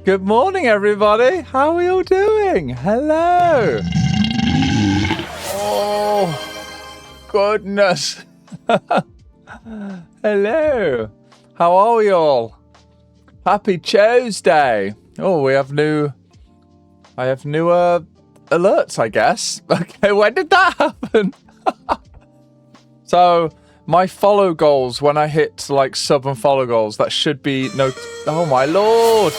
Good morning, everybody. How are we all doing? Hello. Oh, goodness. Hello. How are we all? Happy Tuesday. Oh, I have new alerts, I guess. Okay, when did that happen? So, my follow goals, when I hit like sub and follow goals, that should be no. Oh my lord.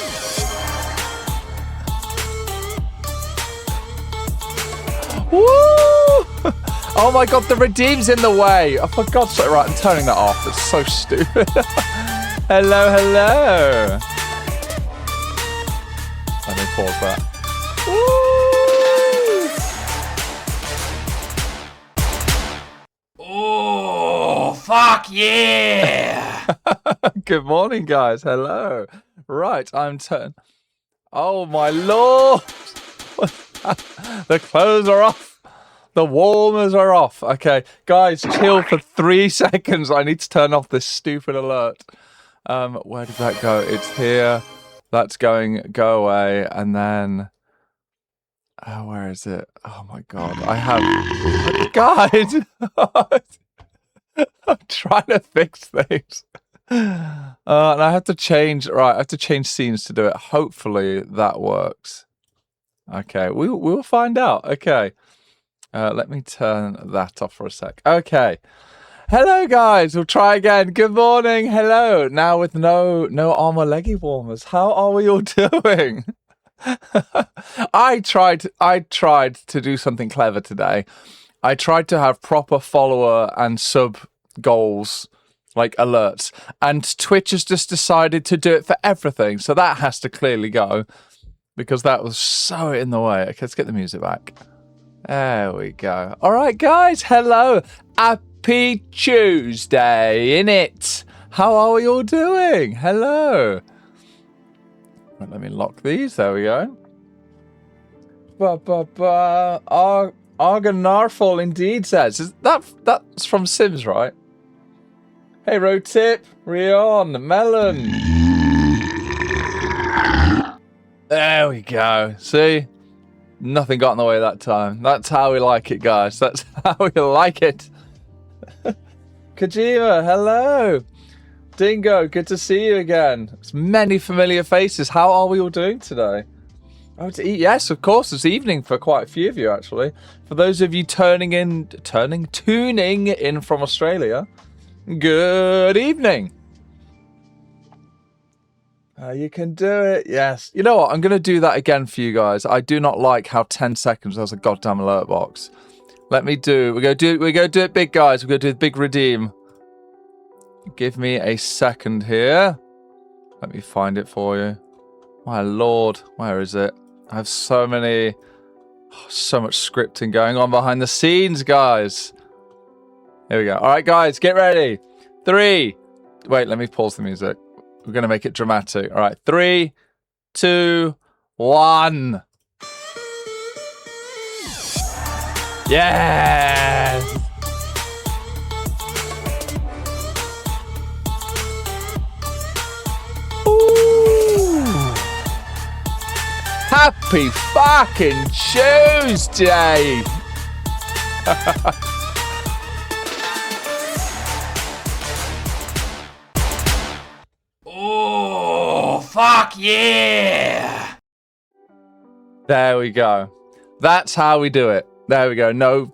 Woo! Oh my god, the redeem's in the way. Oh, for God's sake, right, I'm turning that off. It's so stupid. Hello, hello. Let me pause that. Woo! Oh, fuck yeah! Good morning, guys. Hello. Right, I'm turn. Oh my lord. The clothes are off. The warmers are off. Okay, guys, chill for 3 seconds. I need to turn off this stupid alert. Where did that go? It's here. That's go away, and then where is it? Oh my god, I have guys. I'm trying to fix things. And I have to change. Right, I have to change scenes to do it. Hopefully that works. Okay, we'll find out. Okay, let me turn that off for a sec. Okay, hello guys. We'll try again. Good morning. Hello. Now with no armor leggy warmers. How are we all doing? I tried to do something clever today. I tried to have proper follower and sub goals, like alerts, and Twitch has just decided to do it for everything. So that has to clearly go. Because that was so in the way. Okay, let's get the music back. There we go. All right, guys. Hello. Happy Tuesday, innit? How are we all doing? Hello. Right, let me lock these. There we go. Argonarfall indeed says. That's from Sims, right? Hey, Rotip, Rion, Melon. There we go. See? Nothing got in the way that time. That's how we like it, guys. That's how we like it. Kojima, hello. Dingo, good to see you again. It's many familiar faces. How are we all doing today? Oh, yes, of course. It's evening for quite a few of you, actually. For those of you tuning in from Australia, good evening. You can do it. Yes. You know what? I'm going to do that again for you guys. I do not like how 10 seconds has a goddamn alert box. Let me do. We're going to do it big, guys. We're going to do the big redeem. Give me a second here. Let me find it for you. My lord, where is it? I have so much scripting going on behind the scenes, guys. Here we go. All right, guys, get ready. 3. Wait, let me pause the music. We're going to make it dramatic. All right, 3, 2, 1. Yes! Ooh. Happy fucking Tuesday! Oh, fuck yeah! There we go. That's how we do it. There we go. No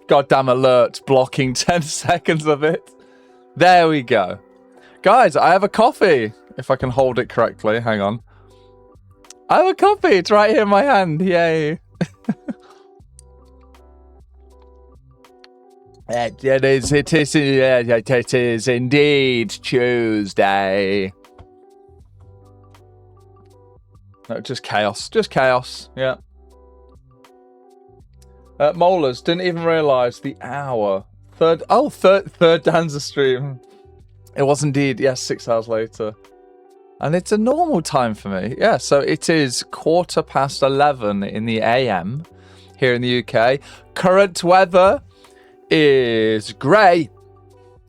goddamn alerts blocking 10 seconds of it. There we go. Guys, I have a coffee. If I can hold it correctly. Hang on. I have a coffee. It's right here in my hand. Yay. It is indeed Tuesday. No, just chaos. Just chaos. Yeah. Molars, didn't even realise the hour. Third Danza stream. It was indeed, yes, 6 hours later. And it's a normal time for me. Yeah, so it is 11:15 in the AM here in the UK. Current weather is grey.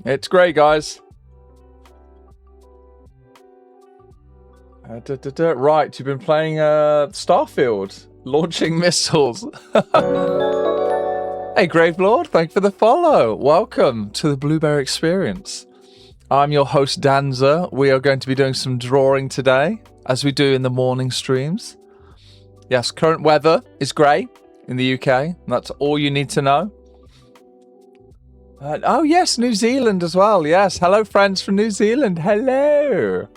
It's grey, guys. Right, you've been playing Starfield, launching missiles. Hey, Gravelord, thank you for the follow. Welcome to the Blueberry Experience. I'm your host, Danza. We are going to be doing some drawing today, as we do in the morning streams. Yes, current weather is grey in the UK. That's all you need to know. Oh, yes, New Zealand as well. Yes, hello, friends from New Zealand. Hello.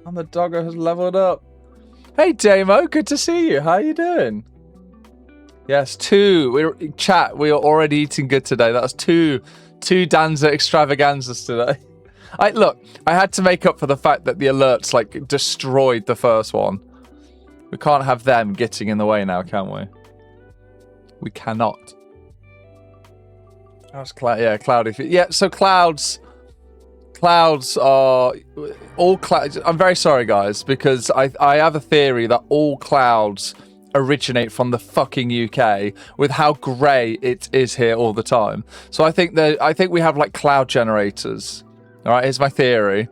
And the doggo has leveled up. Hey, Damo, good to see you. How are you doing? Yes, we are already eating good today. That's two Danza extravaganzas today. I had to make up for the fact that the alerts like destroyed the first one. We can't have them getting in the way now, can we? We cannot. That's cloudy. Yeah, so clouds are all clouds. I'm very sorry, guys, because I have a theory that all clouds originate from the fucking UK with how grey it is here all the time. So I think we have like cloud generators. All right, here's my theory,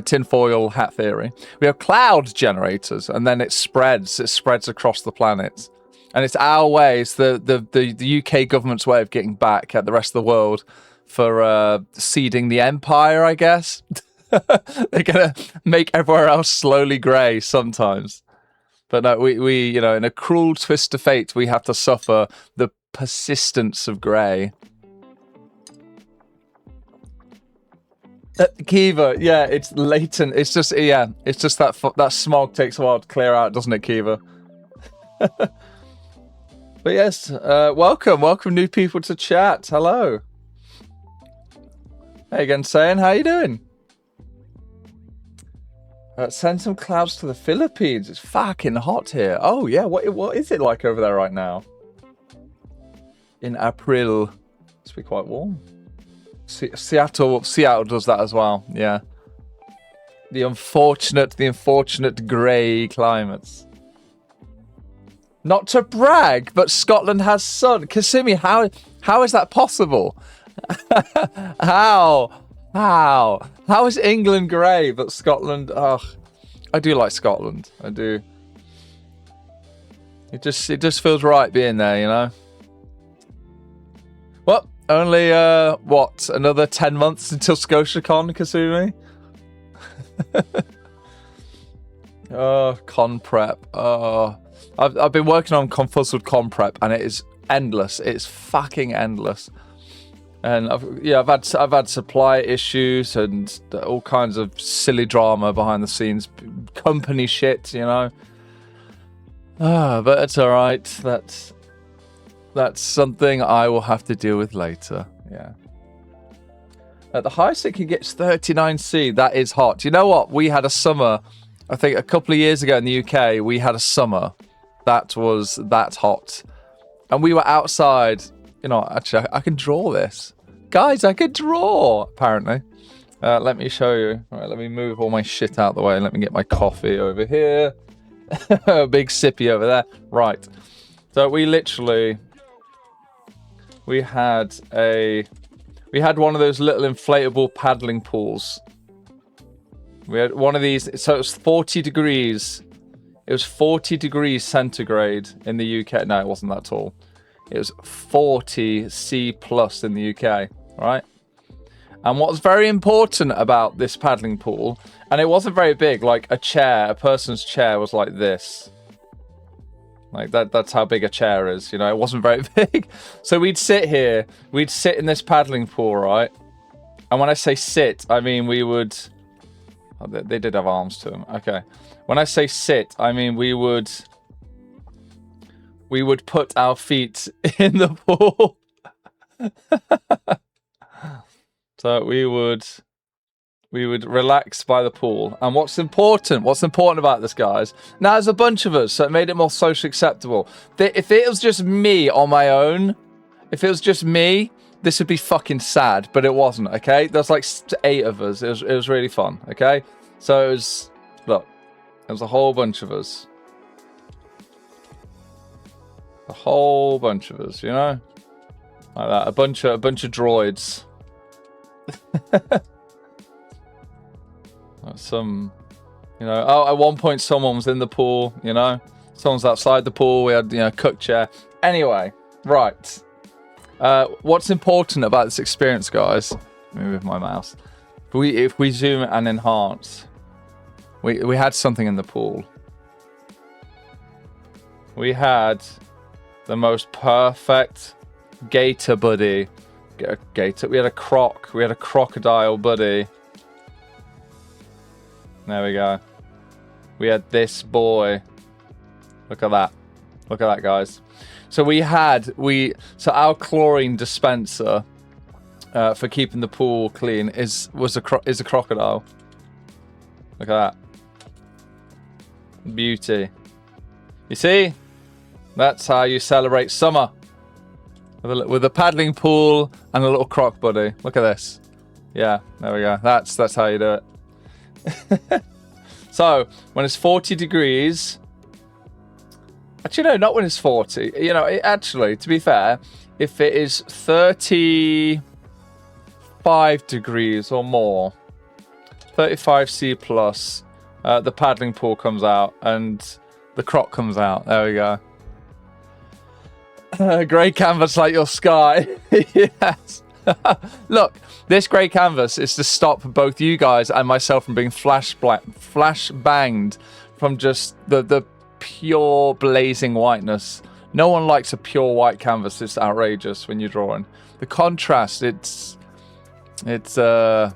tinfoil hat theory. We have cloud generators, and then it spreads across the planet, and it's our way. It's the UK government's way of getting back at the rest of the world for seeding the empire, I guess. They're gonna make everywhere else slowly grey sometimes. But no, we in a cruel twist of fate, we have to suffer the persistence of grey. Kiva, yeah, it's latent. It's just that smog takes a while to clear out, doesn't it, Kiva? But yes, welcome new people to chat. Hello. Hey again, saying, how you doing? Send some clouds to the Philippines. It's fucking hot here. Oh yeah, what is it like over there right now? In April, it's be quite warm. Seattle does that as well. Yeah. The unfortunate grey climates. Not to brag, but Scotland has sun. Kasimi, how is that possible? How is England grey, but Scotland? Ugh, I do like Scotland. I do. It just feels right being there, you know. Well, only another 10 months until ScotiaCon, Kasumi. Oh, con prep. Oh, I've been working on Confuzzled con prep, and it is endless. It's fucking endless. And I've had supply issues and all kinds of silly drama behind the scenes, company shit, you know. But it's all right. That's something I will have to deal with later. Yeah. At the highest it can get is 39°C. That is hot. You know what? We had a summer. I think a couple of years ago in the UK, we had a summer that was that hot, and we were outside. You know, actually, I can draw this. Guys, I could draw, apparently. Let me show you. All right, let me move all my shit out the way. Let me get my coffee over here. A big sippy over there. Right. So we had one of those little inflatable paddling pools. We had one of these. So it was 40 degrees. It was 40 degrees centigrade in the UK. No, it wasn't that tall. It was 40 C plus in the UK, right? And what's very important about this paddling pool, and it wasn't very big, like a person's chair was like this. Like that's how big a chair is, you know, it wasn't very big. So we'd sit in this paddling pool, right? And when I say sit, I mean we would, they did have arms to them, okay. When I say sit, I mean we would put our feet in the pool. So we would relax by the pool. And what's important about this, guys, now there's a bunch of us, so it made it more socially acceptable. If it was just me on my own, this would be fucking sad, but it wasn't, okay? There's like 8 of us. It was really fun, okay? So it was a whole bunch of us. A whole bunch of us, you know? Like that. A bunch of droids. some, you know. Oh, at one point someone was in the pool, you know. Someone's outside the pool. We had, you know, cook chair. Anyway, right. What's important about this experience, guys? Let me move my mouse. If we zoom and enhance, we had something in the pool. We had the most perfect gator buddy. Gator. We had a croc. We had a crocodile buddy. There we go. We had this boy. Look at that. Look at that, guys. So so our chlorine dispenser for keeping the pool clean is a crocodile. Look at that. Beauty. You see? That's how you celebrate summer. With a paddling pool and a little croc buddy. Look at this. Yeah, there we go. That's how you do it. So, when it's 40 degrees... Actually, no, not when it's 40. You know, actually, to be fair, if it is 35 degrees or more, 35C plus, the paddling pool comes out and the croc comes out. There we go. Grey canvas like your sky. Yes. Look, this grey canvas is to stop both you guys and myself from being flash banged from just the pure blazing whiteness. No one likes a pure white canvas. It's outrageous when you're drawing. The contrast, it's oh,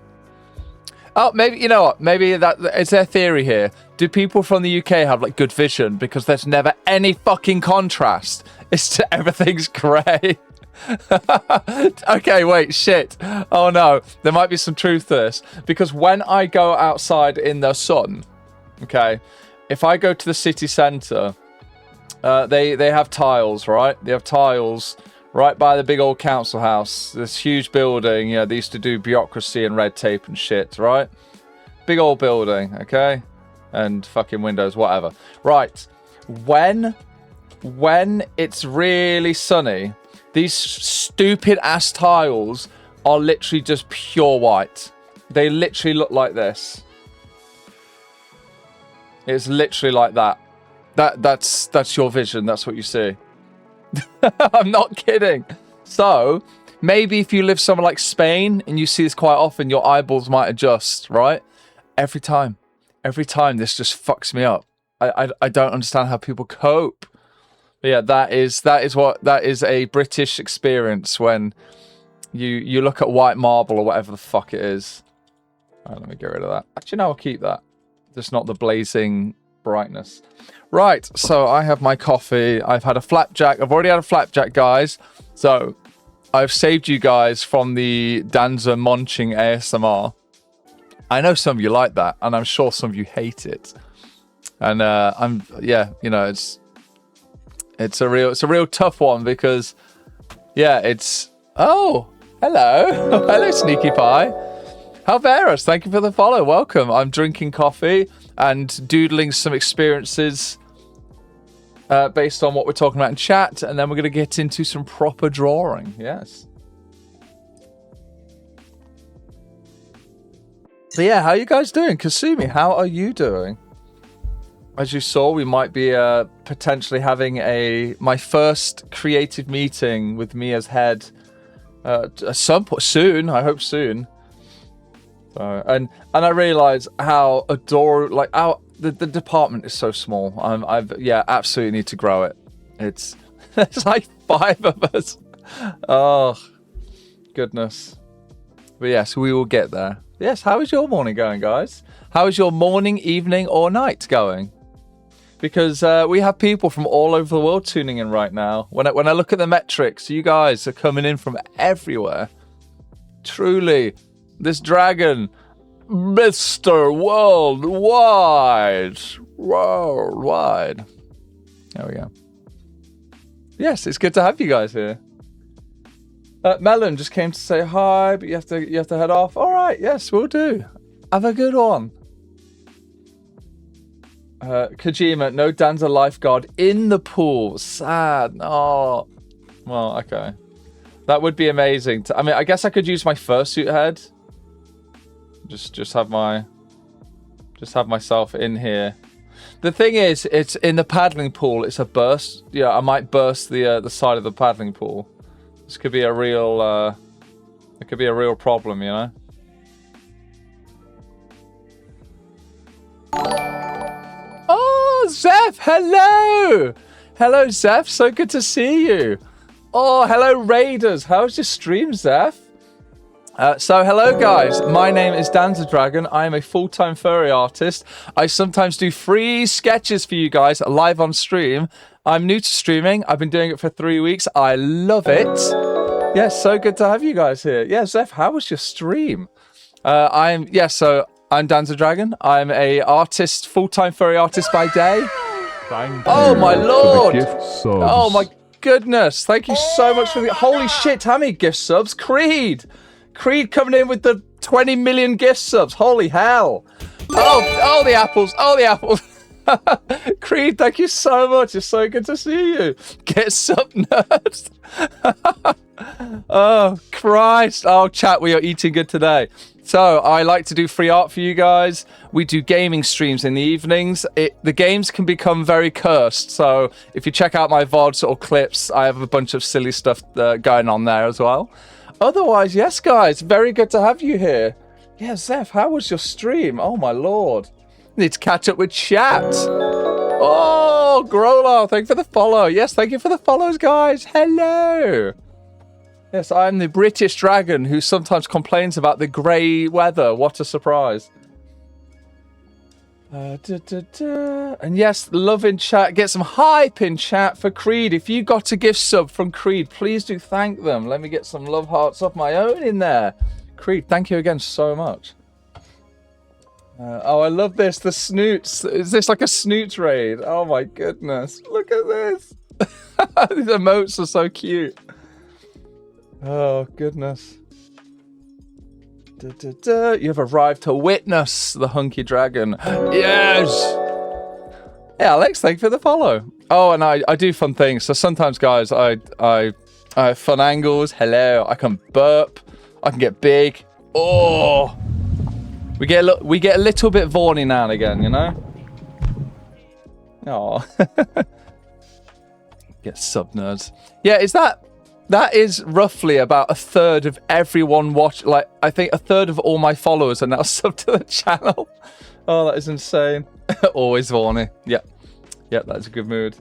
maybe, you know what, maybe that it's their theory here. Do people from the UK have like good vision because there's never any fucking contrast? It's everything's grey. Okay, wait, shit. Oh no, there might be some truth to this, because when I go outside in the sun, okay, if I go to the city centre, they have tiles, right? They have tiles right by the big old council house. This huge building, you know, they used to do bureaucracy and red tape and shit, right? Big old building, okay? And fucking windows, whatever. Right. When it's really sunny, these stupid ass tiles are literally just pure white. They literally look like this. It's literally like that. That's your vision. That's what you see. I'm not kidding. So maybe if you live somewhere like Spain and you see this quite often, your eyeballs might adjust, right? Every time this just fucks me up. I don't understand how people cope. But yeah, that is a British experience when you look at white marble or whatever the fuck it is. All right, let me get rid of that. Actually, no, I'll keep that. Just not the blazing brightness. Right, so I have my coffee. I've had a flapjack. I've already had a flapjack, guys. So I've saved you guys from the Danza munching ASMR. I know some of you like that, and I'm sure some of you hate it. And yeah, you know, it's a real tough one because, yeah, it's... Oh, hello. Hello, Sneaky Pie. Halveras, thank you for the follow. Welcome. I'm drinking coffee and doodling some experiences based on what we're talking about in chat, and then we're going to get into some proper drawing. Yes. So yeah, how are you guys doing? Kasumi, how are you doing? As you saw, we might be potentially having my first creative meeting with me as head at some point soon. I hope soon. And I realise how adorable, like the department is so small. Yeah, absolutely need to grow it. It's like 5 of us. Oh goodness. But yes, we will get there. Yes, how is your morning going, guys? How is your morning, evening, or night going? Because we have people from all over the world tuning in right now. When I look at the metrics, you guys are coming in from everywhere. Truly, this dragon, Mr. Worldwide. There we go. Yes, it's good to have you guys here. Melon just came to say hi, but you have to head off. All right, yes, we'll do. Have a good one. Kojima, no Danza lifeguard in the pool. Sad. Oh, well, okay. That would be amazing. I mean, I guess I could use my fursuit head. Just have my Just have myself in here. The thing is, it's in the paddling pool. It's a burst. Yeah, I might burst the side of the paddling pool. This could be a real. It could be a real problem, you know. Oh, Zeph, hello! Hello, Zeph. So good to see you. Oh, hello, Raiders. How's your stream, Zeph? So hello guys, my name is Danza Dragon. I am a full-time furry artist. I sometimes do free sketches for you guys live on stream. I'm new to streaming. I've been doing it for 3 weeks. I love it. Yeah, so good to have you guys here. Yeah, Zeph, how was your stream? I'm Danza Dragon. I'm a artist, full-time furry artist by day. Thank Oh you my for the lord! gift subs. Oh my goodness! Thank you so much for the holy shit! How many gift subs? Creed coming in with the 20 million gift subs. Holy hell! Oh the apples! Oh the apples! Creed, thank you so much. It's so good to see you. Get sub nerds. Oh Christ! Oh chat, we are eating good today. So I like to do free art for you guys. We do gaming streams in the evenings. The games can become very cursed. So if you check out my VODs or clips, I have a bunch of silly stuff going on there as well. Otherwise, yes, guys, very good to have you here. Yeah, Zeph, how was your stream? Oh, my lord. Need to catch up with chat. Oh, Growlar, thank you for the follow. Yes, thank you for the follows, guys. Hello. Yes, I'm the British dragon who sometimes complains about the grey weather. What a surprise. And yes, love in chat. Get some hype in chat for Creed. If you got a gift sub from Creed, please do thank them. Let me get some love hearts of my own in there. Creed, thank you again so much. Oh, I love this. The snoots. Is this like a snoot raid? Oh my goodness. Look at this. These emotes are so cute. Oh, goodness. You have arrived to witness the hunky dragon. Yes! Hey, Alex, thank you for the follow. Oh, and I do fun things. So sometimes, guys, I have fun angles. Hello. I can burp. I can get big. Oh! We get a little bit Vaughny now and again, you know? Oh. Get sub nerds. Yeah, that is roughly about a third of everyone like, I think a third of all my followers are now subbed to the channel. Oh, that is insane. Always Vaughny. Yep, that's a good mood.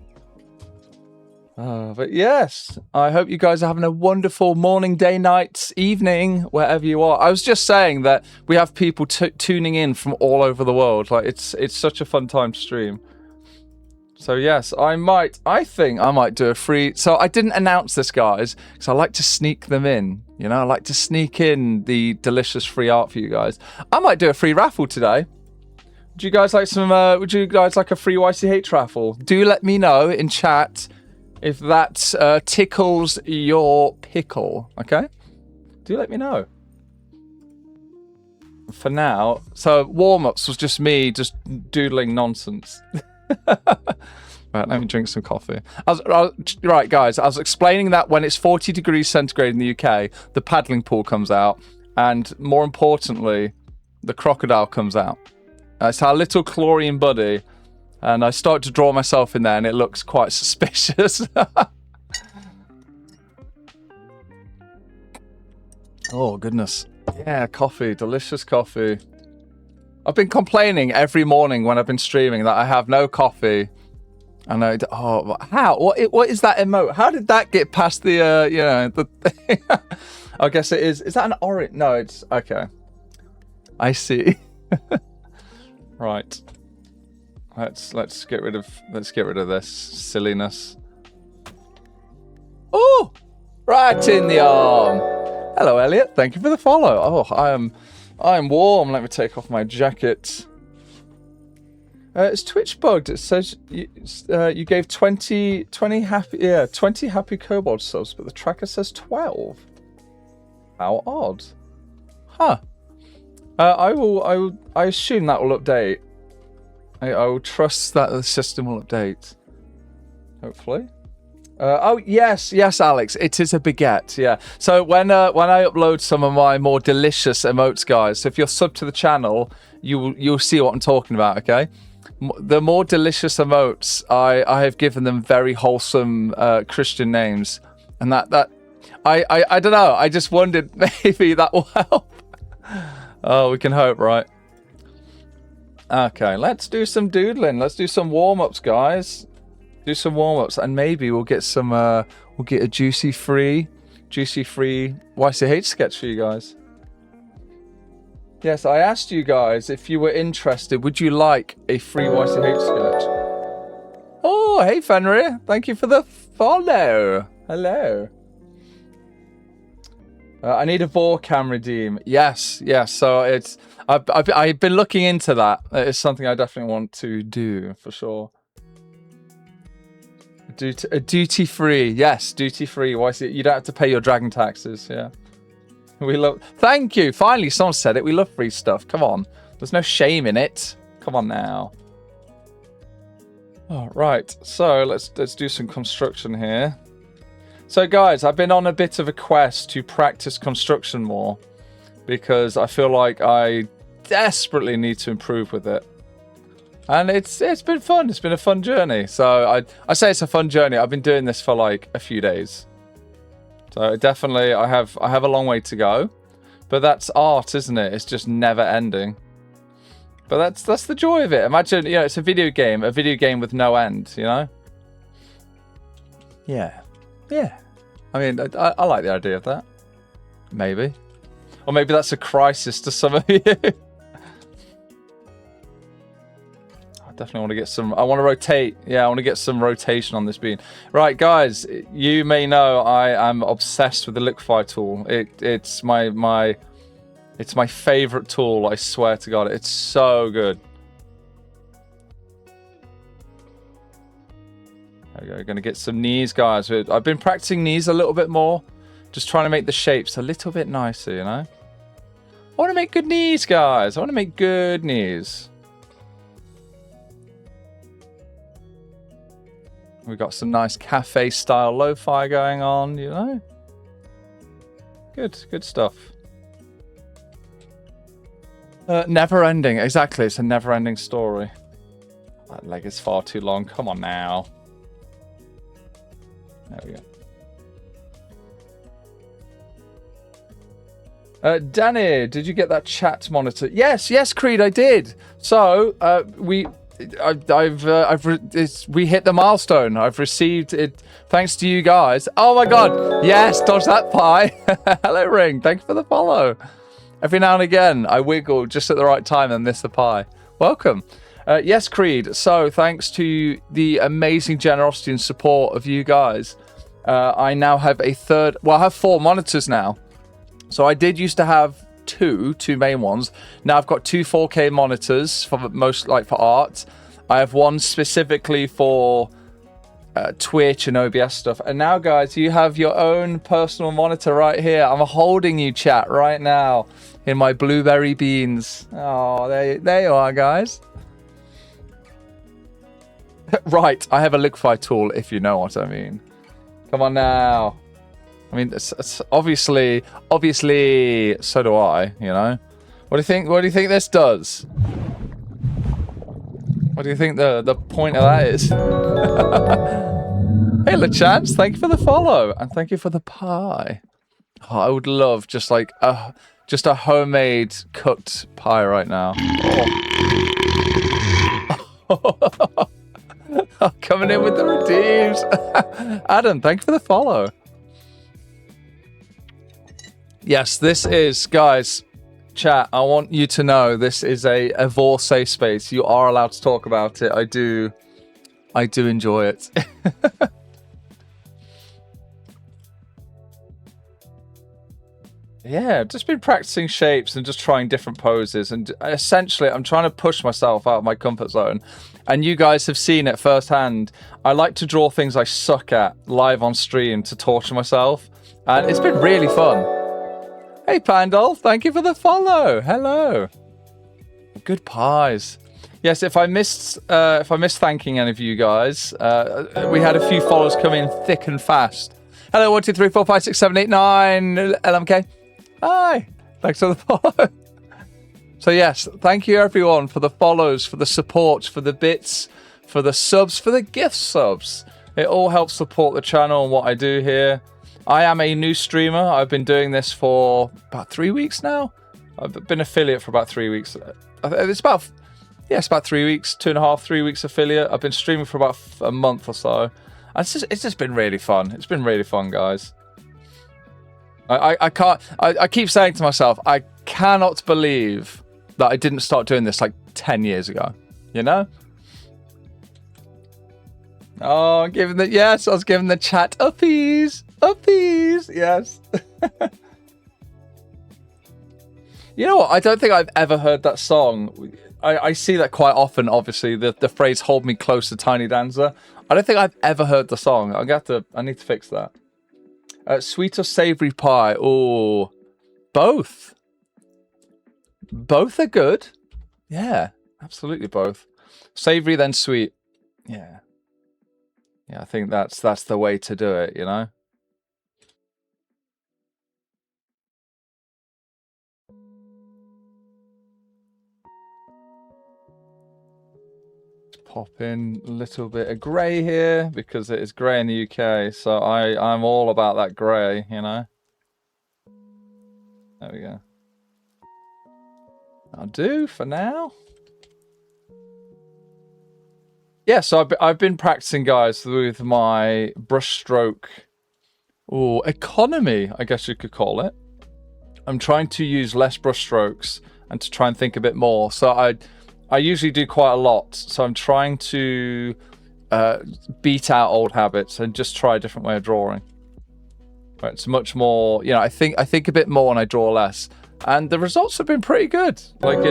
But yes, I hope you guys are having a wonderful morning, day, night, evening, wherever you are. I was just saying that we have people tuning in from all over the world. Like it's such a fun time to stream. So yes, I think I might do a free. So I didn't announce this, guys, because I like to sneak them in. You know, I like to sneak in the delicious free art for you guys. I might do a free raffle today. Would you guys like some? Would you guys like a free YCH raffle? Do let me know in chat if that tickles your pickle. Okay, do let me know. For now, so warm-ups was just me just doodling nonsense. Right, let me drink some coffee. Right, guys, I was explaining that when it's 40 degrees centigrade in the UK, the paddling pool comes out, and more importantly, the crocodile comes out. It's our little chlorine buddy, and I start to draw myself in there, and it looks quite suspicious. Oh, goodness. Yeah, coffee, delicious coffee. I've been complaining every morning when I've been streaming that I have no coffee. And how? What is that emote? How did that get past the, the thing? I guess it is. Is that an orange? No, it's, okay. I see. Right. Let's get rid of this silliness. Oh! Right in the arm. Hello, Elliot. Thank you for the follow. Oh, I am warm. Let me take off my jacket. It's Twitch bugged. It says you gave 20 happy kobold subs, but the tracker says 12. How odd. Huh. I assume that will update. I will trust that the system will update. Hopefully. Oh yes, Alex, it is a baguette. Yeah. So when I upload some of my more delicious emotes, guys, so if you're sub to the channel, you'll see what I'm talking about. Okay. The more delicious emotes, I have given them very wholesome Christian names, and that I don't know. I just wondered maybe that will help. Oh, we can hope, right? Okay, let's do some doodling. Let's do some warm-ups, guys. Do some warm-ups, and maybe we'll get some. We'll get a juicy free YCH sketch for you guys. Yes, I asked you guys if you were interested. Would you like a free YCH sketch? Oh, hey Fenrir, thank you for the follow. Hello. I need a Vorcam redeem. Yes. So it's I've been looking into that. It's something I definitely want to do for sure. Duty free, yes, duty free. Why? You don't have to pay your dragon taxes. Yeah, we love. Thank you. Finally, someone said it. We love free stuff. Come on, there's no shame in it. Come on now. All right, so let's do some construction here. So guys, I've been on a bit of a quest to practice construction more because I feel like I desperately need to improve with it. And it's been fun. It's been a fun journey. So I say it's a fun journey. I've been doing this for like a few days. So definitely I have a long way to go. But that's art, isn't it? It's just never ending. But that's the joy of it. Imagine, it's a video game with no end, Yeah. Yeah. I mean, I like the idea of that. Maybe. Or maybe that's a crisis to some of you. Definitely want to get some. I want to rotate. Yeah, I want to get some rotation on this bean. Right, guys, you may know I am obsessed with the liquefy tool. It's my favorite tool. I swear to God, it's so good. There we go. Going to get some knees, guys. I've been practicing knees a little bit more, just trying to make the shapes a little bit nicer. I want to make good knees, guys. I want to make good knees. We've got some nice cafe-style lo-fi going on, Good stuff. Never-ending, exactly. It's a never-ending story. That leg is far too long. Come on now. There we go. Danny, did you get that chat monitor? Yes, Creed, I did. So we hit the milestone. I've received it thanks to you guys. Oh my God, yes, dodge that pie. Hello, Ring. Thank you for the follow. Every now and again, I wiggle just at the right time and miss the pie. Welcome. Yes, Creed. So thanks to the amazing generosity and support of you guys, I now have I have 4 monitors now. So I did used to have two main ones. Now I've got 2 4K monitors for for art. I have one specifically for Twitch and OBS stuff. And now, guys, you have your own personal monitor right here. I'm holding you, chat, right now in my blueberry beans. Oh, there you are, guys. Right, I have a liquefy tool, if you know what I mean. Come on now. I mean, it's obviously, so do I, What do you think this does? What do you think the point of that is? Hey, LeChance, thank you for the follow. And thank you for the pie. Oh, I would love just a homemade cooked pie right now. Oh. Coming in with the redeems. Adam, thank you for the follow. Yes, this is, guys, chat, I want you to know this is a Vor safe space. You are allowed to talk about it. I do enjoy it. Yeah, I've just been practicing shapes and just trying different poses. And essentially, I'm trying to push myself out of my comfort zone. And you guys have seen it firsthand. I like to draw things I suck at live on stream to torture myself. And it's been really fun. Hey, Pandol, thank you for the follow. Hello. Good pies. Yes, if I missed thanking any of you guys, we had a few follows come in thick and fast. Hello, 1, 2, 3, 4, 5, 6, 7, 8, 9, LMK. Hi, thanks for the follow. So yes, thank you everyone for the follows, for the support, for the bits, for the subs, for the gift subs. It all helps support the channel and what I do here. I am a new streamer. I've been doing this for about 3 weeks now. I've been affiliate for about 3 weeks. It's about 3 weeks, 2.5, 3 weeks affiliate. I've been streaming for about a month or so. And it's just been really fun. It's been really fun, guys. I keep saying to myself, I cannot believe that I didn't start doing this like 10 years ago. You know? Oh, I was giving the chat uppies. Uppies, yes. You know what? I don't think I've ever heard that song. I see that quite often, obviously, the phrase "hold me close" to Tiny Dancer. I don't think I've ever heard the song. I need to fix that. Sweet or savory pie? Oh, both. Both are good. Yeah, absolutely both. Savory then sweet. Yeah. Yeah, I think that's the way to do it, you know? Pop in a little bit of grey here because it is grey in the UK, so I'm all about that grey, you know. There we go. I'll do for now. Yeah, so I've been practicing, guys, with my brushstroke economy, I guess you could call it. I'm trying to use less brushstrokes and to try and think a bit more. So I usually do quite a lot, so I'm trying to beat out old habits and just try a different way of drawing. Right, it's much more, you know, I think a bit more and I draw less, and the results have been pretty good. Like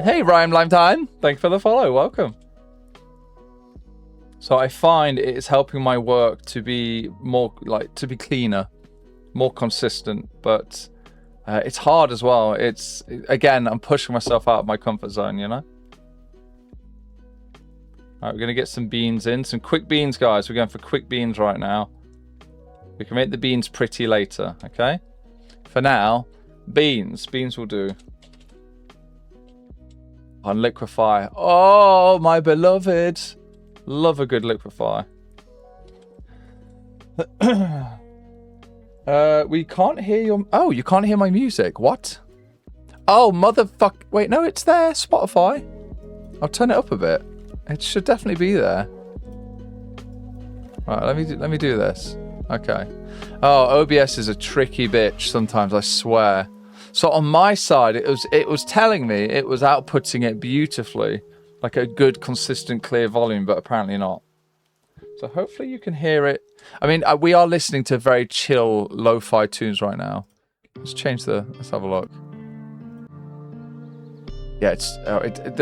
hey, Rhyme Lime Time, thank you for the follow, welcome. So I find it is helping my work to be more to be cleaner, more consistent, but it's hard as well. It's, again, I'm pushing myself out of my comfort zone, you know? All right, we're going to get some beans in. Some quick beans, guys. We're going for quick beans right now. We can make the beans pretty later, okay? For now, beans. Beans will do. On liquefy. Oh, my beloved. Love a good liquefy. We can't hear your... Oh, you can't hear my music. What? Oh, motherfuck... Wait, no, it's there. Spotify. I'll turn it up a bit. It should definitely be there. Right, let me do this. Okay. Oh, OBS is a tricky bitch sometimes, I swear. So on my side, it was telling me it was outputting it beautifully. Like a good, consistent, clear volume, but apparently not. So hopefully you can hear it. I mean, we are listening to very chill, lo-fi tunes right now. Let's have a look. Yeah,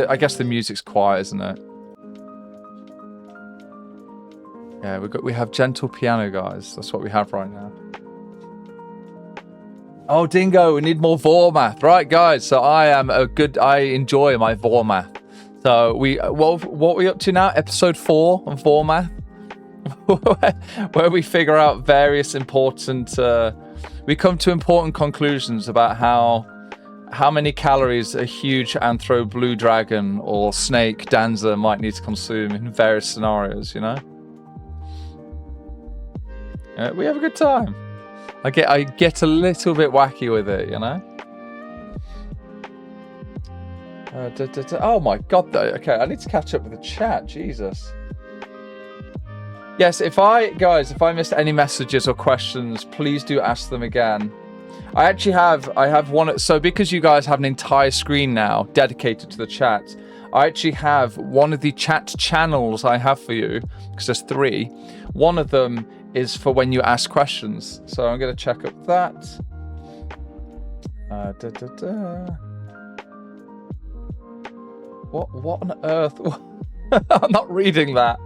I guess the music's quiet, isn't it? Yeah, we have gentle piano, guys. That's what we have right now. Oh, Dingo, we need more Vormath. Right, guys, so I enjoy my Vormath. So what are we up to now? Episode 4 on Vormath? where we figure out various important we come to important conclusions about how many calories a huge anthro blue dragon or snake dancer might need to consume in various scenarios, you know. We have a good time. I get a little bit wacky with it, you know. Oh my god, though. Okay, I need to catch up with the chat. Jesus. Yes, if I missed any messages or questions, please do ask them again. I have one. So because you guys have an entire screen now dedicated to the chat, I actually have one of the chat channels I have for you, because there's 3. One of them is for when you ask questions. So I'm going to check up that. What on earth? I'm not reading that.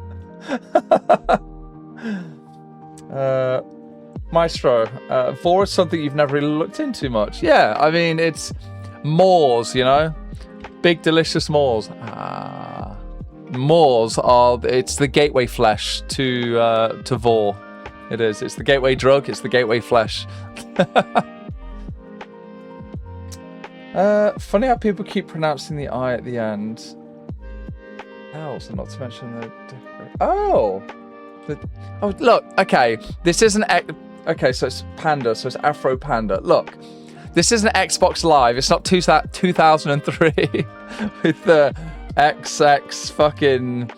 Maestro, Vor is something you've never really looked into much. Yeah, I mean, it's Moors, you know? Big delicious Moors. Moors are, it's the gateway flesh to Vor. It is. It's the gateway drug. It's the gateway flesh. Funny how people keep pronouncing the I at the end. Else, not to mention the. Oh, look. Okay, this isn't. Okay, so it's Panda. So it's Afro Panda. Look, this isn't Xbox Live. It's not 2003 with the XX fucking,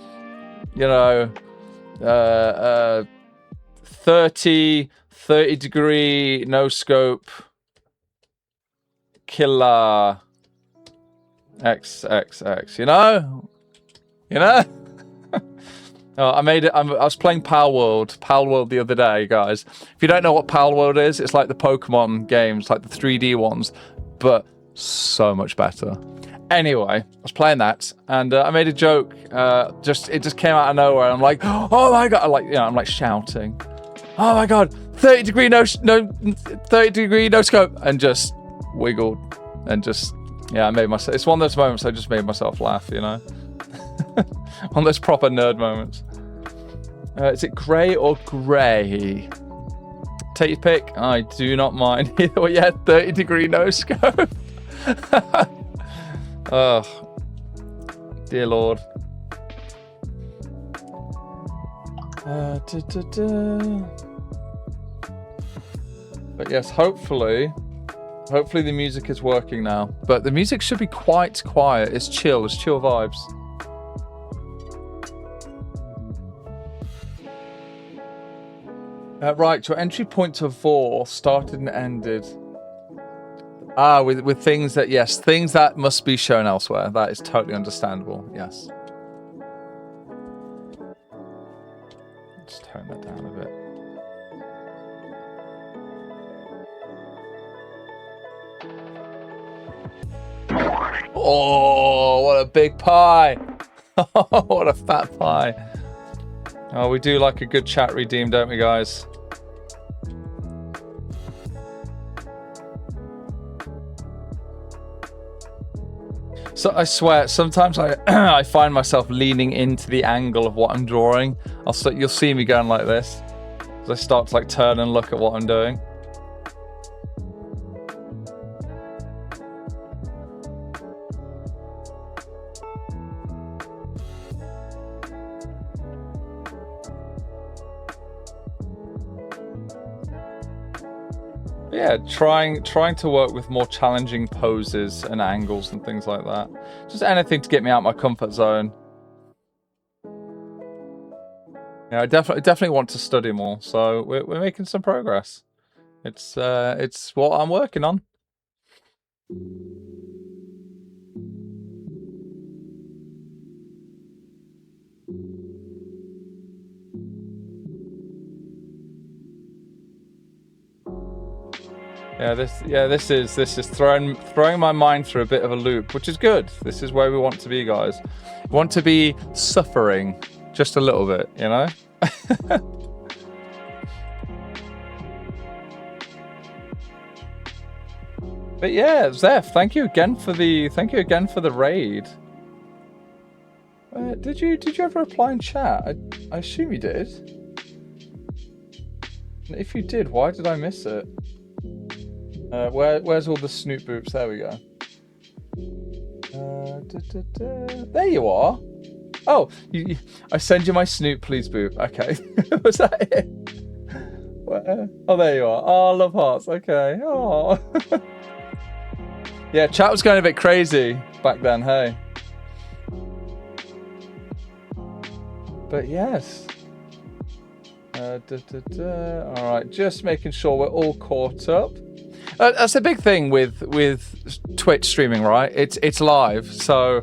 30 degree no scope killer XXX, you know? Oh, I made it. I was playing Pal World the other day, guys. If you don't know what Pal World is, it's like the Pokemon games, like the 3D ones, but so much better. Anyway, I was playing that, and I made a joke. It just came out of nowhere. I'm like, oh my god! I'm like shouting, oh my god, 30 degree no scope, and just wiggled, and just I made myself. It's one of those moments I just made myself laugh, One of those proper nerd moments. Is it grey or grey? Take your pick. I do not mind either way. Yeah, 30 degree no scope. Oh, dear Lord. But yes, hopefully the music is working now. But the music should be quite quiet. It's chill vibes. Right, your entry point to Vor started and ended. With things that must be shown elsewhere. That is totally understandable, yes. Let's tone that down a bit. Oh, what a big pie! What a fat pie! Oh, we do like a good chat redeem, don't we, guys? So I swear, sometimes I find myself leaning into the angle of what I'm drawing. You'll see me going like this as I start to turn and look at what I'm doing. Yeah, trying to work with more challenging poses and angles and things like that. Just anything to get me out of my comfort zone. Yeah, I definitely want to study more, so we're making some progress. It's what I'm working on. This is throwing my mind through a bit of a loop, which is good. This is where we want to be, guys. We want to be suffering just a little bit, But yeah, Zeph, thank you again for the raid. Did you ever reply in chat? I assume you did. If you did, why did I miss it? Where's all the snoop boops? There we go. There you are. Oh, I send you my snoop, please, boop. Okay. Was that it? Oh, there you are. Oh, love hearts. Okay. Oh. Yeah, chat was going a bit crazy back then, hey. But yes. All right, just making sure we're all caught up. That's a big thing with Twitch streaming, right? It's live, so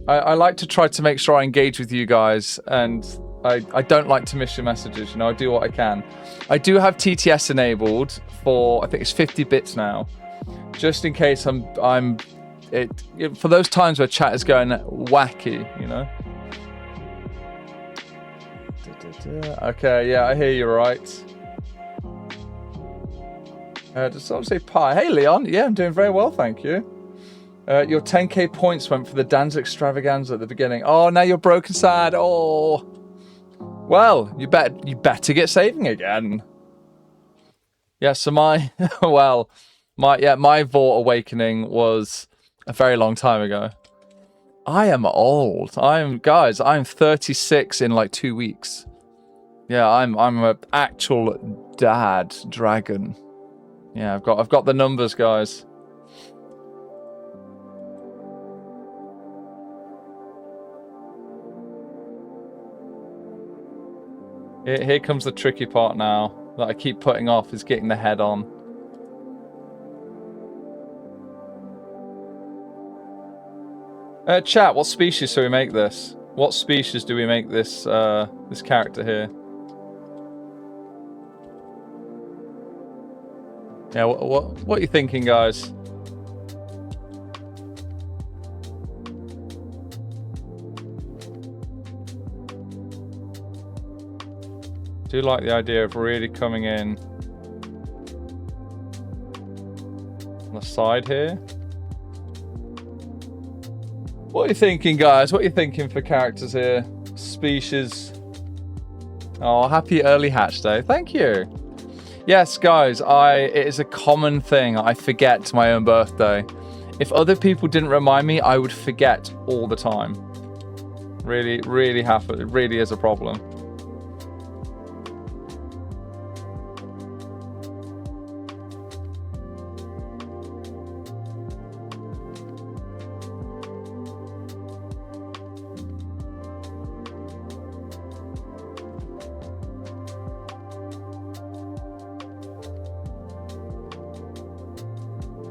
I like to try to make sure I engage with you guys, and I don't like to miss your messages. I do what I can. I do have TTS enabled for, I think it's 50 bits now, just in case for those times where chat is going wacky, Okay, yeah, I hear you right. Does someone say pie? Hey, Leon. Yeah, I'm doing very well, thank you. Your 10k points went for the dance extravaganza at the beginning. Oh, now you're broken sad. Oh. Well, you better get saving again. Yeah, so my my Vought awakening was a very long time ago. I am old. I'm 36 in like 2 weeks. Yeah, I'm an actual dad dragon. Yeah, I've got the numbers, guys. Here comes the tricky part now that I keep putting off, is getting the head on. Chat, what species do we make this? What species do we make this this character here? Yeah, what are you thinking, guys? Do you like the idea of really coming in on the side here? What are you thinking, guys? What are you thinking for characters here? Species. Oh, happy early hatch day. Thank you. Yes, guys, it is a common thing. I forget my own birthday. If other people didn't remind me, I would forget all the time. Really, really happen. It really is a problem.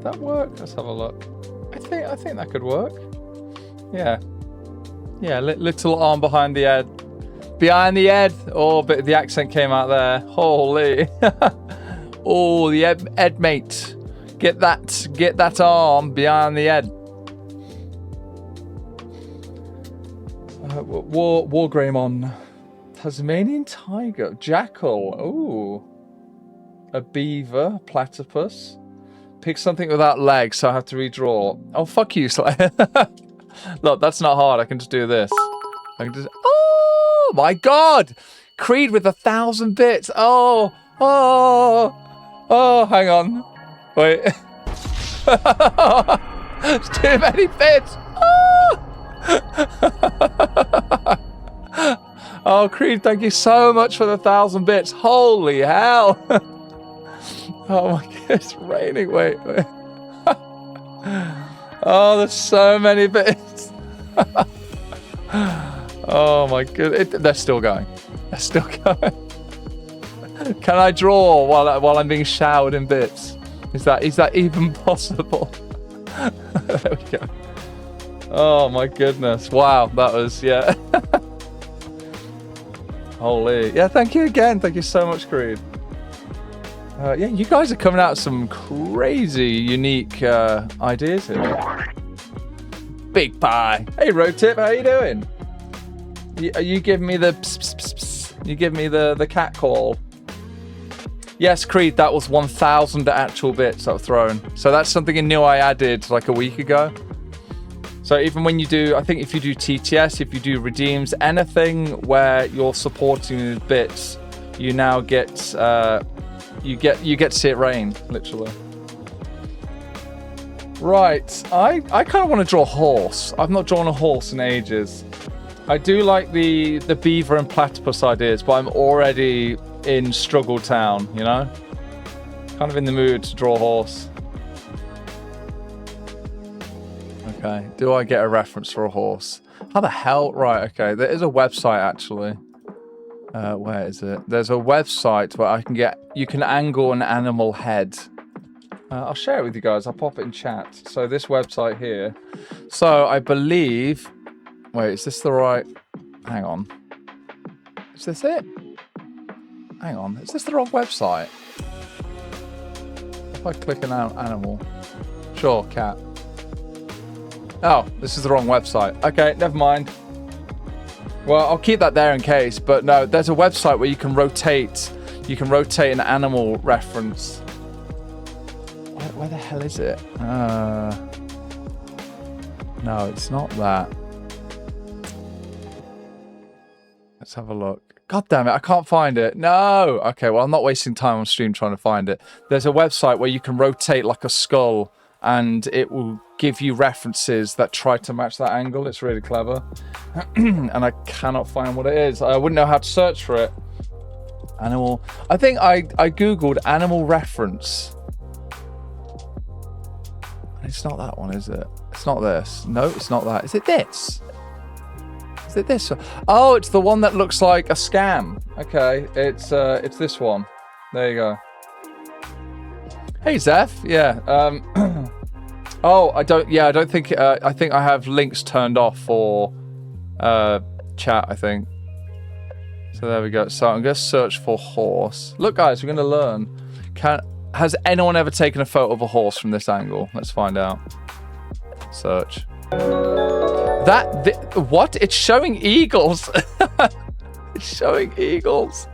That work? Let's have a look. I think that could work. Yeah. Yeah, little arm behind the head. Behind the head. Oh, but the accent came out there. Holy. Oh, the head mate. Get that arm behind the head. War Greymon. Tasmanian tiger. Jackal. Ooh. A beaver. Platypus. Pick something without legs, so I have to redraw. Oh, fuck you, Slayer. Look, that's not hard. I can just do this. I can just... Oh, my God! Creed with 1,000 bits. Oh, hang on. Wait. It's too many bits. Oh, Creed, thank you so much for the 1,000 bits. Holy hell. Oh my God, it's raining. Wait. Oh, there's so many bits. Oh my God, they're still going. They're still going. Can I draw while I'm being showered in bits? Is that even possible? There we go. Oh my goodness. Wow, that was, yeah. Holy. Yeah, thank you again. Thank you so much, Creed. Yeah, you guys are coming out with some crazy, unique ideas here. Big pie. Hey, Rotip, how you doing? Are you giving me the pss, pss, pss, pss? You give me the cat call? Yes, Creed, that was 1,000 actual bits that were thrown. So that's something new I added like a week ago. So even when you do, I think if you do TTS, if you do redeems, anything where you're supporting bits, you now get... You get to see it rain, literally. Right, I kind of want to draw a horse. I've not drawn a horse in ages. I do like the beaver and platypus ideas, but I'm already in Struggle Town, you know? Kind of in the mood to draw a horse. Okay, do I get a reference for a horse? How the hell? Right, okay, there is a website actually. Where is it? There's a website where you can angle an animal head. I'll share it with you guys. I'll pop it in chat. So this website here. So I believe... Wait, is this the right... Hang on. Is this it? Hang on. Is this the wrong website? If I click an animal... Sure, cat. Oh, this is the wrong website. Okay, never mind. Well, I'll keep that there in case, but no, there's a website where you can rotate an animal reference. Where the hell is it? No, it's not that. Let's have a look. God damn it, I can't find it. No! Okay, well, I'm not wasting time on stream trying to find it. There's a website where you can rotate like a skull and it will give you references that try to match that angle. It's really clever. And I cannot find what it is. I wouldn't know how to search for it. Animal. I think I googled animal reference. It's not that one, is it? It's not this. No, it's not that. Is it this? Is it this one? Oh, it's the one that looks like a scam. Okay, it's this one. There you go. Hey, Zeph. Yeah. Oh, I don't think. I think I have links turned off for chat. I think. So there we go. So I'm going to search for horse. Look, guys, we're going to learn. Has anyone ever taken a photo of a horse from this angle? Let's find out. Search. What? It's showing eagles. It's showing eagles.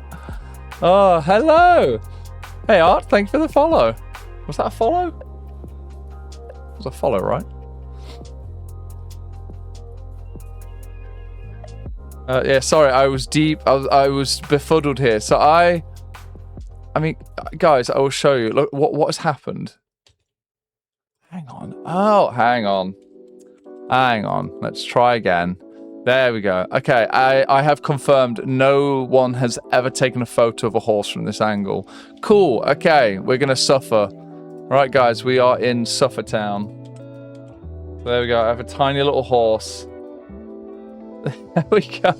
Oh, hello. Hey, Art. Thank you for the follow. Was that a follow? It was a follow, right? Yeah, sorry, I was deep. I was befuddled here. So I mean, guys, I will show you. Look, what has happened? Hang on. Oh, hang on. Hang on. Let's try again. There we go. Okay, I have confirmed no one has ever taken a photo of a horse from this angle. Cool. Okay, we're gonna suffer. All right, guys, we are in Suffer Town. There we go. I have a tiny little horse. There we go.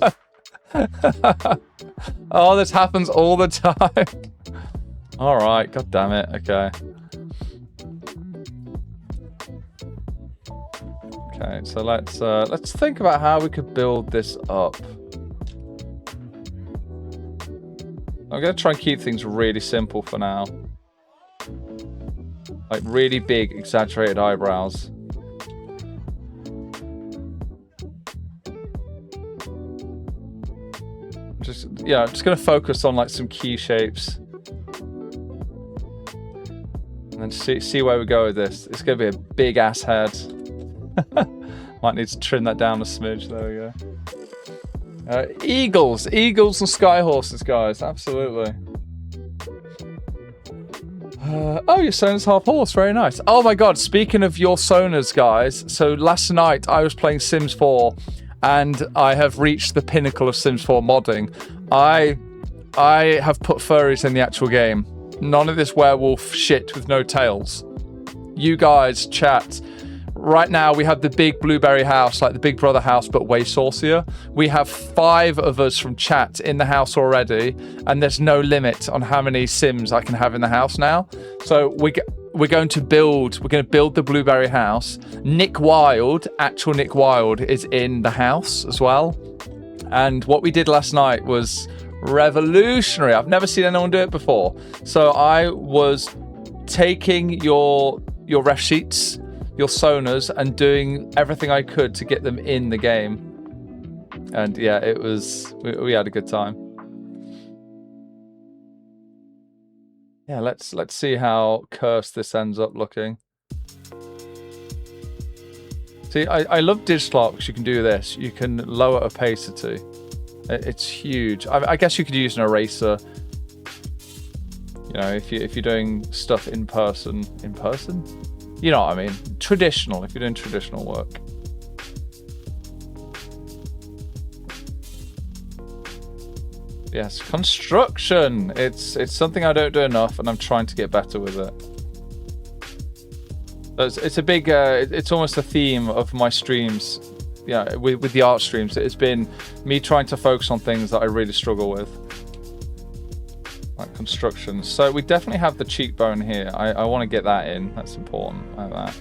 Oh, this happens all the time. All right, god damn it. Okay. Okay, so let's think about how we could build this up. I'm gonna try and keep things really simple for now. Like really big, exaggerated eyebrows. I'm just gonna focus on like some key shapes. And then see where we go with this. It's gonna be a big ass head. Might need to trim that down a smidge. There we go. Eagles and sky horses, guys. Absolutely. Oh, your Sona's half horse. Very nice. Oh my god, speaking of your Sonas, guys. So last night I was playing Sims 4 and I have reached the pinnacle of Sims 4 modding. I have put furries in the actual game. None of this werewolf shit with no tails. You guys, chat. Right now we have the big blueberry house, like the Big Brother house, but way saucier. We have 5 of us from chat in the house already, and there's no limit on how many Sims I can have in the house now. So we're going to build the blueberry house. Nick Wilde, actual Nick Wilde, is in the house as well. And what we did last night was revolutionary. I've never seen anyone do it before. So I was taking your ref sheets, your Sonas, and doing everything I could to get them in the game. And yeah, it was, we had a good time. Yeah, let's see how cursed this ends up looking. See, I love digital art because you can do this. You can lower opacity. It's huge. I guess you could use an eraser. You know, if you're doing stuff in person. You know what I mean? Traditional, if you're doing traditional work. Yes, construction. It's something I don't do enough, and I'm trying to get better with it. It's a big. It's almost a theme of my streams. Yeah, with the art streams, it's been me trying to focus on things that I really struggle with. Like construction. So we definitely have the cheekbone here. I want to get that in. That's important. Like that.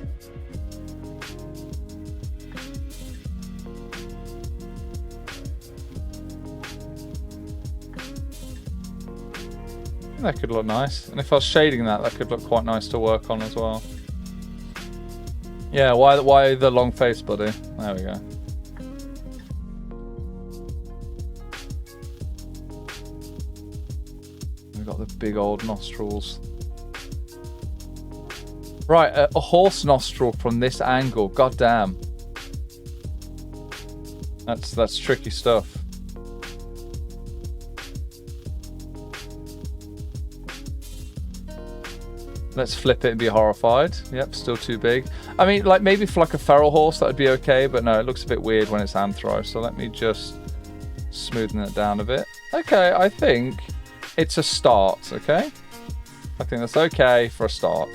That could look nice. And if I was shading that could look quite nice to work on as well. Yeah, why the long face, buddy? There we go. Got the big old nostrils. Right, a horse nostril from this angle. God damn. That's tricky stuff. Let's flip it and be horrified. Yep, still too big. I mean, like maybe for like a feral horse that would be okay, but no, it looks a bit weird when it's anthro. So let me just smoothen it down a bit. Okay, I think it's a start. Okay, I think that's okay for a start.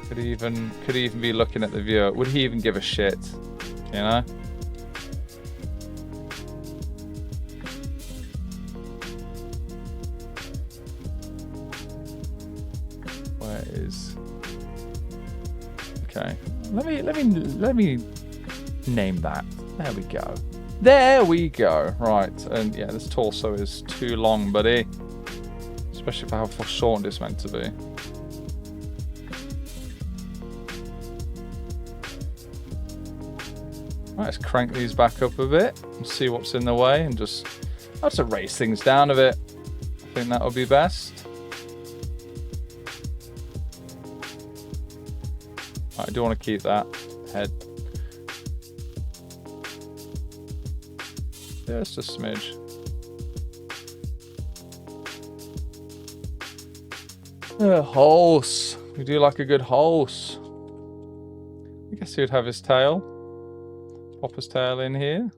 Could he even be looking at the viewer? Would he even give a shit? You know? Where is? Okay. Let me name that. There we go. There we go. Right. And yeah, this torso is too long, buddy. Especially for how short it's meant to be. Right, let's crank these back up a bit and see what's in the way, and just I'll just erase things down a bit. I think that would be best. Right, I do want to keep that head. Just a smidge. Horse. We do like a good horse. I guess he would have his tail. Pop his tail in here.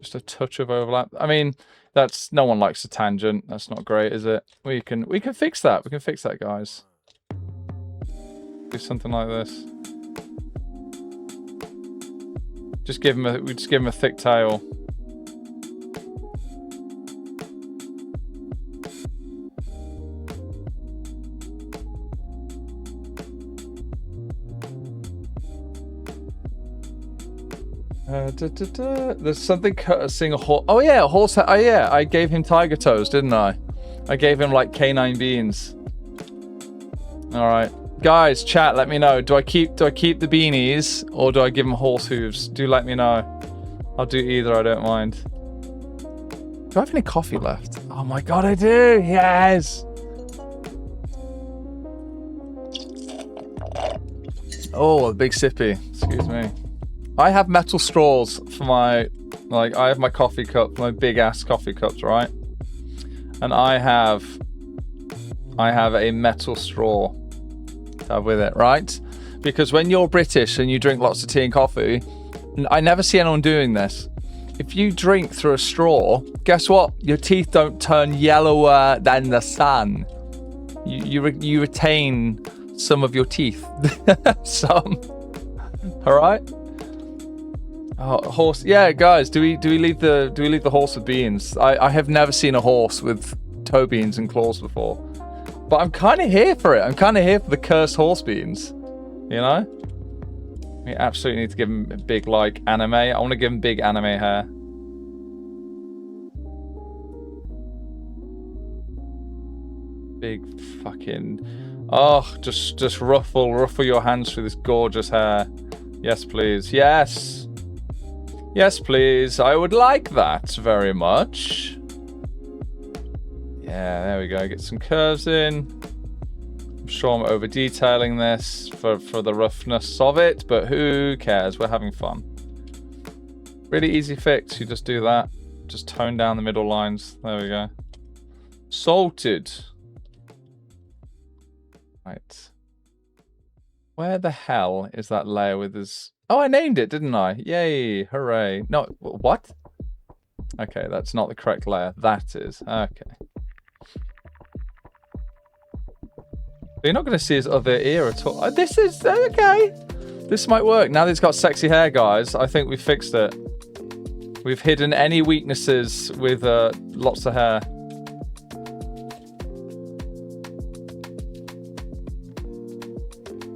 Just a touch of overlap. I mean, that's no one likes a tangent. That's not great, is it? We can fix that. We can fix that, guys. Do something like this. We just give him a thick tail. There's something cursing a horse. Oh yeah, a horse. Oh yeah, I gave him tiger toes, didn't I? I gave him like canine beans. All right, guys, chat. Let me know. Do I keep the beanies or do I give him horse hooves? Do let me know. I'll do either. I don't mind. Do I have any coffee left? Oh my god, I do. Yes. Oh, a big sippy. Excuse me. I have metal straws for my, I have my coffee cup, my big ass coffee cups, right? And I have a metal straw to have with it, right? Because when you're British and you drink lots of tea and coffee, I never see anyone doing this. If you drink through a straw, guess what? Your teeth don't turn yellower than the sun. You retain some of your teeth. Some. All right. Oh, horse. Yeah, guys. Do we leave the horse with beans? I have never seen a horse with toe beans and claws before, but I'm kind of here for it. I'm kind of here for the cursed horse beans. You know. We absolutely need to give him a big anime. I want to give him big anime hair. Big fucking. Oh, just ruffle your hands through this gorgeous hair. Yes, please. Yes. Yes, please. I would like that very much. Yeah, there we go. Get some curves in. I'm sure I'm over detailing this for the roughness of it, but who cares? We're having fun. Really easy fix. You just do that. Just tone down the middle lines. There we go. Salted. Right. Where the hell is that layer with his... Oh, I named it, didn't I? Yay, hooray. No, what? Okay, that's not the correct layer. That is. Okay. But you're not going to see his other ear at all. This is... Okay. This might work. Now that he's got sexy hair, guys, I think we've fixed it. We've hidden any weaknesses with lots of hair.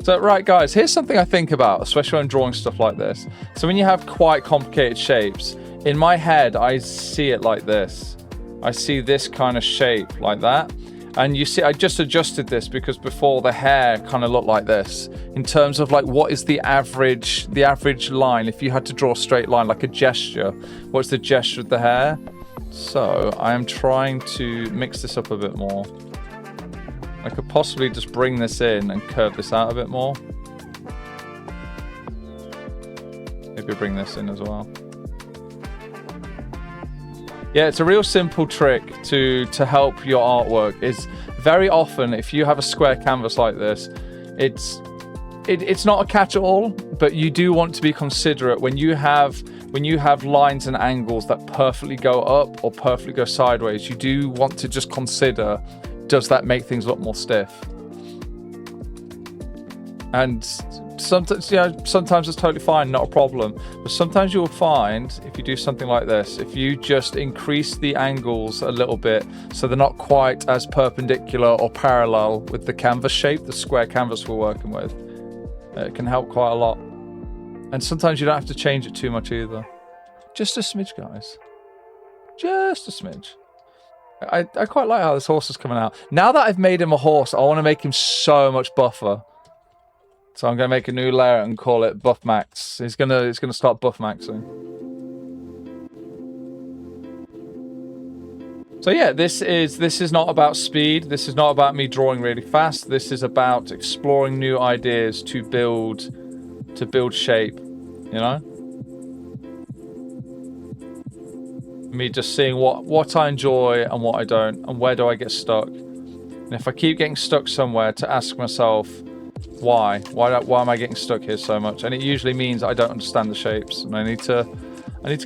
So, right, guys, here's something I think about, especially when drawing stuff like this. So when you have quite complicated shapes, in my head, I see it like this. I see this kind of shape like that. And you see, I just adjusted this because before the hair kind of looked like this. In terms of what is the average line? If you had to draw a straight line, like a gesture, what's the gesture of the hair? So I am trying to mix this up a bit more. I could possibly just bring this in and curve this out a bit more. Maybe we bring this in as well. Yeah, it's a real simple trick to help your artwork. Is very often if you have a square canvas like this, it's not a catch-all, but you do want to be considerate when you have lines and angles that perfectly go up or perfectly go sideways. You do want to just consider, does that make things look more stiff? And sometimes, sometimes it's totally fine, not a problem. But sometimes you'll find, if you do something like this, if you just increase the angles a little bit so they're not quite as perpendicular or parallel with the canvas shape, the square canvas we're working with, it can help quite a lot. And sometimes you don't have to change it too much either. Just a smidge, guys. Just a smidge. I quite like how this horse is coming out. Now that I've made him a horse, I want to make him so much buffer. So I'm going to make a new layer and call it Buff Max. It's gonna start Buff Maxing. So yeah, this is not about speed. This is not about me drawing really fast. This is about exploring new ideas to build shape, you know? Me just seeing what I enjoy and what I don't, and where do I get stuck. And if I keep getting stuck somewhere, to ask myself, why am I getting stuck here so much? And it usually means I don't understand the shapes, and I need to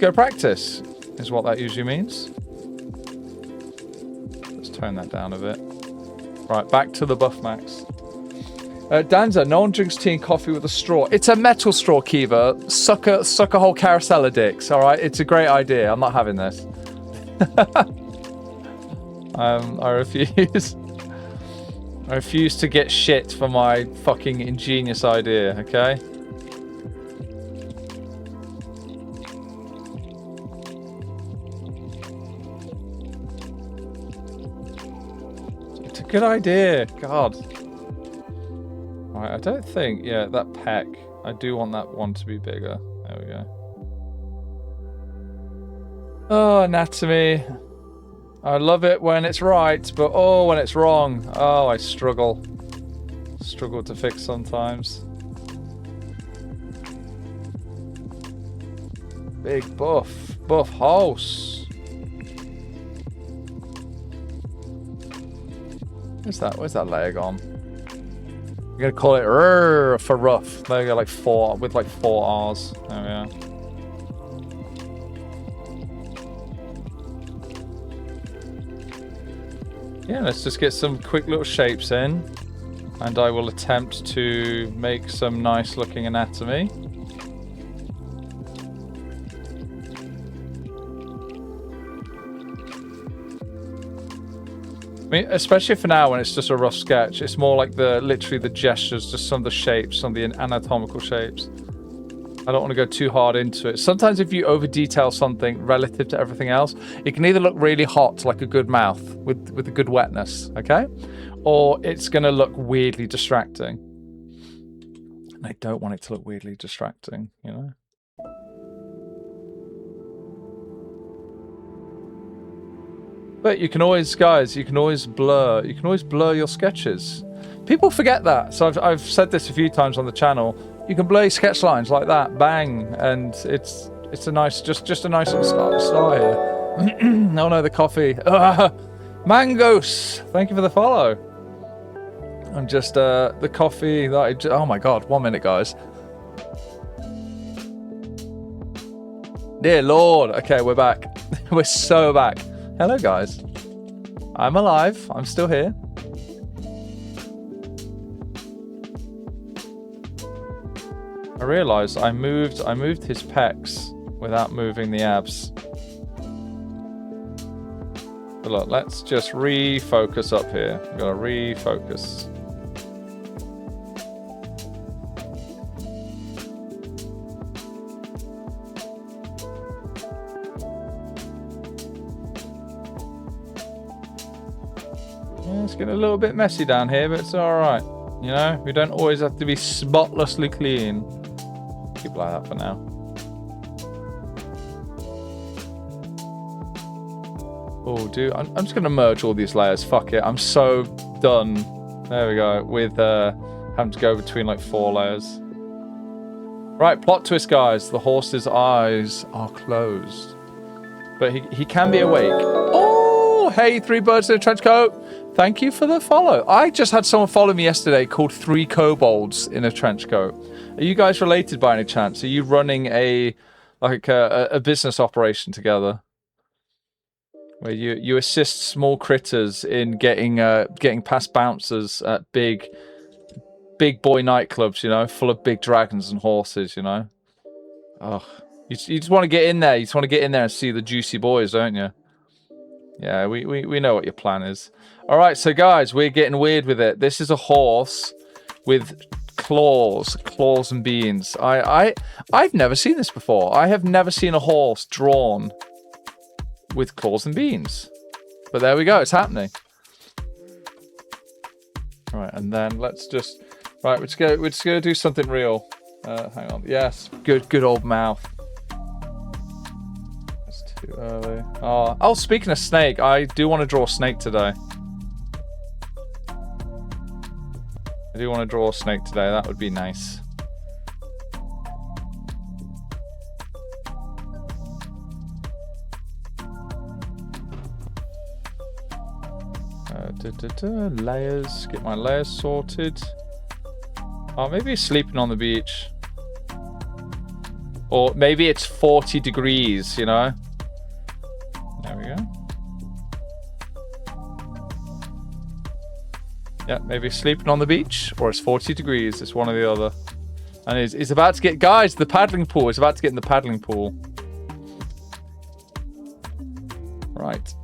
go practice, is what that usually means. Let's tone that down a bit. Right, back to the Buff Max. Danza, no one drinks tea and coffee with a straw. It's a metal straw, Kiva. Suck a whole carousel of dicks, all right? It's a great idea. I'm not having this. I refuse. I refuse to get shit for my fucking ingenious idea, okay? It's a good idea. God. Right, I don't think... Yeah, that pec. I do want that one to be bigger. There we go. Oh, anatomy. I love it when it's right, but oh, when it's wrong. Oh, I struggle. Struggle to fix sometimes. Big buff house. Where's that layer gone? I'm gonna call it for rough. There we go, like 4 with like 4 R's. There we are. Yeah, let's just get some quick little shapes in, and I will attempt to make some nice looking anatomy. I mean, especially for now when it's just a rough sketch, it's more like literally the gestures, just some of the shapes, some of the anatomical shapes. I don't want to go too hard into it. Sometimes if you over detail something relative to everything else, it can either look really hot, like a good mouth with a good wetness, okay? Or it's going to look weirdly distracting. And I don't want it to look weirdly distracting, you know? But you can always, guys, you can always blur your sketches. People forget that. So I've said this a few times on the channel. You can blur your sketch lines like that, bang, and it's a nice, just a nice little start here. Oh no, the coffee. Mangos, thank you for the follow. I'm just the coffee that oh my god, 1 minute, guys. Dear Lord. Okay, we're back. We're so back. Hello, guys. I'm alive. I'm still here. I realized I moved his pecs without moving the abs. But look, let's just refocus up here. We've got to refocus. It's getting a little bit messy down here, but it's alright. You know, we don't always have to be spotlessly clean. Keep like that for now. Oh, dude, I'm just going to merge all these layers. Fuck it. I'm so done. There we go. With having to go between like 4 layers. Right, plot twist, guys. The horse's eyes are closed. But he can be awake. Oh, hey, 3 birds in a trench coat. Thank you for the follow. I just had someone follow me yesterday called 3 kobolds in a trench coat. Are you guys related by any chance? Are you running a business operation together? Where you assist small critters in getting past bouncers at big boy nightclubs, you know, full of big dragons and horses, you know. Oh, you just want to get in there. You just want to get in there and see the juicy boys, don't you? Yeah, we know what your plan is. All right, so guys, we're getting weird with it. This is a horse with claws and beans. I've never seen this before. I have never seen a horse drawn with claws and beans. But there we go. It's happening. All right, and then let's just... Right, we're just gonna do something real. Hang on. Yes, good old mouth. That's too early. Oh, speaking of snake, I do want to draw a snake today. I do want to draw a snake today. That would be nice. Layers. Get my layers sorted. Oh, maybe he's sleeping on the beach. Or maybe it's 40 degrees, you know? There we go. Yeah, maybe he's sleeping on the beach, or it's 40 degrees. It's one or the other. And he's about to get... Guys, the paddling pool. He's about to get in the paddling pool. Right.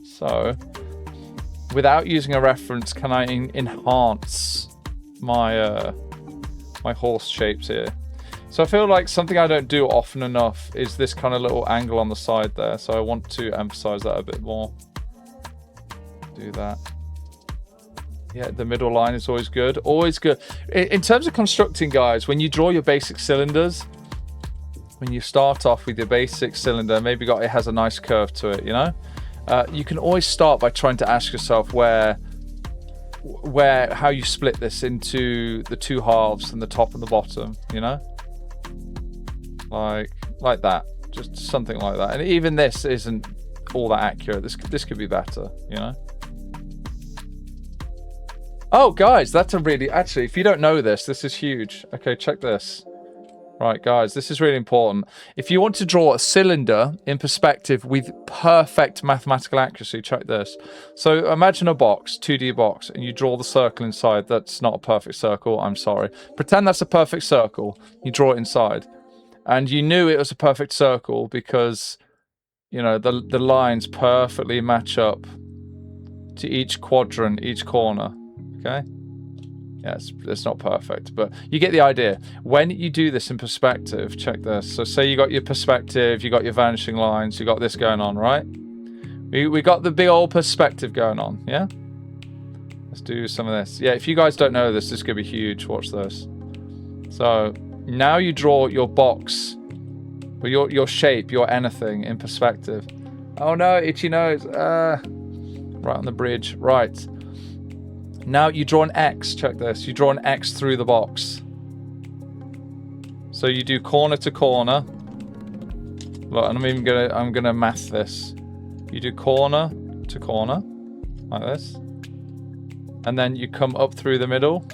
So, without using a reference, can I enhance my my horse shapes here? So I feel like something I don't do often enough is this kind of little angle on the side there. So I want to emphasize that a bit more. Do that. Yeah, the middle line is always good. Always good. In terms of constructing, guys, when you draw your basic cylinders, when you start off with your basic cylinder, maybe it has a nice curve to it, you know? You can always start by trying to ask yourself how you split this into the 2 halves and the top and the bottom, you know? Like that. Just something like that. And even this isn't all that accurate. This could be better, you know? Oh, guys, that's actually, if you don't know this is huge. Okay, check this. Right, guys, this is really important. If you want to draw a cylinder in perspective with perfect mathematical accuracy, check this. So imagine a box, 2D box, and you draw the circle inside. That's not a perfect circle, I'm sorry. Pretend that's a perfect circle. You draw it inside. And you knew it was a perfect circle because, you know, the lines perfectly match up to each quadrant, each corner. Okay? Yeah, it's not perfect, but you get the idea. When you do this in perspective, check this. So say you got your perspective, you got your vanishing lines, you got this going on, right? We got the big old perspective going on, yeah? Let's do some of this. Yeah, if you guys don't know this is going to be huge. Watch this. So now you draw your box, or your shape, your anything in perspective. Oh no, itchy nose. Right on the bridge. Right. Now you draw an X. Check this. You draw an X through the box. So you do corner to corner. Look, I'm gonna math this. You do corner to corner, like this, and then you come up through the middle,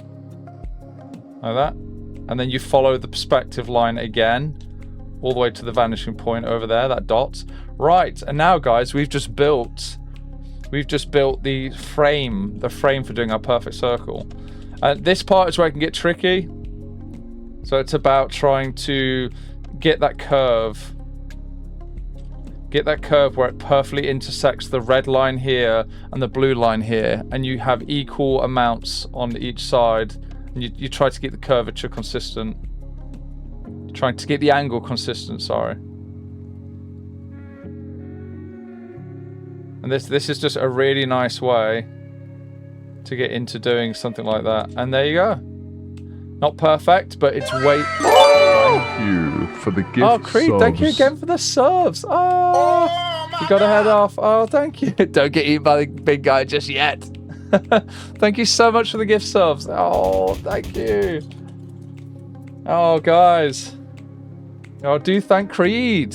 like that, and then you follow the perspective line again, all the way to the vanishing point over there, that dot. Right, and now, guys, we've just built the frame for doing our perfect circle. This part is where it can get tricky. So it's about trying to get that curve where it perfectly intersects the red line here and the blue line here, and you have equal amounts on each side, and you try to get the curvature consistent. Trying to get the angle consistent, sorry. And this is just a really nice way to get into doing something like that. And there you go. Not perfect, but it's way... Thank you for the gift. Oh, Creed, thank you again for the subs. Oh, you got to head off. Oh, thank you. Don't get eaten by the big guy just yet. Thank you so much for the gift subs. Oh, thank you. Oh, guys. Oh, do thank Creed.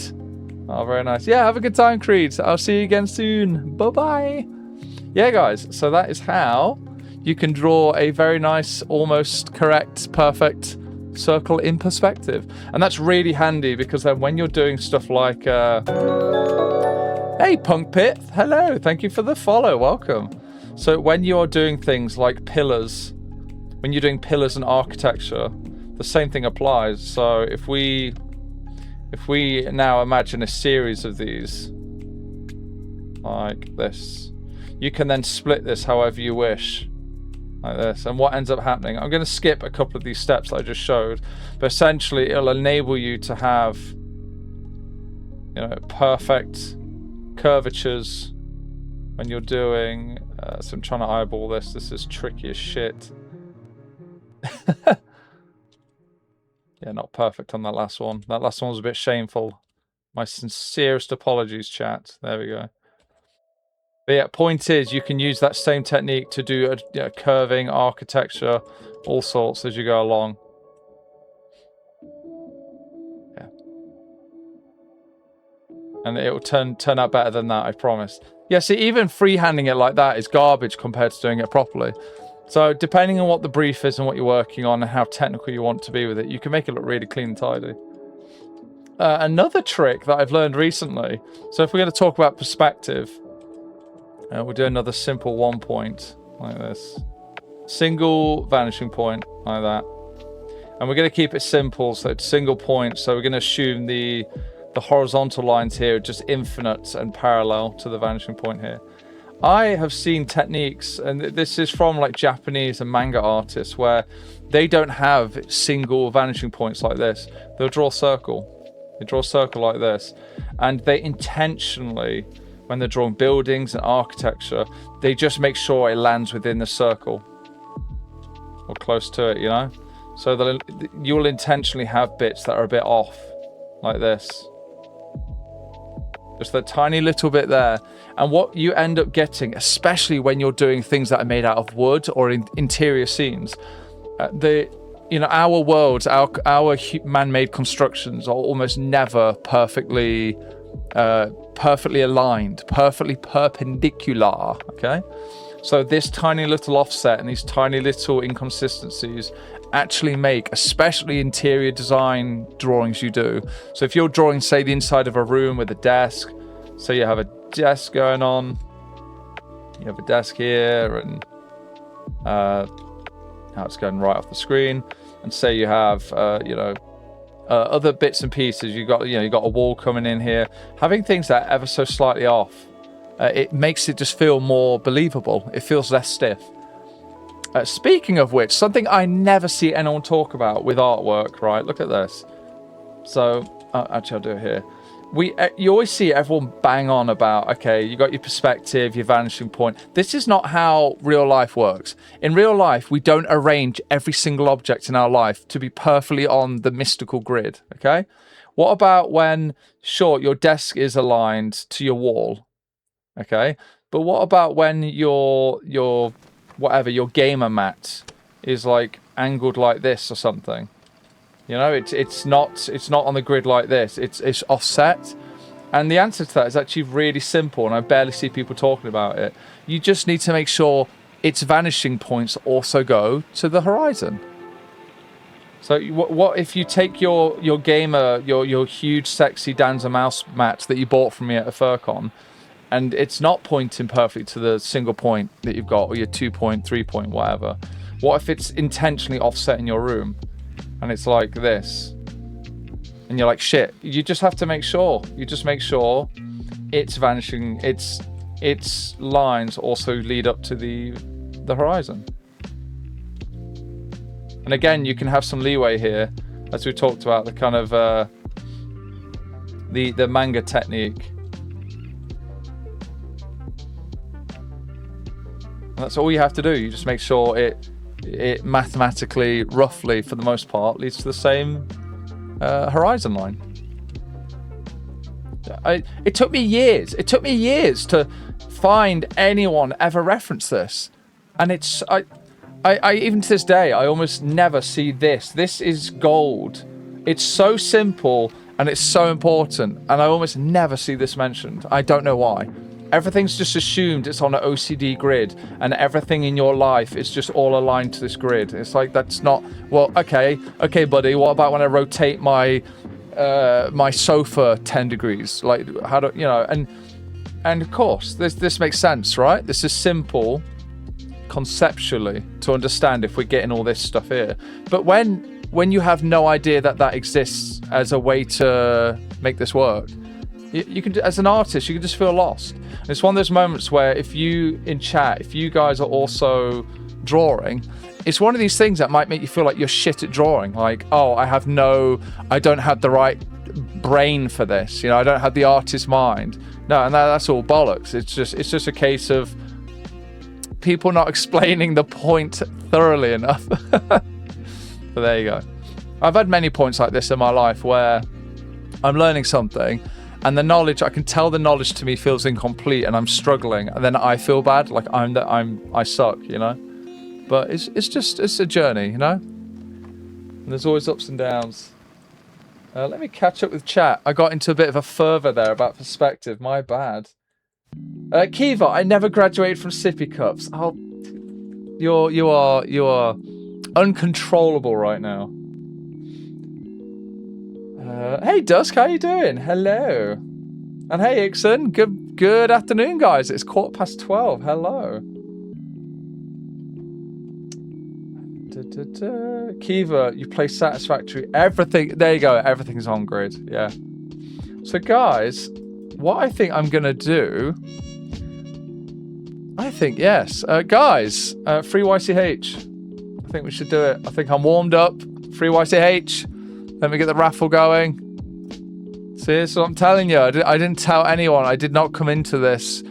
Oh, very nice. Yeah, have a good time, Creed. I'll see you again soon. Bye-bye. Yeah, guys. So that is how you can draw a very nice, almost correct, perfect circle in perspective. And that's really handy because then when you're doing stuff like... Hey, Punk Pit. Hello. Thank you for the follow. Welcome. So when you're doing things like pillars, when you're doing pillars and architecture, the same thing applies. So if we now imagine a series of these like this, you can then split this however you wish, like this. And what ends up happening, I'm going to skip a couple of these steps that I just showed, but essentially it'll enable you to have, you know, perfect curvatures when you're doing so I'm trying to eyeball this. This is tricky as shit. Yeah, not perfect on that last one. That last one was a bit shameful. My sincerest apologies, chat. There we go. But yeah, point is, you can use that same technique to do a curving, architecture, all sorts as you go along. Yeah. And it will turn out better than that, I promise. Yeah, see, even freehanding it like that is garbage compared to doing it properly. So depending on what the brief is and what you're working on and how technical you want to be with it, you can make it look really clean and tidy. Another trick that I've learned recently, so if we're going to talk about perspective, we'll do another simple 1 point like this. Single vanishing point like that. And we're going to keep it simple, so it's single point. So we're going to assume the horizontal lines here are just infinite and parallel to the vanishing point here. I have seen techniques, and this is from like Japanese and manga artists, where they don't have single vanishing points like this. They'll draw a circle. They draw a circle like this. And they intentionally, when they're drawing buildings and architecture, they just make sure it lands within the circle. Or close to it, you know? So you'll intentionally have bits that are a bit off, like this. Just that tiny little bit there. And what you end up getting, especially when you're doing things that are made out of wood or in interior scenes, our worlds, our man-made constructions are almost never perfectly aligned, perfectly perpendicular. Okay, so this tiny little offset and these tiny little inconsistencies actually make, especially interior design drawings you do. So if you're drawing, say, the inside of a room with a desk, so you have a desk going on, you have a desk here, and now it's going right off the screen, and say you have other bits and pieces, you got a wall coming in here, having things that are ever so slightly off, it makes it just feel more believable. It feels less stiff. Speaking of which, something I never see anyone talk about with artwork, right? Look at this. So, actually, I'll do it here. You always see everyone bang on about, okay, you got your perspective, your vanishing point. This is not how real life works. In real life, we don't arrange every single object in our life to be perfectly on the mystical grid, okay? What about when, sure, your desk is aligned to your wall, okay? But what about when your gamer mat is like angled like this or something? You know, it's not on the grid like this. It's offset. And the answer to that is actually really simple, and I barely see people talking about it. You just need to make sure its vanishing points also go to the horizon. So what if you take your gamer, your huge sexy Danza mouse mat that you bought from me at a FurCon, and it's not pointing perfectly to the single point that you've got, or your 2 point, 3 point, whatever. What if it's intentionally offset in your room? And it's like this, and you're like, shit. You just have to make sure. You just make sure it's vanishing. Its lines also lead up to the horizon. And again, you can have some leeway here, as we talked about, the kind of the manga technique. And that's all you have to do. You just make sure it mathematically, roughly, for the most part, leads to the same horizon line. It took me years. It took me years to find anyone ever reference this, and I even to this day, I almost never see this. This is gold. It's so simple and it's so important, and I almost never see this mentioned. I don't know why. Everything's just assumed it's on an OCD grid, and everything in your life is just all aligned to this grid. It's like, that's not, well, okay, buddy, what about when I rotate my my sofa 10 degrees? Like, how do, you know, and of course, this makes sense, right? This is simple conceptually to understand if we're getting all this stuff here. But when you have no idea that exists as a way to make this work, you can, as an artist, you can just feel lost. And it's one of those moments where if you, in chat, if you guys are also drawing, it's one of these things that might make you feel like you're shit at drawing. Like, oh, I don't have the right brain for this. You know, I don't have the artist's mind. No, and that's all bollocks. It's just a case of people not explaining the point thoroughly enough. But there you go. I've had many points like this in my life where I'm learning something, and the knowledge, I can tell the knowledge to me feels incomplete, and I'm struggling, and then I feel bad, like I suck, you know. But it's a journey, you know. And there's always ups and downs. Let me catch up with chat. I got into a bit of a fervor there about perspective. My bad. Kiva, I never graduated from sippy cups. Oh, you are uncontrollable right now. Hey Dusk, how you doing? Hello. And hey Ixon, good afternoon guys. It's 12:15. Hello. Kiva, you play Satisfactory. Everything, there you go. Everything's on grid. Yeah. So guys, what I think I'm gonna do, I think, yes, guys, free YCH. I think we should do it. I think I'm warmed up. Free YCH. Let me get the raffle going. See, that's what I'm telling you. I didn't tell anyone. I did not come into this.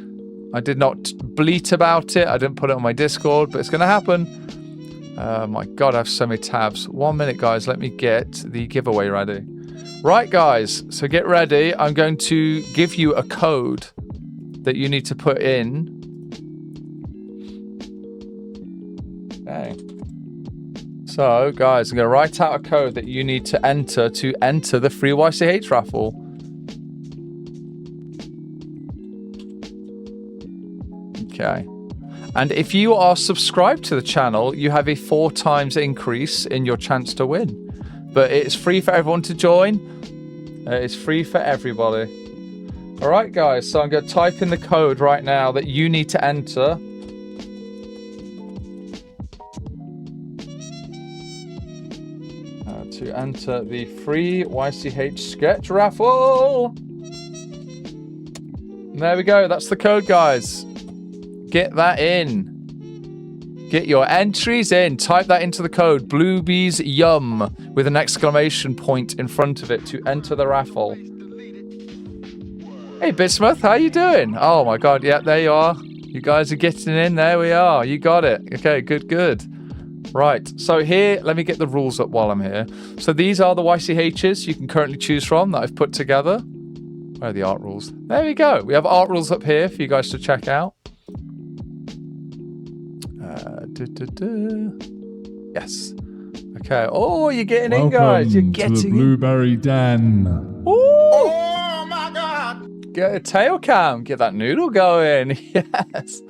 I did not bleat about it. I didn't put it on my Discord, but it's going to happen. My God, I have so many tabs. 1 minute, guys. Let me get the giveaway ready. Right, guys. So get ready. I'm going to give you a code that you need to put in. Okay. So, guys, I'm going to write out a code that you need to enter the free YCH raffle. Okay. And if you are subscribed to the channel, you have a 4 times increase in your chance to win. But it's free for everyone to join. It's free for everybody. All right, guys. So I'm going to type in the code right now that you need to enter. To enter the free YCH sketch raffle. There we go. That's the code, guys. Get that in. Get your entries in. Type that into the code. Bluebees Yum with an exclamation point in front of it to enter the raffle. Hey, Bismuth, how you doing? Oh my God. Yeah, there you are. You guys are getting in. There we are. You got it. Okay, good. Right, so here, let me get the rules up while I'm here. So these are the YCHs you can currently choose from that I've put together. Where are the art rules? There we go. We have art rules up here for you guys to check out. Yes. Okay. Oh, you're getting in, guys. You're getting to the Blueberry Den. Ooh. Oh, my God. Get a tail cam. Get that noodle going. Yes.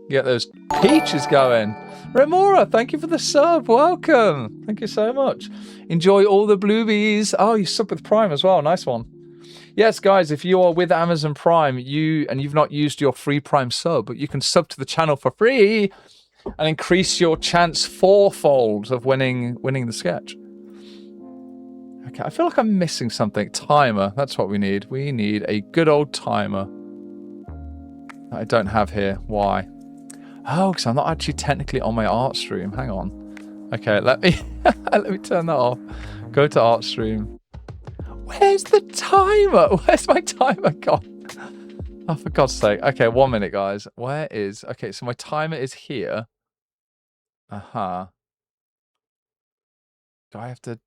Get those peaches going. Remora, thank you for the sub. Welcome. Thank you so much. Enjoy all the bluebies. Oh, you sub with Prime as well. Nice one. Yes, guys, if you are with Amazon Prime, you've not used your free Prime sub, but you can sub to the channel for free and increase your chance 4-fold of winning the sketch. Okay, I feel like I'm missing something. Timer. That's what we need. We need a good old timer that I don't have here. Why? Oh, because I'm not actually technically on my art stream. Hang on. Okay, let me turn that off. Go to art stream. Where's the timer? Where's my timer gone? Oh, for God's sake. Okay, 1 minute, guys. Where is... Okay, so my timer is here. Uh-huh. Do I have to...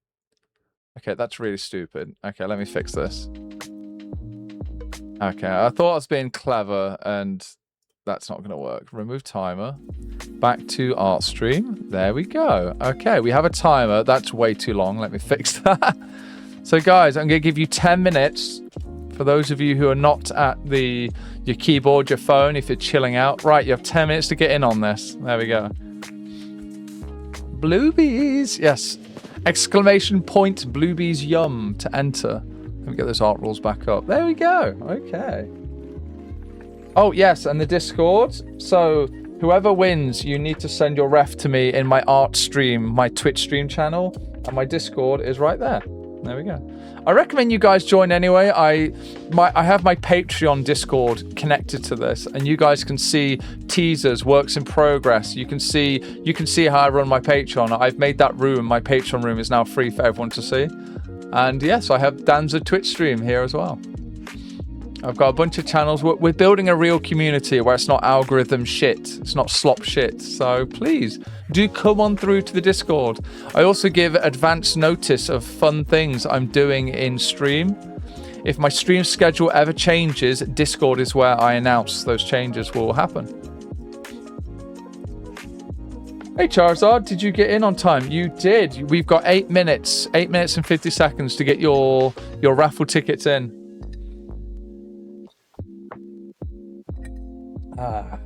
Okay, that's really stupid. Okay, let me fix this. Okay, I thought I was being clever and... That's not going to work. Remove timer. Back to Artstream. There we go. Okay, we have a timer. That's way too long. Let me fix that. So guys, I'm going to give you 10 minutes for those of you who are not at your keyboard, your phone, if you're chilling out. Right, you have 10 minutes to get in on this. There we go. Bluebees. Yes. Exclamation point Bluebees yum to enter. Let me get those art rules back up. There we go. Okay. Oh, yes, and the Discord. So whoever wins, you need to send your ref to me in my art stream, my Twitch stream channel, and my Discord is right there. There we go. I recommend you guys join anyway. I have my Patreon Discord connected to this, and you guys can see teasers, works in progress. You can see how I run my Patreon. I've made that room. My Patreon room is now free for everyone to see. And yes, I have Danza Twitch stream here as well. I've got a bunch of channels. We're building a real community where it's not algorithm shit. It's not slop shit. So please do come on through to the Discord. I also give advance notice of fun things I'm doing in stream. If my stream schedule ever changes, Discord is where I announce those changes will happen. Hey Charizard, did you get in on time? You did. We've got 8 minutes. 8 minutes and 50 seconds to get your raffle tickets in. Ah,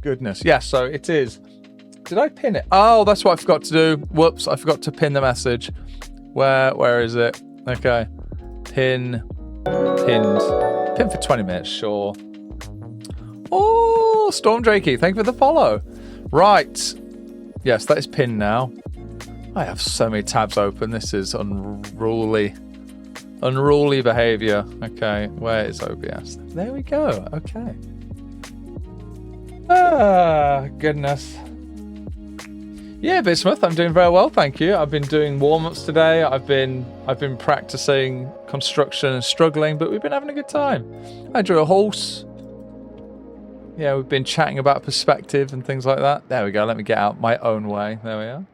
goodness. Yes, so it is. Did I pin it? Oh, that's what I forgot to do. Whoops, I forgot to pin the message. Where is it? Okay. Pinned. Pin for 20 minutes, sure. Oh, Storm Drakey, thank you for the follow. Right. Yes, that is pinned now. I have so many tabs open. This is unruly. Unruly behavior. Okay, where is OBS? There we go. Okay. Ah, goodness. Yeah, Bismuth, I'm doing very well, thank you. I've been doing warm-ups today. I've been practicing construction and struggling, but we've been having a good time. I drew a horse. Yeah, we've been chatting about perspective and things like that. There we go. Let me get out my own way. There we are.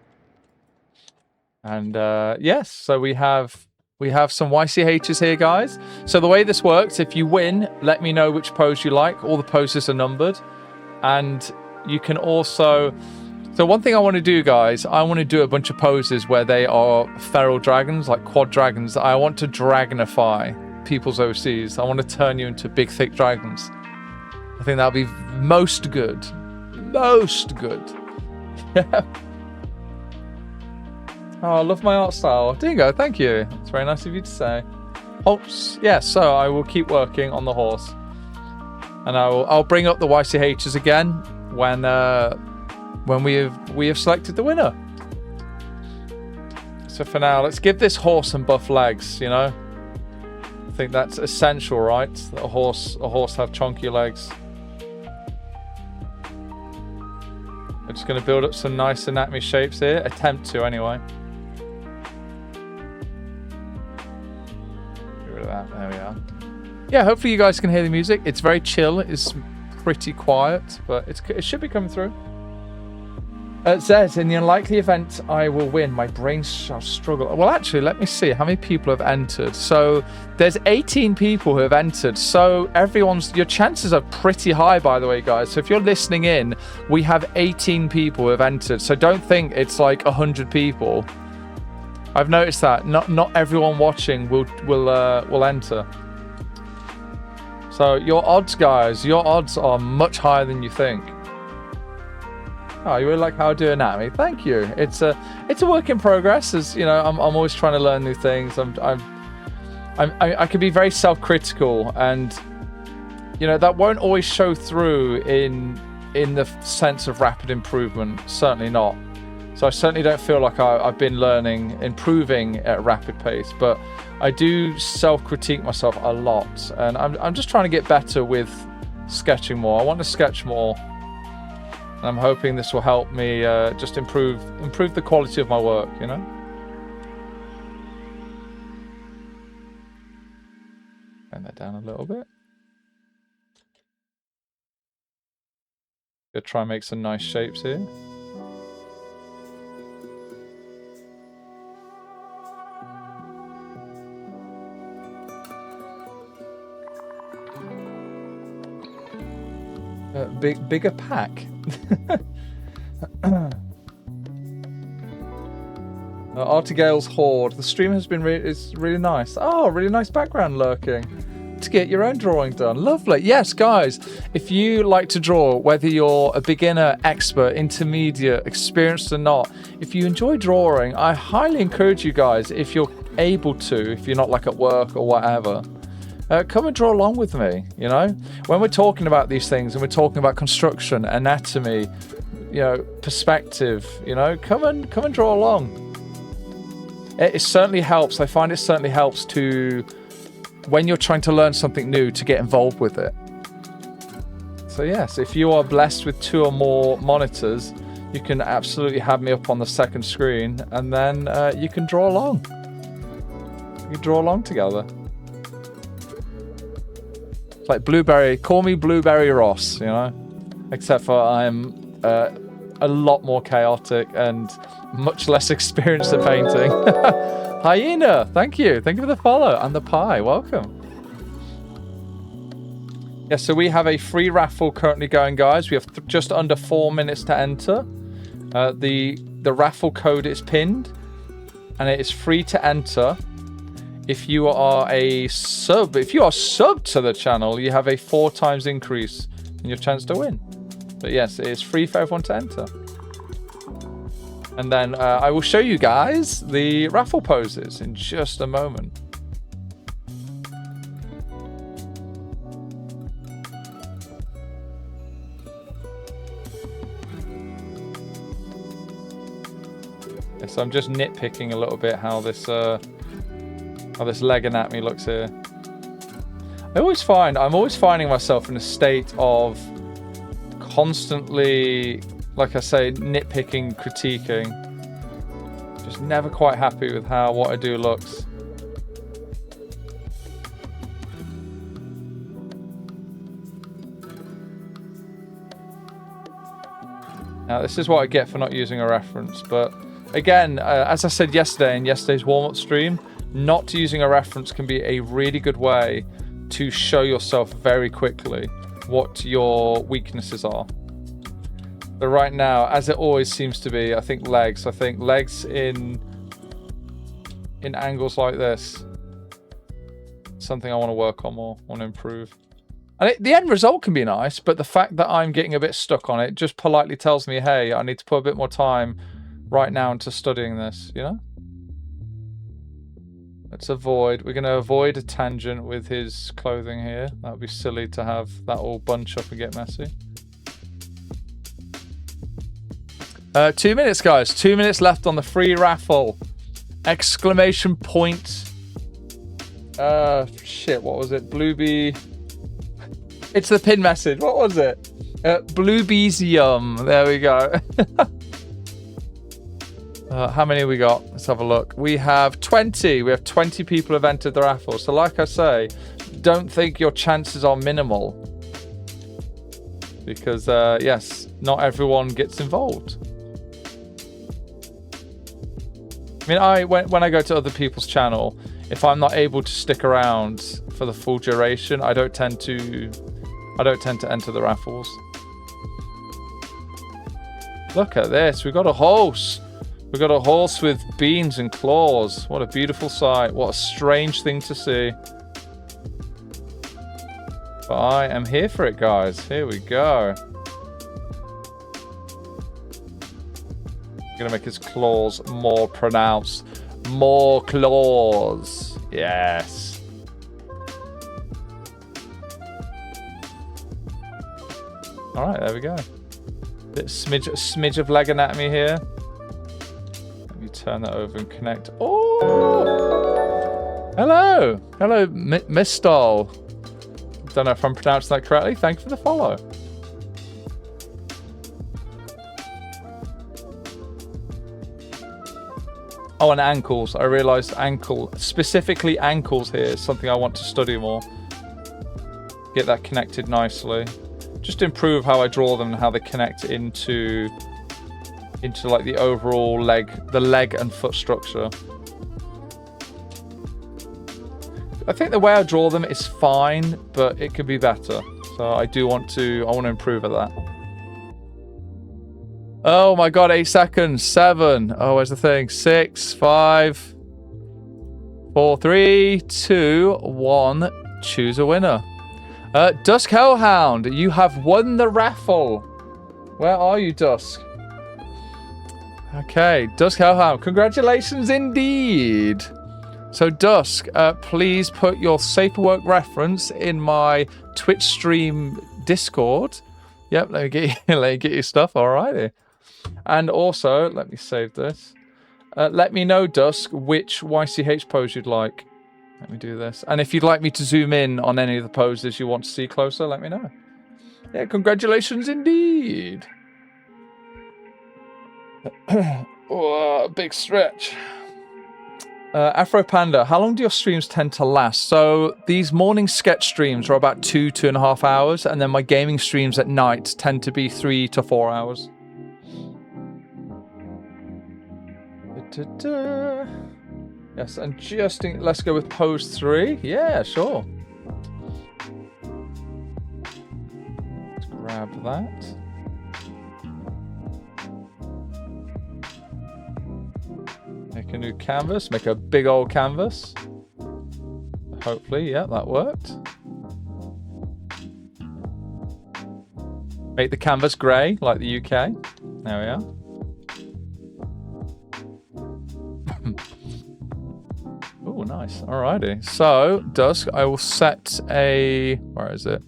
And yes, so we have some YCHs here, guys. So the way this works, if you win, let me know which pose you like. All the poses are numbered. And you can also... So one thing I want to do, guys, I want to do a bunch of poses where they are feral dragons, like quad dragons. I want to dragonify people's OCs. I want to turn you into big, thick dragons. I think that'll be most good. Most good. Yeah. Oh, I love my art style. Dingo, thank you. It's very nice of you to say. Hopes. Yeah, so I will keep working on the horse. And I'll bring up the YCHs again when we have selected the winner. So for now, let's give this horse some buff legs, you know? I think that's essential, right? That a horse have chunky legs. I'm just going to build up some nice anatomy shapes here. Attempt to, anyway. Get rid of that. There we are. Yeah, hopefully you guys can hear the music. It's very chill. It's pretty quiet, but it should be coming through. It says, in the unlikely event I will win, my brain shall struggle. Well, actually, let me see how many people have entered. So there's 18 people who have entered. So your chances are pretty high, by the way, guys. So if you're listening in, we have 18 people who have entered. So don't think it's like 100 people. I've noticed that not everyone watching will enter. So your odds, guys, are much higher than you think. Oh, you really like how I do anatomy? Thank you. It's a work in progress. As you know, I'm always trying to learn new things. I can be very self-critical, and you know that won't always show through in the sense of rapid improvement. Certainly not. So I certainly don't feel like I've been improving at a rapid pace, but I do self-critique myself a lot, and I'm just trying to get better with sketching more. I want to sketch more, and I'm hoping this will help me just improve the quality of my work, you know? Bend that down a little bit. Gonna try and make some nice shapes here. bigger pack. Artigale's Horde. The stream has been it's really nice. Oh, really nice background lurking. To get your own drawing done. Lovely. Yes, guys, if you like to draw, whether you're a beginner, expert, intermediate, experienced or not, if you enjoy drawing, I highly encourage you guys, if you're able to, if you're not like at work or whatever, come and draw along with me, you know? When we're talking about these things and we're talking about construction, anatomy, you know, perspective, you know, come and draw along. It certainly helps. I find it certainly helps to, when you're trying to learn something new, to get involved with it. So yes, if you are blessed with 2 or more monitors, you can absolutely have me up on the second screen, and then you can draw along. You can draw along together. It's like Blueberry, call me Blueberry Ross, you know? Except for I'm a lot more chaotic and much less experienced at painting. Hyena, thank you. Thank you for the follow and the pie. Welcome. Yeah, so we have a free raffle currently going, guys. We have just under 4 minutes to enter. The raffle code is pinned, and it is free to enter. If you are a sub, to the channel, you have a 4 times increase in your chance to win. But yes, it is free for everyone to enter. And then I will show you guys the raffle poses in just a moment. Yeah, so I'm just nitpicking a little bit how this leg anatomy looks here. I'm always finding myself in a state of constantly, like I say, nitpicking, critiquing. Just never quite happy with how what I do looks. Now, this is what I get for not using a reference, but again, as I said yesterday in yesterday's warm-up stream, not using a reference can be a really good way to show yourself very quickly what your weaknesses are. But right now, as it always seems to be, I think legs in angles like this, something I want to work on more, want to improve. And the end result can be nice, but the fact that I'm getting a bit stuck on it just politely tells me, hey, I need to put a bit more time right now into studying this, you know? We're going to avoid a tangent with his clothing here. That would be silly to have that all bunch up and get messy. 2 minutes, guys. 2 minutes left on the free raffle. Exclamation point. Shit, what was it? Bluebee. It's the pin message. What was it? Bluebeesium. There we go. How many have we got? Let's have a look. We have 20. We have 20 people who have entered the raffle. So like I say, don't think your chances are minimal. Because, yes, not everyone gets involved. I mean, when I go to other people's channel, if I'm not able to stick around for the full duration, I don't tend to enter the raffles. Look at this. We've got a horse. We've got a horse with beans and claws. What a beautiful sight. What a strange thing to see. But I am here for it, guys. Here we go. Gonna make his claws more pronounced. More claws. Yes. All right, there we go. Bit smidge of leg anatomy here. Turn that over and connect. Oh! Hello! Hello, Mistal. Don't know if I'm pronouncing that correctly. Thank you for the follow. Oh, and ankles. I realised specifically ankles here is something I want to study more. Get that connected nicely. Just improve how I draw them and how they connect into like the overall leg and foot structure. I think the way I draw them is fine, but it could be better. So I want to improve at that. Oh my god, 8 seconds. 7. Oh, where's the thing? 6, 5, 4, 3, 2, 1. Choose a winner. Dusk Hellhound, you have won the raffle. Where are you, Dusk? Okay, Dusk Hellhound, congratulations indeed. So Dusk, please put your Saferwork reference in my Twitch stream Discord. Yep, let me get your stuff. Alrighty. And also, let me save this. Let me know, Dusk, which YCH pose you'd like. Let me do this. And if you'd like me to zoom in on any of the poses you want to see closer, let me know. Yeah, congratulations indeed. Oh, big stretch. Afro Panda, how long do your streams tend to last? So these morning sketch streams are about 2.5 hours, and then my gaming streams at night tend to be 3 to 4 hours. Yes, and let's go with pose 3. Yeah, sure. Let's grab that. Make a new canvas, make a big old canvas. Hopefully, yeah, that worked. Make the canvas grey, like the UK. There we are. Oh, nice. Alrighty. So, Dusk, I will set a... Where is it?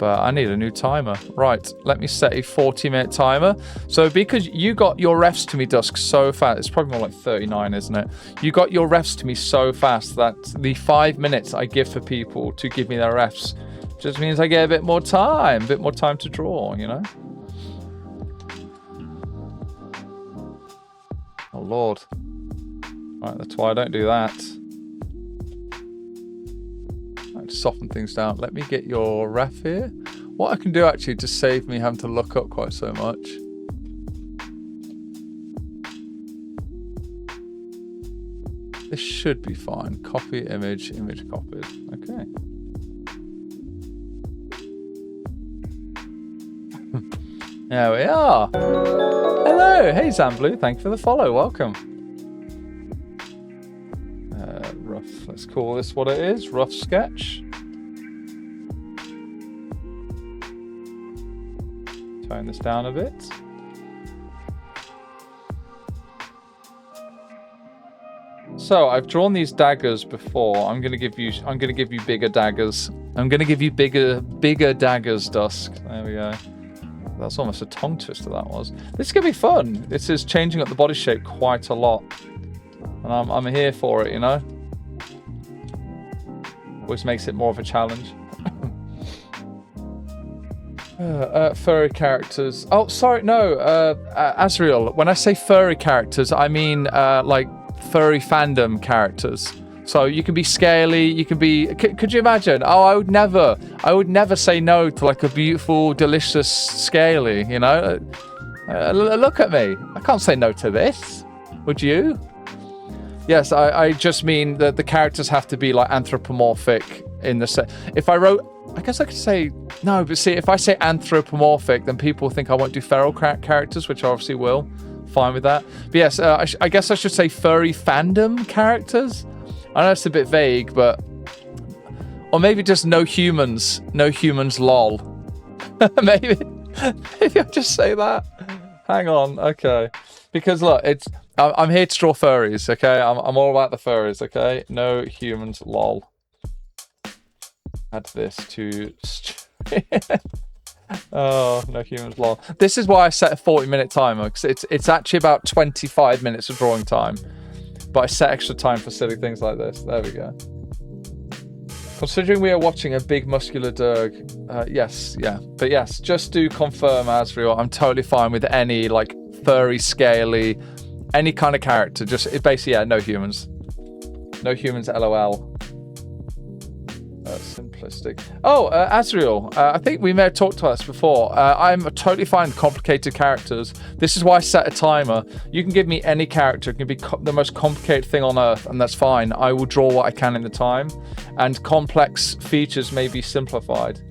I need a new timer. Right, let me set a 40-minute timer. So because you got your refs to me, Dusk, so fast. It's probably more like 39, isn't it? You got your refs to me so fast that the 5 minutes I give for people to give me their refs just means I get a bit more time to draw, you know? Oh, Lord. Right, that's why I don't do that. Right, soften things down. Let me get your ref here. What I can do actually to save me having to look up quite so much. This should be fine. Copy image, image copied. Okay. There we are. Hello. Hey, Zamblue. Thank you for the follow. Welcome. Rough. Let's call this what it is. Rough sketch. Tone this down a bit. So I've drawn these daggers before. I'm gonna give you bigger daggers. I'm gonna give you bigger daggers, Dusk. There we go. That's almost a tongue twister, that was. This is gonna be fun. This is changing up the body shape quite a lot. And I'm here for it, you know? Which makes it more of a challenge. Furry characters. Oh, sorry, no. Azriel, when I say furry characters, I mean like furry fandom characters. So you can be scaly, you can be... Could you imagine? Oh, I would never say no to like a beautiful, delicious scaly, you know? Look at me. I can't say no to this. Would you? Yes, I just mean that the characters have to be like anthropomorphic in the set. If I wrote, I guess I could say, no, but see, if I say anthropomorphic, then people think I won't do feral characters, which I obviously will. Fine with that. But yes, I guess I should say furry fandom characters. I know it's a bit vague, but... Or maybe just no humans lol. maybe I'll just say that. Hang on, okay. Because look, I'm here to draw furries, okay? I'm all about the furries, okay? No humans, lol. Add this to... Oh, no humans, lol. This is why I set a 40-minute timer, because it's actually about 25 minutes of drawing time. But I set extra time for silly things like this. There we go. Considering we are watching a big muscular Durg, yes, yeah. But yes, just to confirm, Azriel, I'm totally fine with any, like, furry, scaly, any kind of character. Just, basically, yeah, no humans. No humans, LOL. Simplistic. Oh, Azriel, I think we may have talked about this before. I'm totally fine with complicated characters. This is why I set a timer. You can give me any character. It can be the most complicated thing on earth, and that's fine. I will draw what I can in the time. And complex features may be simplified.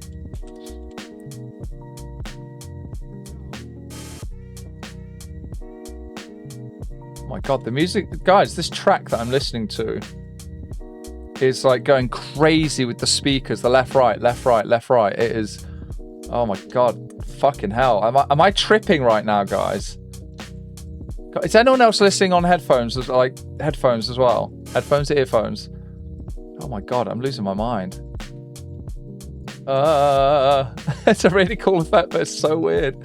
my god, the music, guys, this track that I'm listening to is like going crazy with the speakers, the left, right, left, right, left, right. It is, oh my god, fucking hell. Am I tripping right now, guys? Is anyone else listening on headphones, like headphones as well? Headphones, earphones? Oh my god, I'm losing my mind. It's a really cool effect, but it's so weird.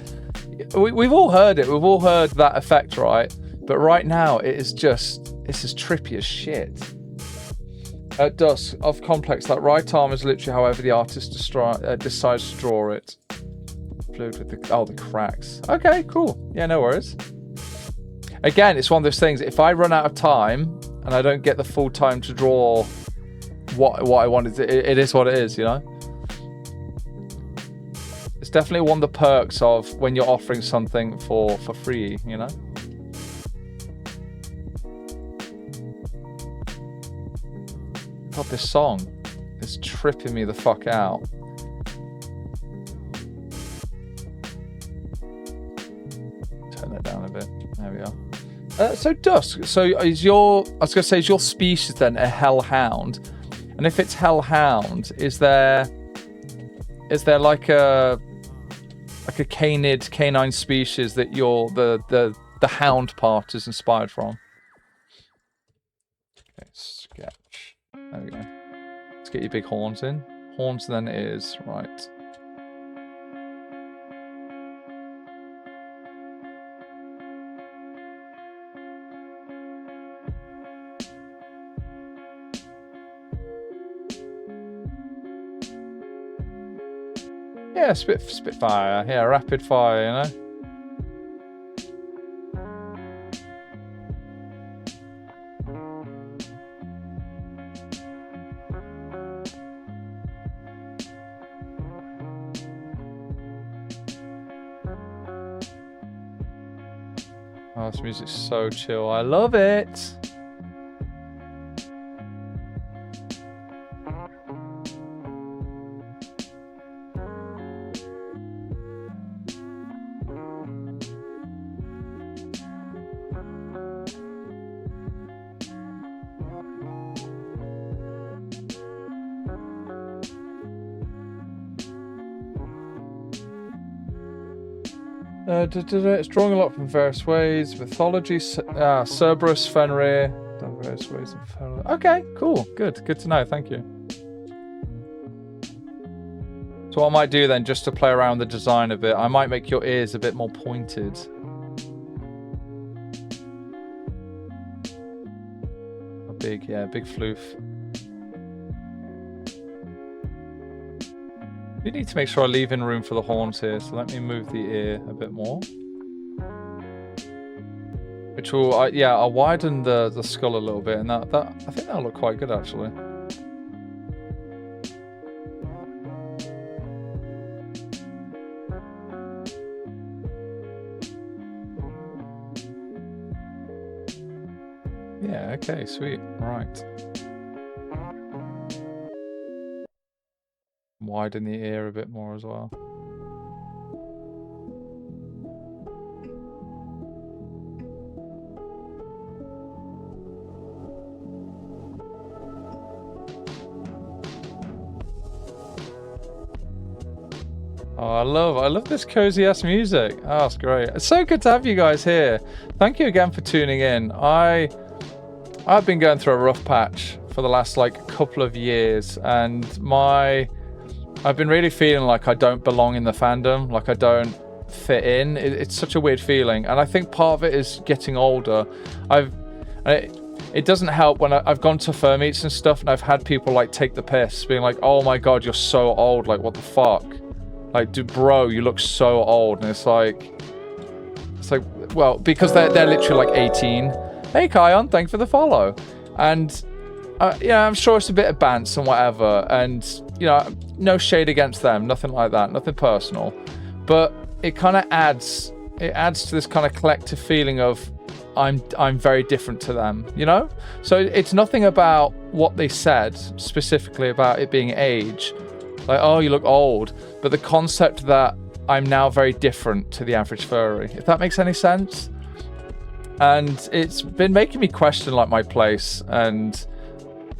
We've all heard it. We've all heard that effect, right? But right now, it's as trippy as shit. At dusk of complex, that right arm is literally however the artist decides to draw it. Fluid with the cracks. Okay, cool. Yeah, no worries. Again, it's one of those things. If I run out of time and I don't get the full time to draw what I wanted, it is what it is, you know. It's definitely one of the perks of when you're offering something for free, you know. God, this song is tripping me the fuck out. Turn that down a bit. There we are. So Dusk. So is your species then a hellhound? And if it's hellhound, is there like a canine species that the hound part is inspired from? Okay, sketch. There we go. Let's get your big horns in. Horns then is right. Yeah, spitfire. Yeah, rapid fire, you know. Oh, this music's so chill. I love it. It's drawing a lot from various ways. Mythology, Cerberus, Fenrir. Done various ways of Fenrir. Okay, cool. Good to know. Thank you. So what I might do then, just to play around the design a bit, I might make your ears a bit more pointed. Big floof. You need to make sure I leave in room for the horns here, so let me move the ear a bit more. Which will, I'll widen the skull a little bit, and that I think that'll look quite good actually. Yeah, okay, sweet. Right. Widen the ear a bit more as well. Oh, I love this cozy ass music. Oh, it's great. It's so good to have you guys here. Thank you again for tuning in. I've been going through a rough patch for the last couple of years, and I've been really feeling like I don't belong in the fandom, like I don't fit in. It's such a weird feeling, and I think part of it is getting older. It doesn't help when I've gone to fur meets and stuff, and I've had people take the piss, being like, "Oh my god, you're so old! Like, what the fuck? Bro, you look so old." And it's like, well, because they're literally 18. Hey, Kion, thanks for the follow. And I'm sure it's a bit of bants and whatever, and no shade against them, nothing like that, nothing personal, but it kind of adds to this kind of collective feeling of I'm very different to them, so it's nothing about what they said specifically about it being age, oh, you look old, but the concept that I'm now very different to the average furry, if that makes any sense. and it's been making me question like my place, and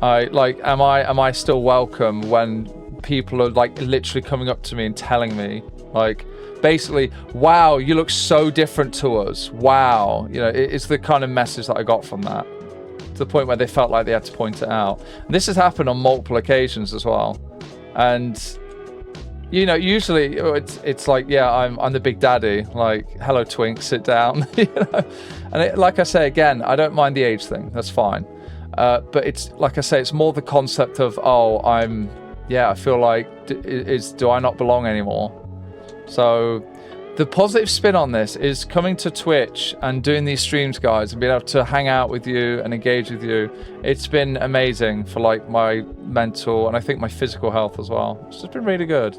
I like, am I still welcome when people are like literally coming up to me and telling me like, basically, wow, you look so different to us. Wow, you know, it's the kind of message that I got from that, to the point where they felt like they had to point it out. And this has happened on multiple occasions as well, and. You know, usually it's like, yeah, I'm the big daddy. Like, hello, twink, sit down. You know? And like I say again, I don't mind the age thing. That's fine. But it's like I say, it's more the concept of, oh, I feel like, do I not belong anymore? So the positive spin on this is coming to Twitch and doing these streams, guys, and being able to hang out with you and engage with you. It's been amazing for like my mental and I think my physical health as well. It's just been really good.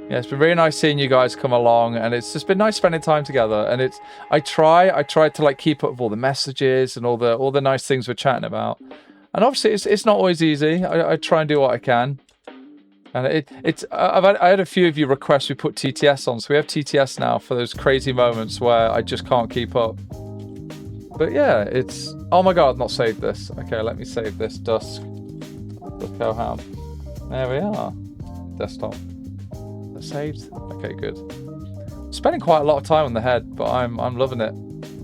Yeah, it's been really nice seeing you guys come along, and it's just been nice spending time together. And I try to like keep up with all the messages and all the nice things we're chatting about. And obviously, it's not always easy. I try and do what I can. And I had a few of you request we put TTS on, so we have TTS now for those crazy moments where I just can't keep up. But yeah, it's, oh my god, I've not saved this. Okay, let me save this. Dusk. Dusk. There we are. Desktop. Saved. Okay, good. Spending quite a lot of time on the head, but I'm loving it.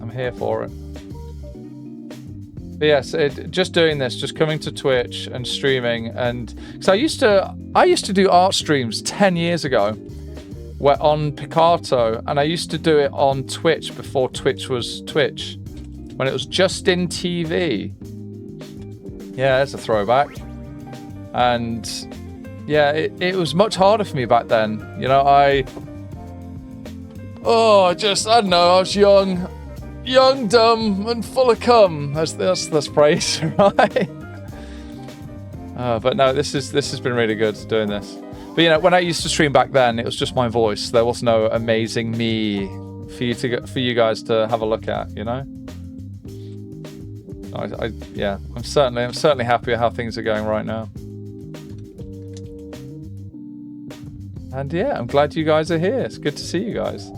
I'm here for it. But yes, just doing this, just coming to Twitch and streaming, and because I used to do art streams 10 years ago, where on Picarto, and I used to do it on Twitch before Twitch was Twitch, when it was Justin TV. Yeah, there's a throwback. And yeah, it was much harder for me back then. You know, I don't know, I was young, dumb, and full of cum. That's praise, right? But no, this has been really good doing this. But you know, when I used to stream back then, it was just my voice. There was no amazing me for you guys to have a look at. You know, I'm certainly happy with how things are going right now. And yeah, I'm glad you guys are here. It's good to see you guys.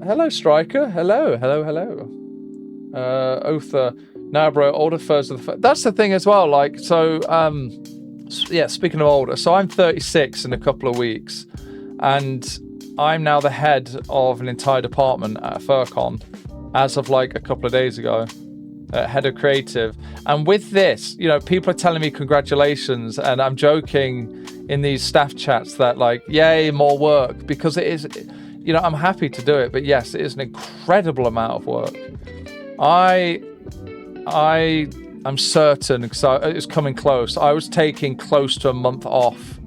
Hello, Striker. Hello. Otha. Now, bro, older first of the... That's the thing as well, like, so, yeah, speaking of older, so I'm 36 in a couple of weeks, and I'm now the head of an entire department at Furcon, as of, like, a couple of days ago. Head of creative, and with this, you know, people are telling me congratulations, and I'm joking in these staff chats that like, yay, more work, because it is, you know, I'm happy to do it, but yes, it is an incredible amount of work. I'm certain, because it's coming close, I was taking close to a month off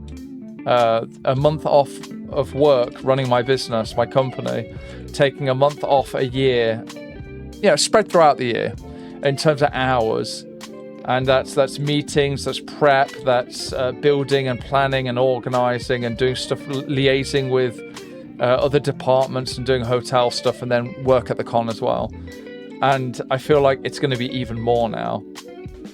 of work running my business, my company, taking a month off a year, you know, spread throughout the year in terms of hours. And that's meetings, that's prep, that's building and planning and organizing and doing stuff, liaising with other departments and doing hotel stuff, and then work at the con as well. And I feel like it's going to be even more now.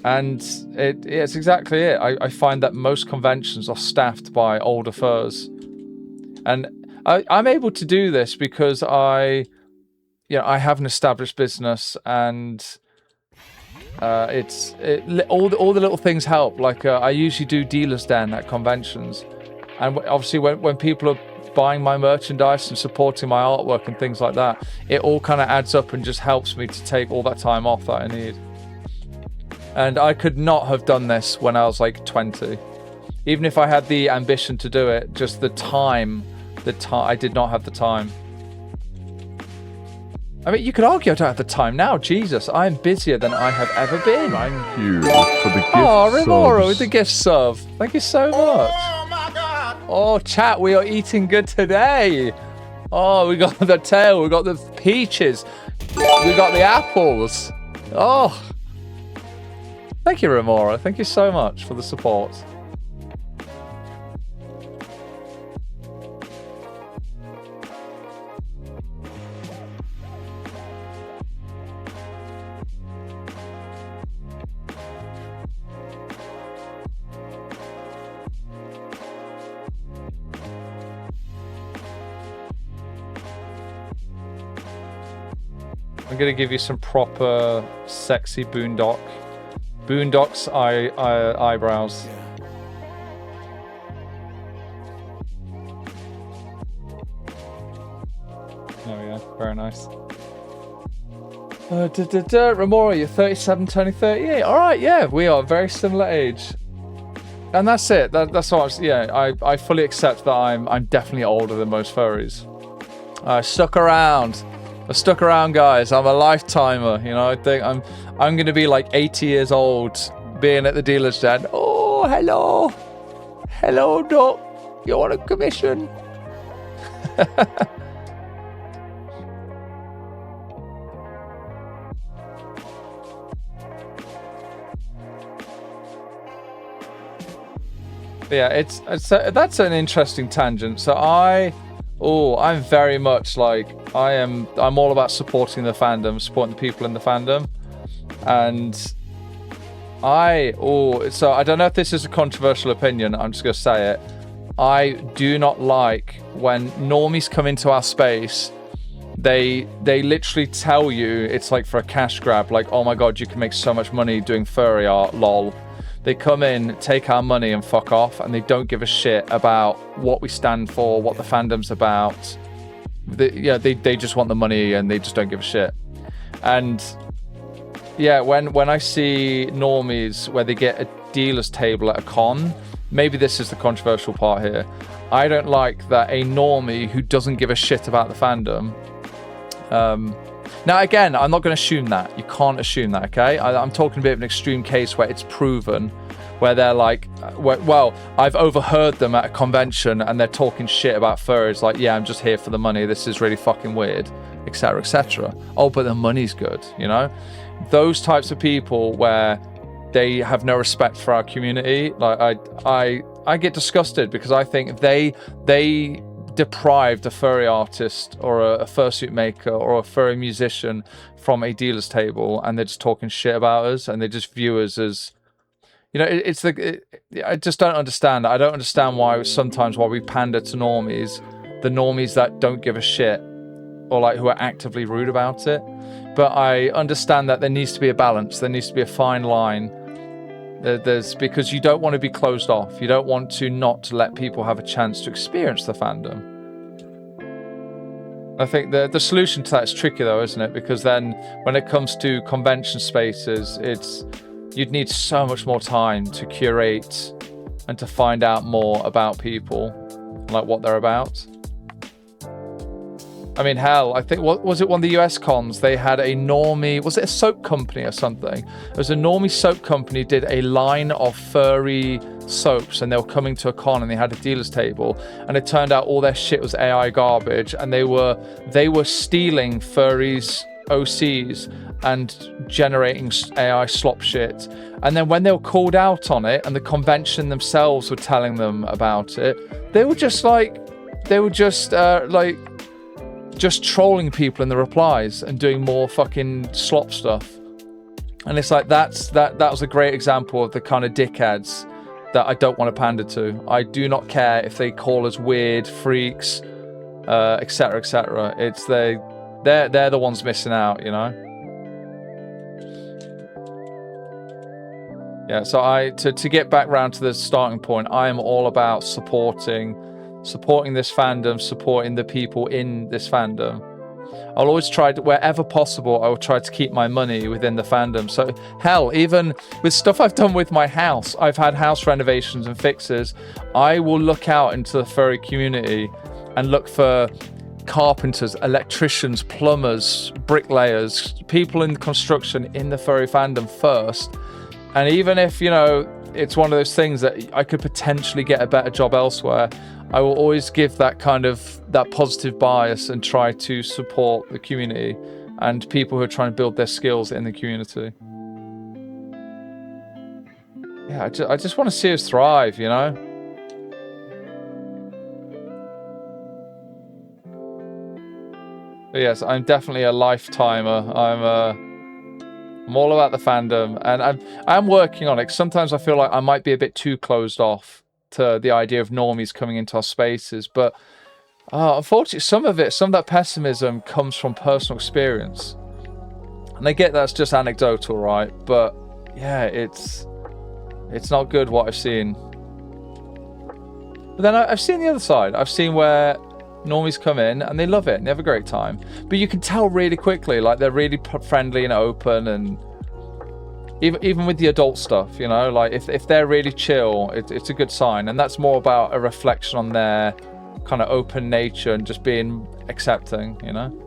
And it's exactly it. I find that most conventions are staffed by older furs. And I'm able to do this because I have an established business, and all the little things help. Like I usually do dealers den at conventions, and obviously when people are buying my merchandise and supporting my artwork and things like that, it all kind of adds up and just helps me to take all that time off that I need. And I could not have done this when I was like 20, even if I had the ambition to do it. Just the time, I did not have the time. I mean, you could argue I don't have the time now. Jesus, I am busier than I have ever been. Thank you for the gift Oh, Remora subs. with the gift sub. Thank you so much. Oh my god! Oh, chat, we are eating good today. Oh, we got the tail, we got the peaches, we got the apples. Oh. Thank you, Remora. Thank you so much for the support. I'm gonna give you some proper sexy boondocks eyebrows. There we go. Very nice. Remora, you're 37, turning 38. All right, yeah, we are very similar age. And that's it. That's what I was, yeah, I fully accept that I'm definitely older than most furries. I stuck around. I stuck around, guys. I'm a lifetimer. You know, I think I'm gonna be like 80 years old, being at the dealer's den. Oh, hello, hello, Doc. You want a commission? Yeah, that's an interesting tangent. So I'm very much like I'm all about supporting the fandom, supporting the people in the fandom, and so I don't know if this is a controversial opinion. I'm just gonna say it. I do not like when normies come into our space. They literally tell you it's like for a cash grab. Like, oh my god, you can make so much money doing furry art. Lol. They come in, take our money and fuck off, and they don't give a shit about what we stand for, what the fandom's about. They just want the money and they just don't give a shit. And yeah, when I see normies where they get a dealer's table at a con, maybe this is the controversial part here. I don't like that a normie who doesn't give a shit about the fandom. Now, again, I'm not going to assume that. You can't assume that, okay? I'm talking a bit of an extreme case where it's proven, where they're like, well, I've overheard them at a convention and they're talking shit about furries, like, yeah, I'm just here for the money. This is really fucking weird, etc., etc. Oh, but the money's good, you know? Those types of people where they have no respect for our community, like, I get disgusted because I think they deprived a furry artist or a fursuit maker or a furry musician from a dealer's table, and they're just talking shit about us, and they just view us as, you know, I just don't understand. I don't understand why we pander to normies, the normies that don't give a shit or like who are actively rude about it. But I understand that there needs to be a balance. There needs to be a fine line. There's because you don't want to be closed off. You don't want to not let people have a chance to experience the fandom. I think the solution to that is tricky though, isn't it? Because then when it comes to convention spaces, you'd need so much more time to curate and to find out more about people, like what they're about. I mean, hell, I think, what was it, one of the US cons, they had a normie, was it a soap company or something? It was a normie soap company, did a line of furry soaps, and they were coming to a con and they had a dealer's table, and it turned out all their shit was AI garbage, and they were stealing furries' OCs and generating AI slop shit. And then when they were called out on it and the convention themselves were telling them about it, they were just trolling people in the replies and doing more fucking slop stuff. And it's like that was a great example of the kind of dickheads that I don't want to pander to. I do not care if they call us weird freaks, etc., etc. It's they're the ones missing out, you know. Yeah, so to get back round to the starting point, I am all about supporting this fandom, supporting the people in this fandom. I'll always try to, wherever possible, I will try to keep my money within the fandom. So hell, even with stuff I've done with my house, I've had house renovations and fixes. I will look out into the furry community and look for carpenters, electricians, plumbers, bricklayers, people in construction in the furry fandom first. And even if, you know, it's one of those things that I could potentially get a better job elsewhere, I will always give that positive bias and try to support the community and people who are trying to build their skills in the community. Yeah, I just want to see us thrive, you know? But yes, I'm definitely a lifetimer. I'm all about the fandom, and I'm working on it. Sometimes I feel like I might be a bit too closed off to the idea of normies coming into our spaces, but unfortunately some of that pessimism comes from personal experience. And I get that's just anecdotal, right? But yeah, it's not good what I've seen. But then I've seen the other side. I've seen where normies come in and they love it and they have a great time. But you can tell really quickly, like they're really friendly and open, and even with the adult stuff, you know, like if they're really chill, it's a good sign. And that's more about a reflection on their kind of open nature and just being accepting, you know.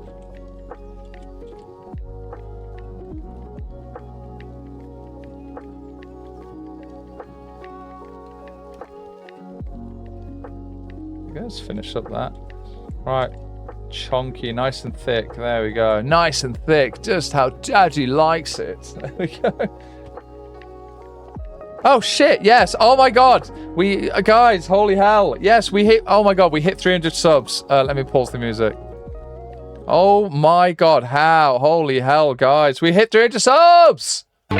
Let's finish up that. Right, chunky, nice and thick. There we go. Nice and thick, just how Daddy likes it. There we go. Oh shit, yes. Oh my god. We guys, holy hell. Yes, we hit, oh my god, we hit 300 subs. Let me pause the music. Oh my god, how? Holy hell, guys. We hit 300 subs. Woo!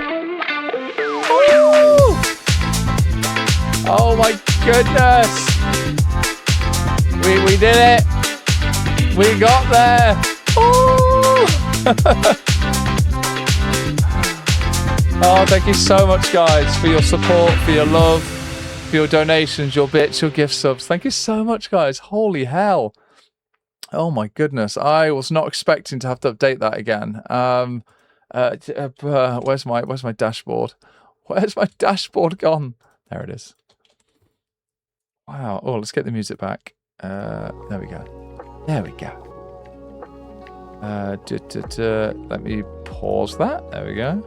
Oh my goodness. We did it. We got there. Oh, thank you so much, guys, for your support, for your love, for your donations, your bits, your gift subs. Thank you so much, guys. Holy hell. Oh my goodness. I was not expecting to have to update that again. Where's my dashboard? Where's my dashboard gone? There it is. Wow. Oh, let's get the music back. There we go. There we go. Let me pause that. There we go.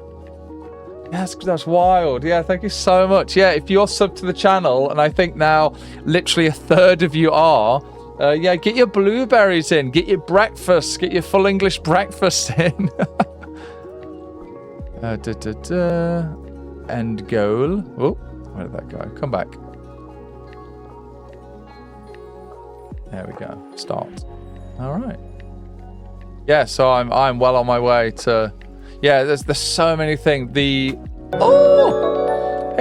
Yes, that's wild. Yeah, thank you so much. Yeah, if you're subbed to the channel, and I think now literally a third of you are, yeah, get your blueberries in, get your breakfast, get your full English breakfast in. End goal. Oh, where did that go? Come back. There we go. Start. All right. Yeah, so I'm well on my way to. Yeah, there's so many things. Hey,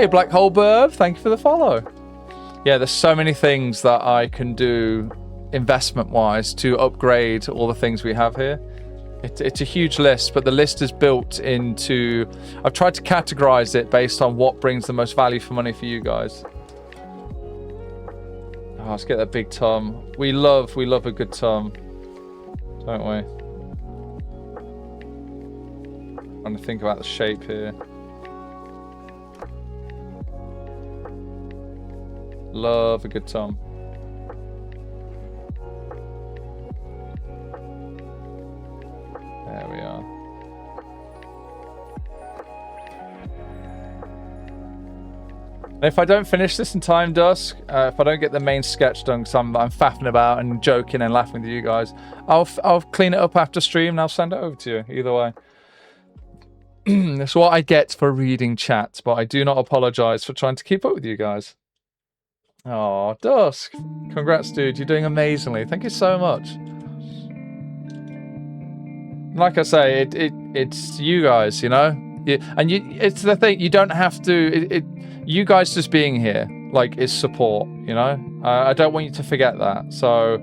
Black Hole Burb, thank you for the follow. Yeah, there's so many things that I can do investment-wise to upgrade all the things we have here. It's a huge list, but the list is built into. I've tried to categorize it based on what brings the most value for money for you guys. Oh, let's get that big tum. We love a good tum, don't we? Trying to think about the shape here. Love a good tum. There we are. And if I don't finish this in time, Dusk, if I don't get the main sketch done, because I'm faffing about and joking and laughing with you guys, I'll clean it up after stream and I'll send it over to you. Either way. That's what I get for reading chat, but I do not apologize for trying to keep up with you guys. Oh, Dusk. Congrats, dude. You're doing amazingly. Thank you so much. Like I say, it's you guys, you know? It's the thing, you don't have to... you guys just being here, like, is support, you know? I don't want you to forget that. So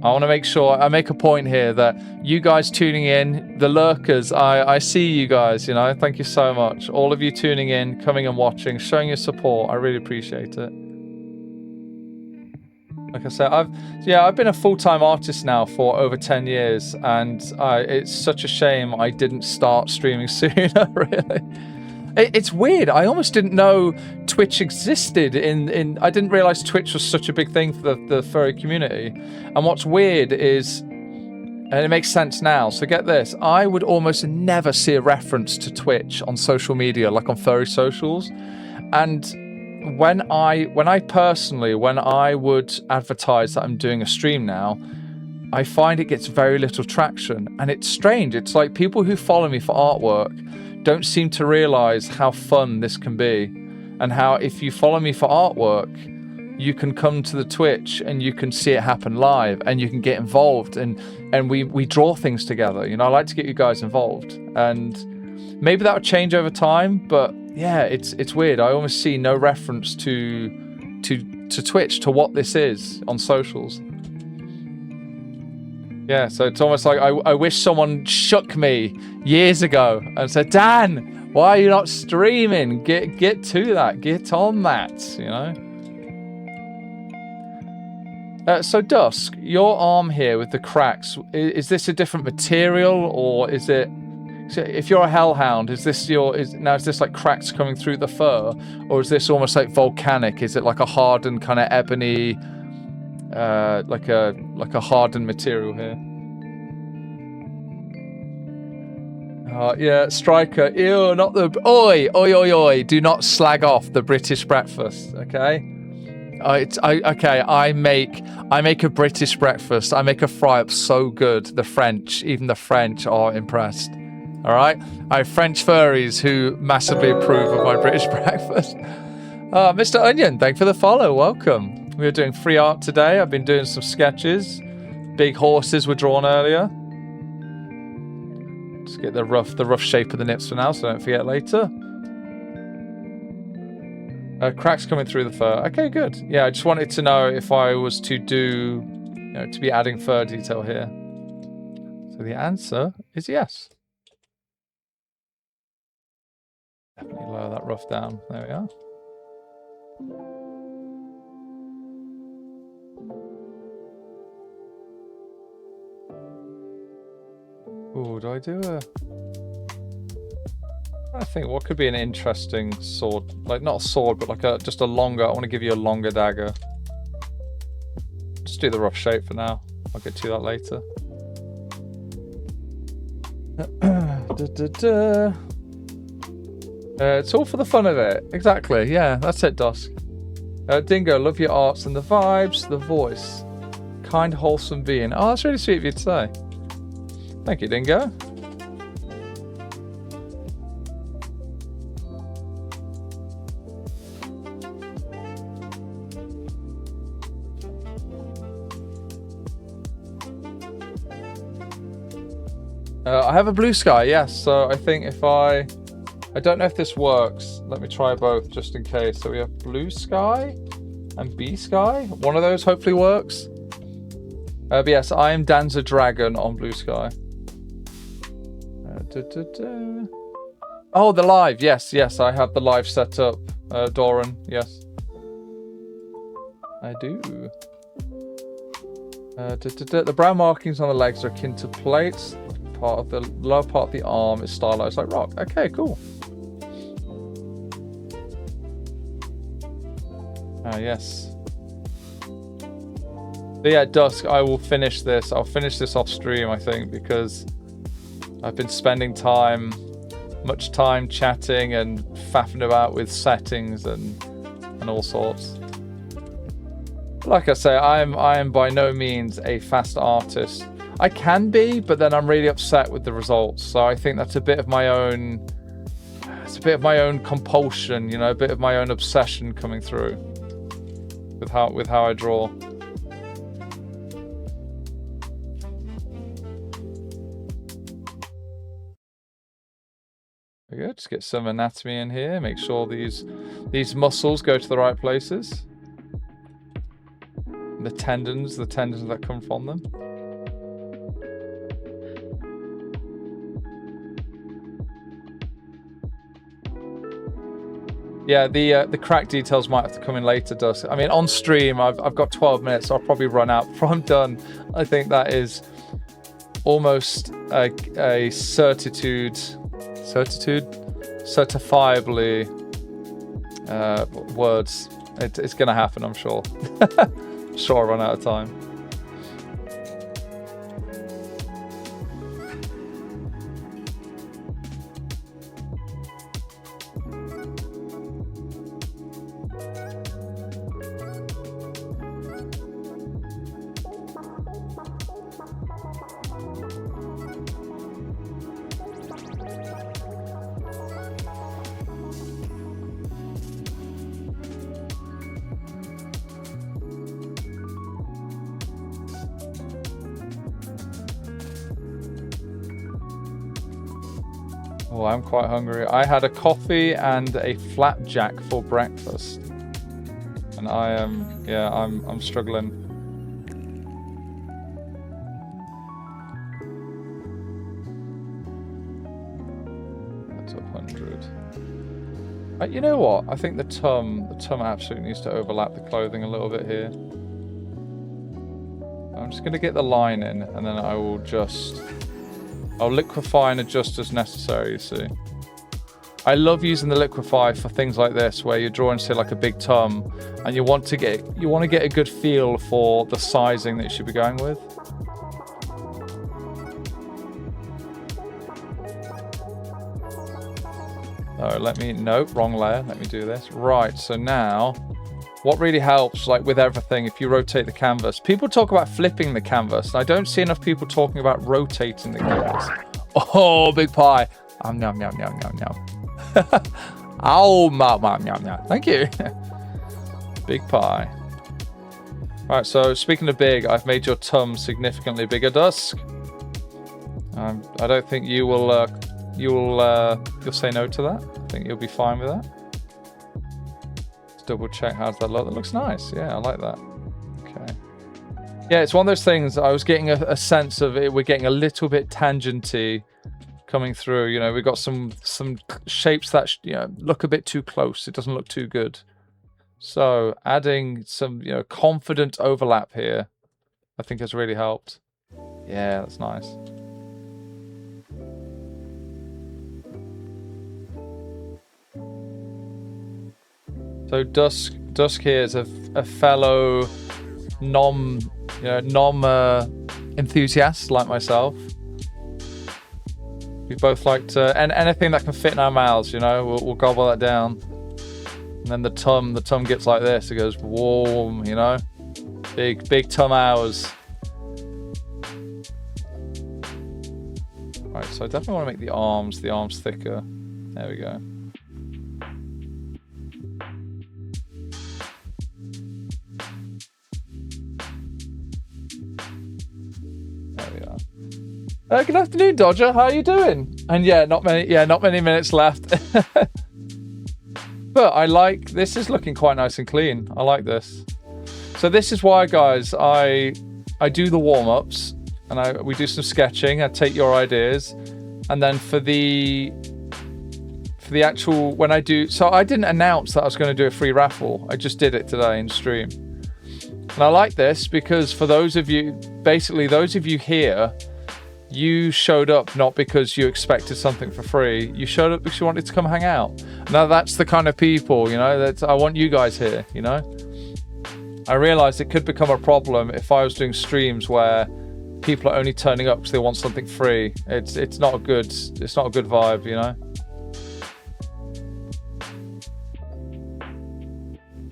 I want to make sure I make a point here that you guys tuning in, the lurkers, I see you guys, you know? Thank you so much. All of you tuning in, coming and watching, showing your support. I really appreciate it. Like I said, I've been a full-time artist now for over 10 years, and it's such a shame I didn't start streaming sooner, really. It's weird. I almost didn't know Twitch existed I didn't realize Twitch was such a big thing for the furry community. And what's weird is, and it makes sense now, so get this, I would almost never see a reference to Twitch on social media, like on furry socials. And when I would advertise that I'm doing a stream now, I find it gets very little traction. And it's strange. It's like people who follow me for artwork don't seem to realize how fun this can be, and how if you follow me for artwork, you can come to the Twitch and you can see it happen live, and you can get involved, and we draw things together. You know, I like to get you guys involved, and maybe that would change over time, but yeah, it's weird. I almost see no reference to Twitch, to what this is on socials. Yeah, so it's almost like I wish someone shook me years ago and said, Dan, why are you not streaming? Get to that. Get on that, you know? So Dusk, your arm here with the cracks, is this a different material, or is it... So if you're a hellhound, is this like cracks coming through the fur, or is this almost like volcanic? Is it like a hardened kind of ebony, like a hardened material here? Yeah, Striker. Ew, not the... Oi. Do not slag off the British breakfast, okay? I make a British breakfast. I make a fry-up so good. Even the French are impressed. All right? I have French furries who massively approve of my British breakfast. Mr. Onion, thank you for the follow. Welcome. We were doing free art today. I've been doing some sketches. Big horses were drawn earlier. Just get the rough shape of the nips for now, so don't forget later. Cracks coming through the fur. Okay, good. Yeah, I just wanted to know if I was to do, to be adding fur detail here. So the answer is yes. Definitely lower that rough down. There we are. Ooh, do I do a... I think what could be an interesting sword, like not a sword, but like just a longer. I want to give you a longer dagger. Just do the rough shape for now. I'll get to that later. It's all for the fun of it. Exactly. Yeah, that's it, Dusk. Dingo, love your arts and the vibes, the voice, kind, wholesome being. Oh, that's really sweet of you to say. Thank you, Dingo. I have a blue sky, yes. So I think if I don't know if this works. Let me try both just in case. So we have blue sky and bee sky. One of those hopefully works. But yes, I am Danza Dragon on blue sky. Oh, the live. Yes. I have the live set up. Doran, yes. I do. The brown markings on the legs are akin to plates. Part of the lower part of the arm is stylized like rock. Okay, cool. Yes. But yeah, Dusk, I will finish this. I'll finish this off stream, I think, because I've been spending much time chatting and faffing about with settings and all sorts. Like I say, I am by no means a fast artist. I can be, but then I'm really upset with the results. So I think that's a bit of my own. It's a bit of my own compulsion, a bit of my own obsession coming through with how I draw. There we go. Just get some anatomy in here. Make sure these muscles go to the right places. The tendons that come from them. Yeah, the crack details might have to come in later, Dusk. I mean, on stream, I've got 12 minutes, so I'll probably run out before I'm done. I think that is almost a certifiably words. It's going to happen, I'm sure. Sure, I'll run out of time. Oh, I'm quite hungry. I had a coffee and a flapjack for breakfast. And I'm struggling. You know what? I think the tum absolutely needs to overlap the clothing a little bit here. I'm just going to get the line in, and then I'll liquefy and adjust as necessary, you see. I love using the liquefy for things like this, where you're drawing, say, like a big tum, and you want to get a good feel for the sizing that you should be going with. Oh, nope, wrong layer. Let me do this. Right, so now, what really helps, like with everything, if you rotate the canvas, people talk about flipping the canvas, and I don't see enough people talking about rotating the canvas. Oh, big pie. Nom, nom, nom, nom, nom. Ow, nom, nom, nom, nom. Thank you. Big pie. Right, so speaking of big, I've made your tum significantly bigger, Dusk. I don't think you'll say no to that. I think you'll be fine with that. Let's double check. How's that look? That looks nice. Yeah, I like that. Okay. Yeah, it's one of those things. I was getting a sense of it. We're getting a little bit tangenty coming through. You know, we've got some shapes that look a bit too close. It doesn't look too good. So adding some confident overlap here, I think has really helped. Yeah, that's nice. So Dusk here is a fellow nom enthusiast like myself. We both like to, and anything that can fit in our mouths, we'll gobble that down. And then the tum gets like this. It goes warm, big tum hours. Right, so I definitely want to make the arms thicker. There we go. Good afternoon, Dodger. How are you doing? And not many minutes left. But I like this. Is looking quite nice and clean. I like this. So this is why, guys, I do the warm-ups and we do some sketching. I take your ideas, and then for the actual when I do. So I didn't announce that I was going to do a free raffle. I just did it today in stream, and I like this because for those of you here. You showed up not because you expected something for free. You showed up because you wanted to come hang out. Now that's the kind of people, that I want you guys here, I realized it could become a problem if I was doing streams where people are only turning up because they want something free. It's not a good vibe,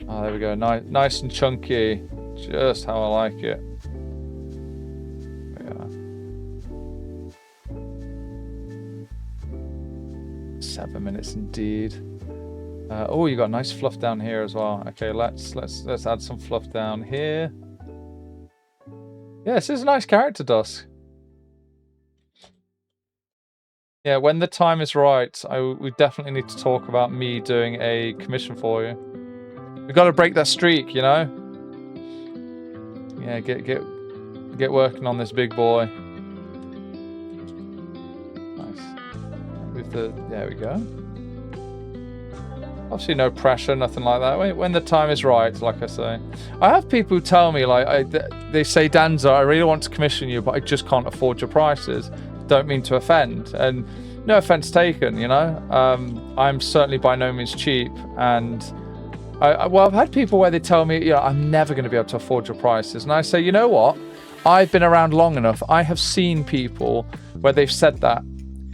Oh, there we go. Nice and chunky. Just how I like it. 7 minutes indeed. Oh, you got nice fluff down here as well. Okay, let's add some fluff down here. Yeah, this is a nice character, Dusk. Yeah, when the time is right, we definitely need to talk about me doing a commission for you. We've got to break that streak, Yeah, get working on this big boy. There we go. Obviously no pressure, nothing like that. When the time is right, like I say. I have people who tell me, they say, Danza, I really want to commission you, but I just can't afford your prices. Don't mean to offend. And no offense taken, I'm certainly by no means cheap. And I've had people where they tell me, I'm never going to be able to afford your prices. And I say, you know what? I've been around long enough. I have seen people where they've said that.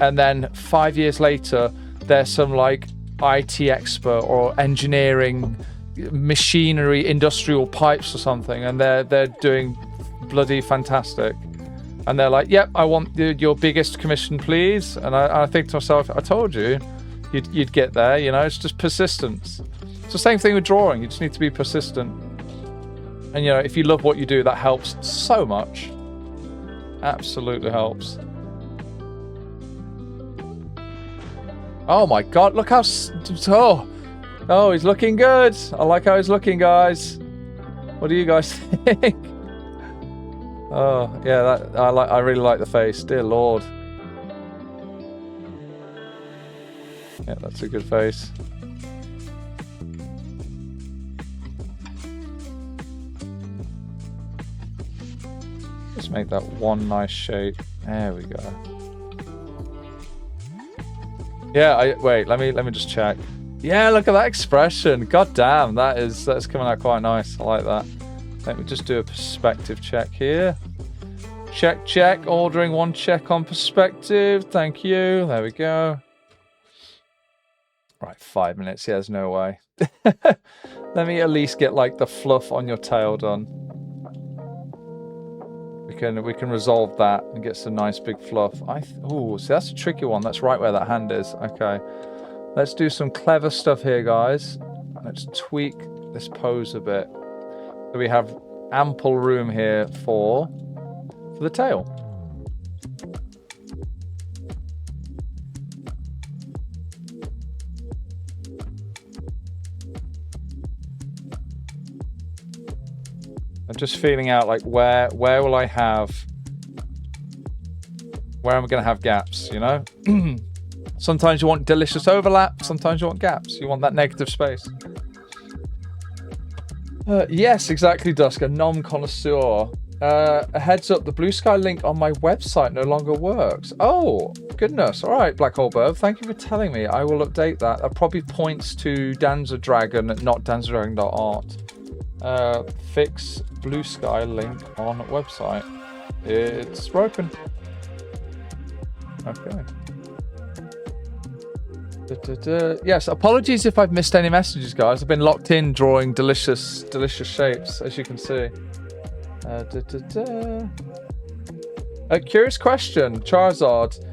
And then 5 years later, there's some IT expert or engineering, machinery, industrial pipes or something, and they're doing bloody fantastic. And they're like, "Yep, I want your biggest commission, please." And I think to myself, I told you, you'd get there. It's just persistence. It's the same thing with drawing. You just need to be persistent. And if you love what you do, that helps so much. Absolutely helps. Oh my God! Look how oh, he's looking good. I like how he's looking, guys. What do you guys think? Oh yeah, I really like the face. Dear Lord. Yeah, that's a good face. Just make that one nice shape. There we go. Yeah, wait, let me just check. Yeah, look at that expression. God damn, that's coming out quite nice. I like that. Let me just do a perspective check here. Check. Ordering one check on perspective. Thank you. There we go. Right, 5 minutes. Yeah, there's no way. Let me at least get like the fluff on your tail done. We can resolve that and get some nice big fluff. Oh, see, that's a tricky one. That's right where that hand is. Okay. Let's do some clever stuff here, guys. Let's tweak this pose a bit. So we have ample room here for the tail. I'm just feeling out like where will I have, where am I going to have gaps, you know? Sometimes you want delicious overlap, sometimes you want gaps. You want that negative space. Yes, exactly, Dusk, a non-connoisseur. A heads up, the Blue Sky link on my website no longer works. Oh, goodness. All right, Black Hole Bird, thank you for telling me. I will update that. That probably points to Danza Dragon, not danzadragon.art. Fix Blue Sky link on website. It's broken. Okay. Yes, apologies if I've missed any messages, guys. I've been locked in drawing delicious shapes, as you can see. Curious question, Charizard.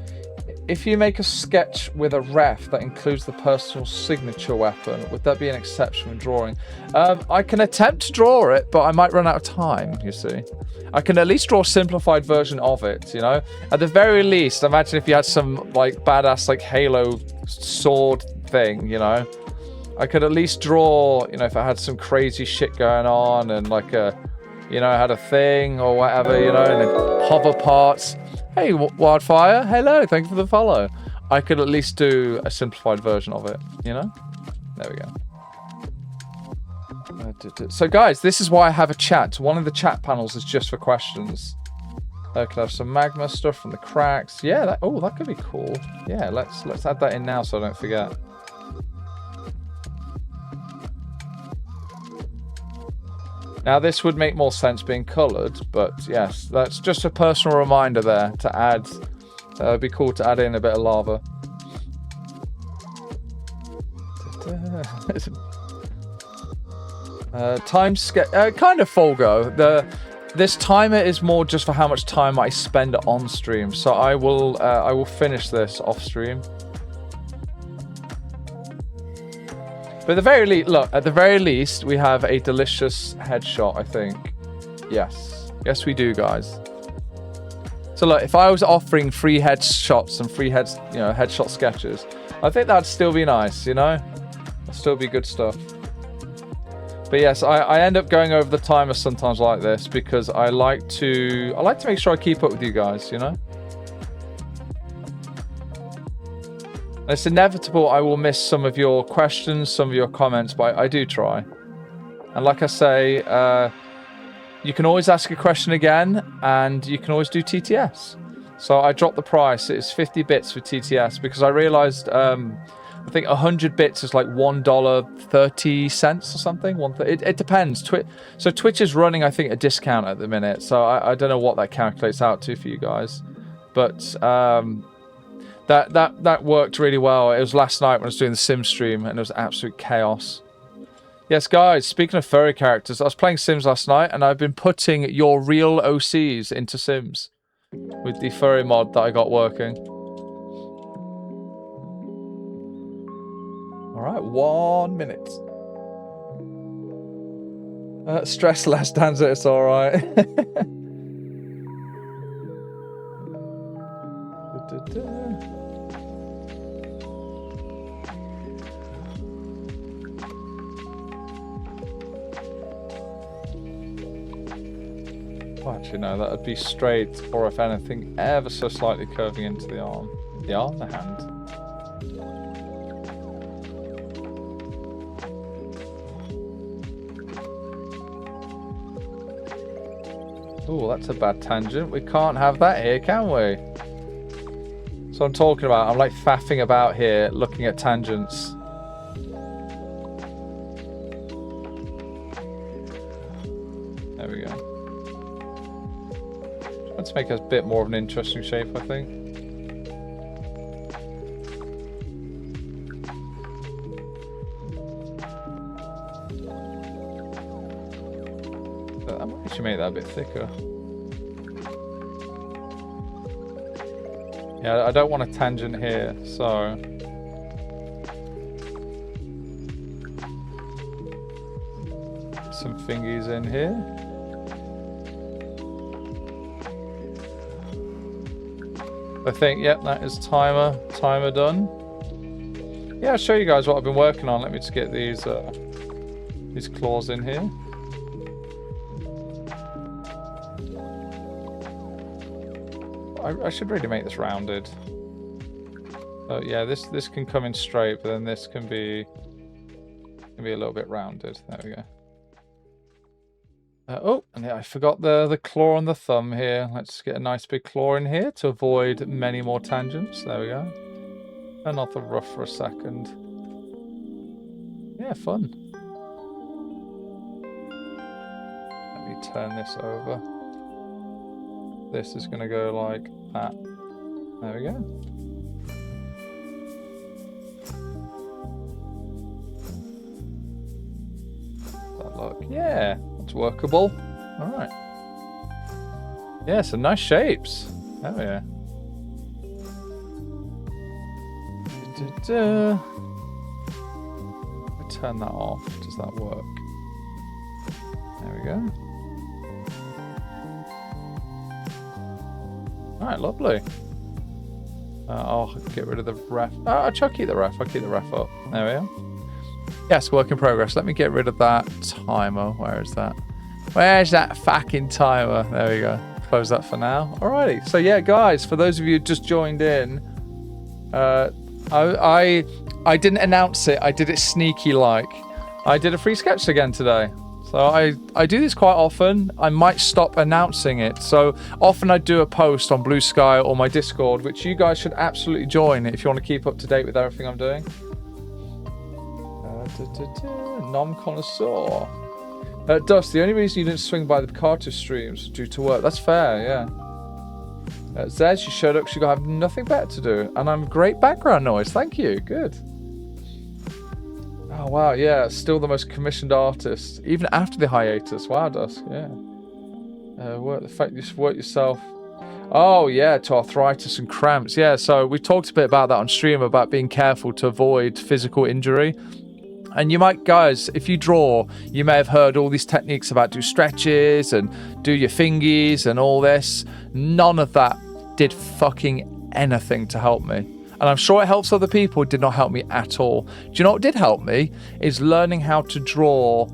If you make a sketch with a ref that includes the personal signature weapon, would that be an exception when drawing? I can attempt to draw it, but I might run out of time, you see. I can at least draw a simplified version of it, you know? At the very least, imagine if you had some, like, badass, like, Halo sword thing, you know? I could at least draw, you know, if I had some crazy shit going on and, like, you know, I had a thing or whatever, you know, and then hover parts. Hey, Wildfire, hello, thank you for the follow. I could at least do a simplified version of it, you know? There we go. So, guys, this is why I have a chat. One of the chat panels is just for questions. I could have some magma stuff from the cracks. Yeah, that could be cool. Yeah, let's add that in now so I don't forget. Now, this would make more sense being coloured, but yes, that's just a personal reminder there to add. It'd be cool to add in a bit of lava. Kind of Folgo. This timer is more just for how much time I spend on stream, so I will finish this off stream. But at the very least, we have a delicious headshot, I think. Yes, we do, guys. So look, if I was offering free headshots and free headshot sketches, I think that'd still be nice, you know? That'd still be good stuff. But yes, I end up going over the timer sometimes like this because I like to make sure I keep up with you guys, you know? And it's inevitable I will miss some of your questions, some of your comments, but I do try. And like I say, you can always ask a question again, and you can always do TTS. So I dropped the price. It's 50 bits for TTS because I realized I think 100 bits is like $1.30 or something. It depends. So Twitch is running, I think, a discount at the minute. So I don't know what that calculates out to for you guys, but that worked really well. It was last night when I was doing the Sims stream, and it was absolute chaos. Yes, guys, speaking of furry characters, I was playing Sims last night, and I've been putting your real OCs into Sims with the furry mod that I got working. All right, 1 minute. Stress less, Danza, it's all right. Well, actually, no, that would be straight, or if anything, ever so slightly curving into the arm. The hand. Oh, that's a bad tangent. We can't have that here, can we? So I'm talking about, I'm like faffing about here, looking at tangents. There we go. Let's make a bit more of an interesting shape, I think. I might actually make that a bit thicker. Yeah, I don't want a tangent here, so... Get some fingies in here. I think, yep, that is timer done. Yeah, I'll show you guys what I've been working on. Let me just get these claws in here. I should really make this rounded. Yeah, this can come in straight, but then this can be a little bit rounded. There we go. Oh, and yeah, I forgot the claw on the thumb here. Let's get a nice big claw in here to avoid many more tangents. There we go. Turn off the rough for a second. Yeah, fun. Let me turn this over. This is going to go like that. There we go. That look. Yeah, it's workable. All right. Yeah, some nice shapes. Oh yeah. Turn that off. Does that work? There we go. Alright, lovely. I'll get rid of the ref. I'll keep the ref. I'll keep the ref up. There we are. Yes, work in progress. Let me get rid of that timer. Where is that? Where's that fucking timer? There we go. Close that for now. Alrighty. So yeah, guys, for those of you who just joined in, I didn't announce it. I did it sneaky like. I did a free sketch again today. So I do this quite often. I might stop announcing it. So often I do a post on Blue Sky or my Discord, which you guys should absolutely join if you want to keep up to date with everything I'm doing. Non-connoisseur. Dust, the only reason you didn't swing by the Picato streams was due to work. That's fair, yeah. Zez, you showed up because you have nothing better to do. And I'm great background noise. Thank you. Good. Oh, wow. Yeah. Still the most commissioned artist. Even after the hiatus. Wow, Dusk. Yeah. The fact you work yourself. Oh, yeah. To arthritis and cramps. Yeah. So we talked a bit about that on stream, about being careful to avoid physical injury. And you might, guys, if you draw, you may have heard all these techniques about do stretches and do your fingies and all this. None of that did fucking anything to help me. And I'm sure it helps other people. It did not help me at all. Do you know what did help me? Is learning how to draw,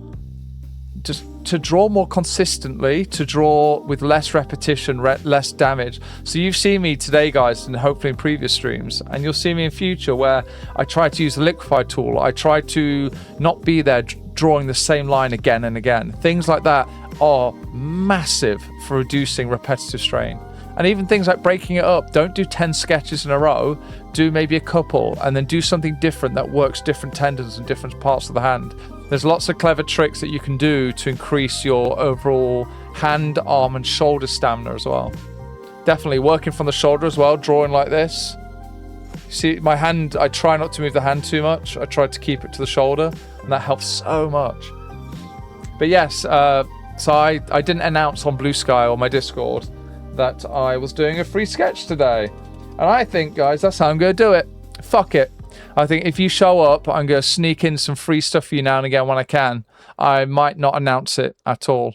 just to draw more consistently, to draw with less repetition, less damage. So you've seen me today, guys, and hopefully in previous streams, and you'll see me in future where I try to use the liquify tool. I try to not be there drawing the same line again and again. Things like that are massive for reducing repetitive strain. And even things like breaking it up. Don't do 10 sketches in a row. Do maybe a couple and then do something different that works different tendons and different parts of the hand. There's lots of clever tricks that you can do to increase your overall hand, arm and shoulder stamina as well. Definitely working from the shoulder as well, drawing like this. See, my hand, I try not to move the hand too much. I try to keep it to the shoulder and that helps so much. But yes, so I didn't announce on Blue Sky or my Discord that I was doing a free sketch today. And I think, guys, that's how I'm going to do it. Fuck it. I think if you show up, I'm going to sneak in some free stuff for you now and again when I can. I might not announce it at all.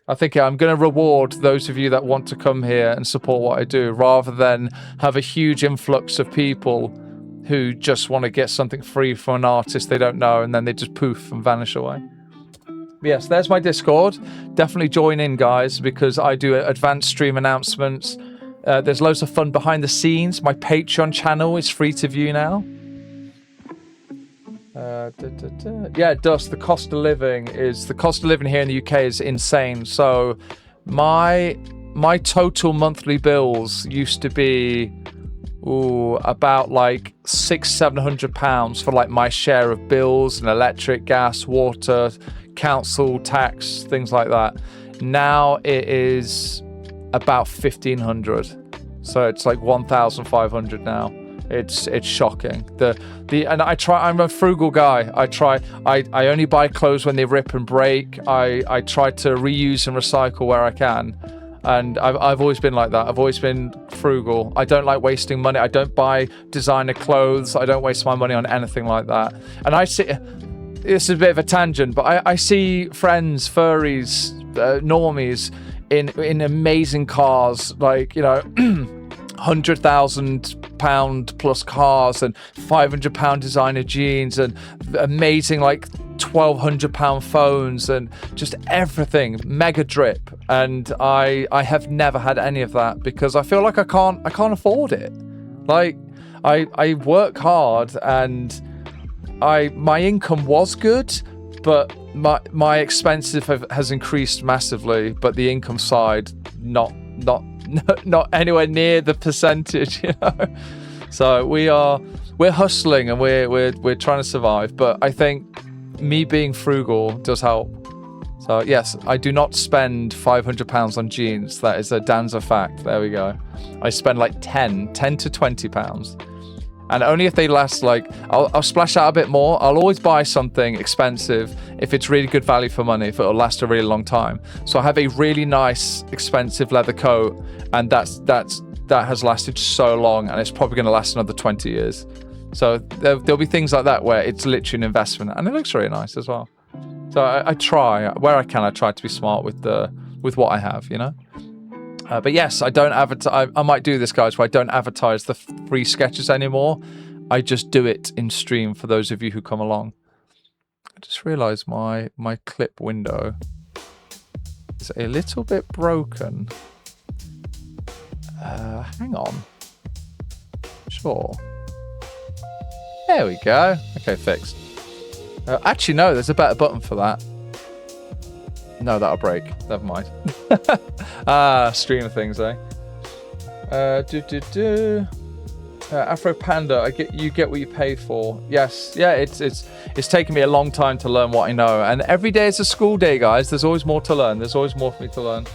I think I'm going to reward those of you that want to come here and support what I do, rather than have a huge influx of people who just want to get something free from an artist they don't know and then they just poof and vanish away. Yes, there's my Discord. Definitely join in, guys, because I do advanced stream announcements. There's loads of fun behind the scenes. My Patreon channel is free to view now. Yeah, Dust, the cost of living here in the UK is insane. So my total monthly bills used to be about like £600-700 for like my share of bills and electric, gas, water, council tax, things like that. Now it is about 1,500, so it's like 1,500 now. It's shocking. And I'm a frugal guy. I only buy clothes when they rip and break. I try to reuse and recycle where I can. And I've always been like that. I've always been frugal. I don't like wasting money. I don't buy designer clothes. I don't waste my money on anything like that. And I see, this is a bit of a tangent, but I see friends, furries, normies in amazing cars, like, you know, £100,000 plus cars and £500 designer jeans and amazing like £1,200 phones and just everything, mega drip. And I have never had any of that because I feel like I can't afford it. Like I work hard and my income was good, but my expenses has increased massively, but the income side not anywhere near the percentage, you know. So we're hustling and we're trying to survive, but I think me being frugal does help. So yes, I do not spend £500 on jeans. That is a Danza fact. There we go. I spend like 10 to £20, and only if they last. Like I'll splash out a bit more. I'll always buy something expensive if it's really good value for money, if it'll last a really long time. So I have a really nice expensive leather coat, and that has lasted so long, and it's probably going to last another 20 years. So there'll be things like that where it's literally an investment, and it looks really nice as well. So I try where I can. I try to be smart with what I have, you know. But yes, I don't advertise. I might do this, guys, where I don't advertise the free sketches anymore. I just do it in stream for those of you who come along. I just realised my clip window is a little bit broken. Hang on. Sure. There we go. Okay, fixed. Actually, no, there's a better button for that. No, that'll break. Never mind. Streamer things, eh? Afro Panda, you get what you pay for. Yes, yeah, it's taken me a long time to learn what I know, and every day is a school day, guys. There's always more to learn. There's always more for me to learn.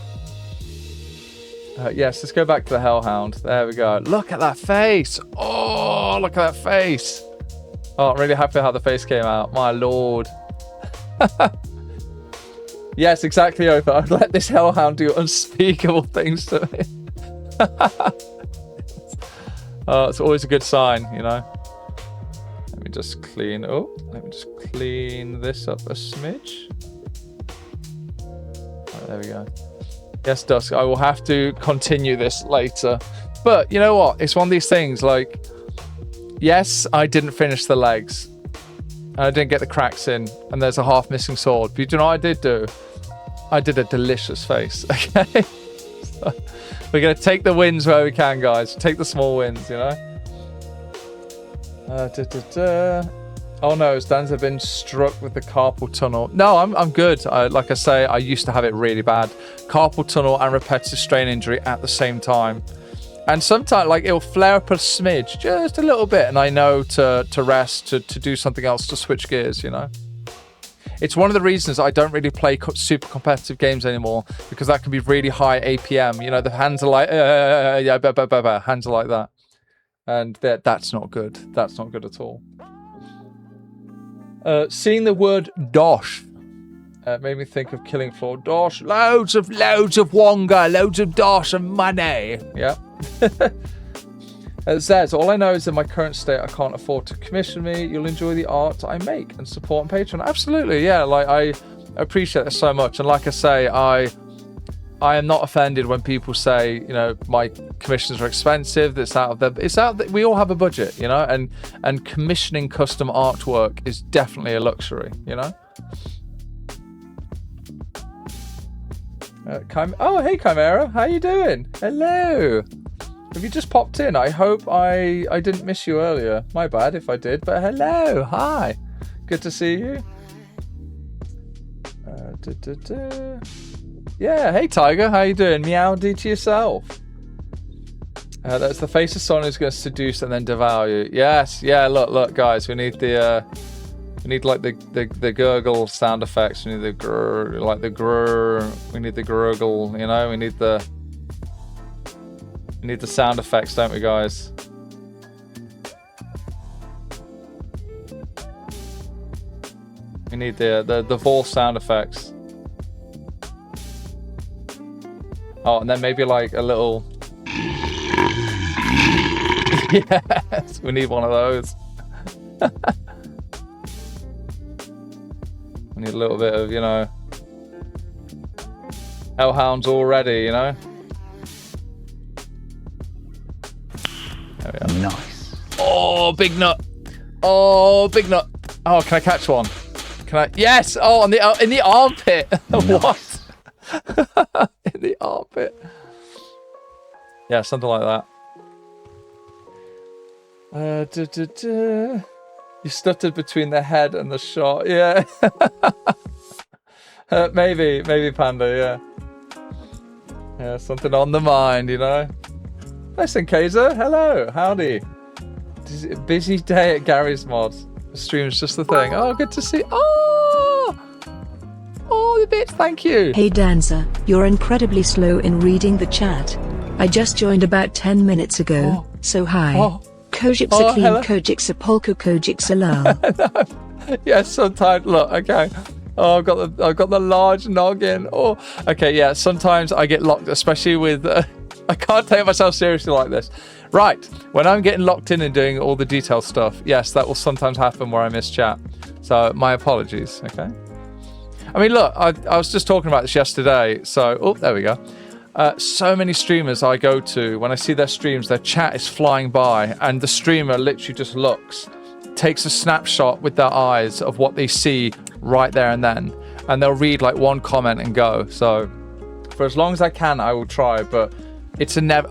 Yes, let's go back to the Hellhound. There we go. Look at that face. Oh, look at that face. Oh, I'm really happy how the face came out. My lord. Yes, exactly, Opa. I've let this Hellhound do unspeakable things to me. It's always a good sign, you know. Let me just clean this up a smidge. Right, there we go. Yes, Dusk, I will have to continue this later. But you know what? It's one of these things, like, yes, I didn't finish the legs. I didn't get the cracks in, and there's a half missing sword. But you know what I did do? I did a delicious face, okay? So we're going to take the wins where we can, guys. Take the small wins, you know? Oh no, has Danza been struck with the carpal tunnel? No, I'm good. Like I say, I used to have it really bad. Carpal tunnel and repetitive strain injury at the same time. And sometimes, like, it'll flare up a smidge, just a little bit, and I know to rest, to do something else, to switch gears, you know? It's one of the reasons I don't really play super competitive games anymore, because that can be really high APM. You know, the hands are like, hands are like that. And that's not good. That's not good at all. Seeing the word dosh made me think of Killing Floor. Dosh, loads of wonga, loads of dosh and money. Yeah. It says, all I know is in my current state, I can't afford to commission me. You'll enjoy the art I make and support on Patreon. Absolutely, yeah. Like, I appreciate this so much. And like I say, I am not offended when people say, you know, my commissions are expensive. We all have a budget, you know, and commissioning custom artwork is definitely a luxury, you know. Oh, hey, Chimera. How you doing? Hello. Have you just popped in? I hope I didn't miss you earlier. My bad if I did, but hello. Hi. Good to see you. Yeah, hey Tiger, how you doing? Meowdy to yourself. That's the face of someone who's going to seduce and then devour you. Yes, yeah. Look, guys. We need the the gurgle sound effects. We need the grrr, like the grrr. We need the gurgle. You know, we need the sound effects, don't we, guys? We need the Vol sound effects. Oh, and then maybe like a little. Yes, we need one of those. We need a little bit of, you know, hellhounds already, you know. There we are. Nice. Oh, big nut. Oh, big nut. Oh, can I catch one? Can I? Yes. Oh, in the armpit. What? In the armpit. Yeah, something like that. You stuttered between the head and the shot. Yeah. Maybe Panda. Yeah, something on the mind, you know. Listen, Kaiser. Hello, howdy. Busy day at Gary's Mods. The stream's just the thing. Oh, good to see. Oh, the bits. Thank you. Hey Dancer, you're incredibly slow in reading the chat. I just joined about 10 minutes ago, so hi. Kojiksa clean, hello. Kojiksa polka, Kojiksa lal. Yes, sometimes. Look, okay. Oh, I've got the large noggin. Oh, okay. Yeah, sometimes I get locked, especially with. I can't take myself seriously like this. Right, when I'm getting locked in and doing all the detailed stuff, yes, that will sometimes happen where I miss chat. So my apologies. Okay. I mean, look, I was just talking about this yesterday. So, oh, there we go. So many streamers I go to, when I see their streams, their chat is flying by, and the streamer literally just looks, takes a snapshot with their eyes of what they see right there and then, and they'll read like one comment and go. So for as long as I can, I will try, but it's not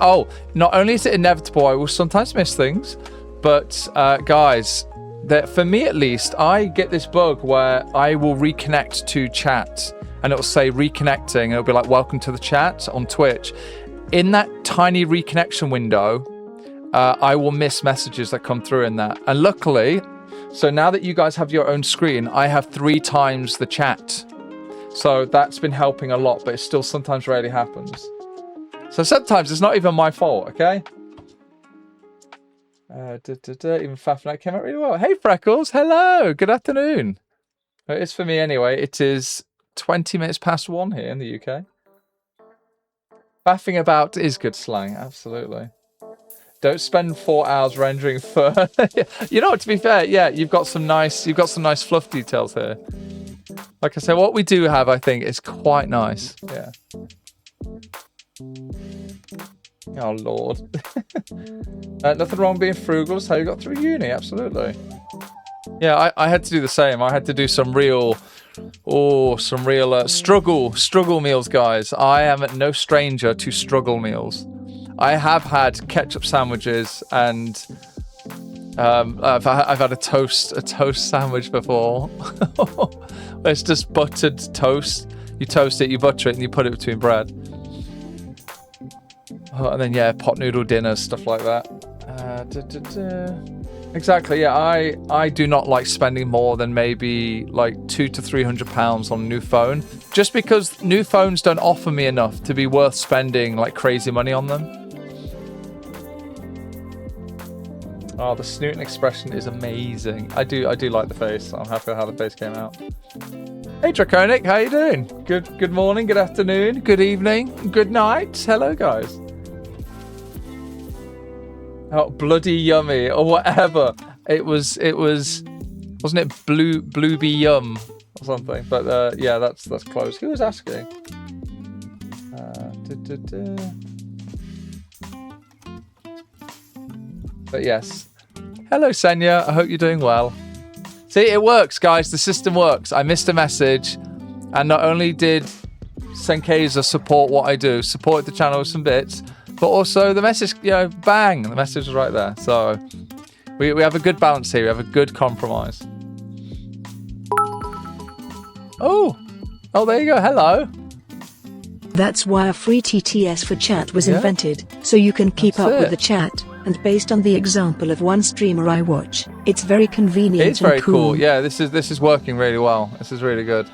only is it inevitable, I will sometimes miss things, but guys, that for me at least, I get this bug where I will reconnect to chat and it'll say reconnecting and it'll be like welcome to the chat on Twitch. In that tiny reconnection window, I will miss messages that come through in that. And luckily, so now that you guys have your own screen, I have 3 times the chat. So that's been helping a lot, but it still sometimes rarely happens. So sometimes it's not even my fault, okay? Even Fafnite came out really well. Hey, Freckles. Hello. Good afternoon. It is for me anyway. It is 20 minutes past 1 here in the UK. Faffing about is good slang. Absolutely. Don't spend 4 hours rendering fur. You know, to be fair, yeah, you've got some nice fluff details here. Like I said, what we do have, I think, is quite nice. Yeah. Oh, Lord. Nothing wrong being frugal. That's how you got through uni. Absolutely. Yeah, I had to do the same. I had to do some real struggle meals, guys. I am no stranger to struggle meals. I have had ketchup sandwiches and I've had a toast sandwich before. It's just buttered toast. You toast it, you butter it, and you put it between bread. Oh, and then yeah, pot noodle dinners, stuff like that. Exactly. Yeah, I do not like spending more than maybe like £200 to £300 on a new phone, just because new phones don't offer me enough to be worth spending like crazy money on them. Oh, the snooting expression is amazing. I do like the face. I'm happy with how the face came out. Hey Draconic, how you doing? Good morning, good afternoon, good evening, good night. Hello guys. Oh, bloody yummy or whatever. It was wasn't it Blueby Yum or something? But yeah, that's close. Who was asking? But yes. Hello, Senya. I hope you're doing well. See, it works, guys. The system works. I missed a message, and not only did Senkeiza support what I do, support the channel with some bits, but also the message, bang, the message was right there. So we have a good balance here. We have a good compromise. Oh, there you go. Hello. That's why a free TTS for chat was Yeah. invented, so you can keep That's up with it. the chat. And based on the example of one streamer I watch, it's very convenient It's very and cool. Yeah, this is working really well. This is really good.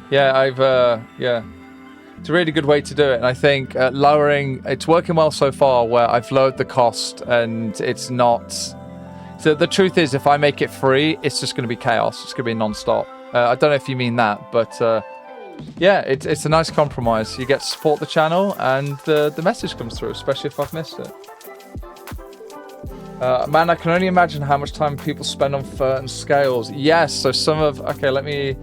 Yeah, it's a really good way to do it. And I think it's working well so far where I've lowered the cost and it's not... So the truth is, if I make it free, it's just going to be chaos. It's going to be non-stop. I don't know if you mean that, but yeah, it's a nice compromise. You get to support the channel and the message comes through, especially if I've missed it. Man, I can only imagine how much time people spend on fur and scales. Yes, so okay, let me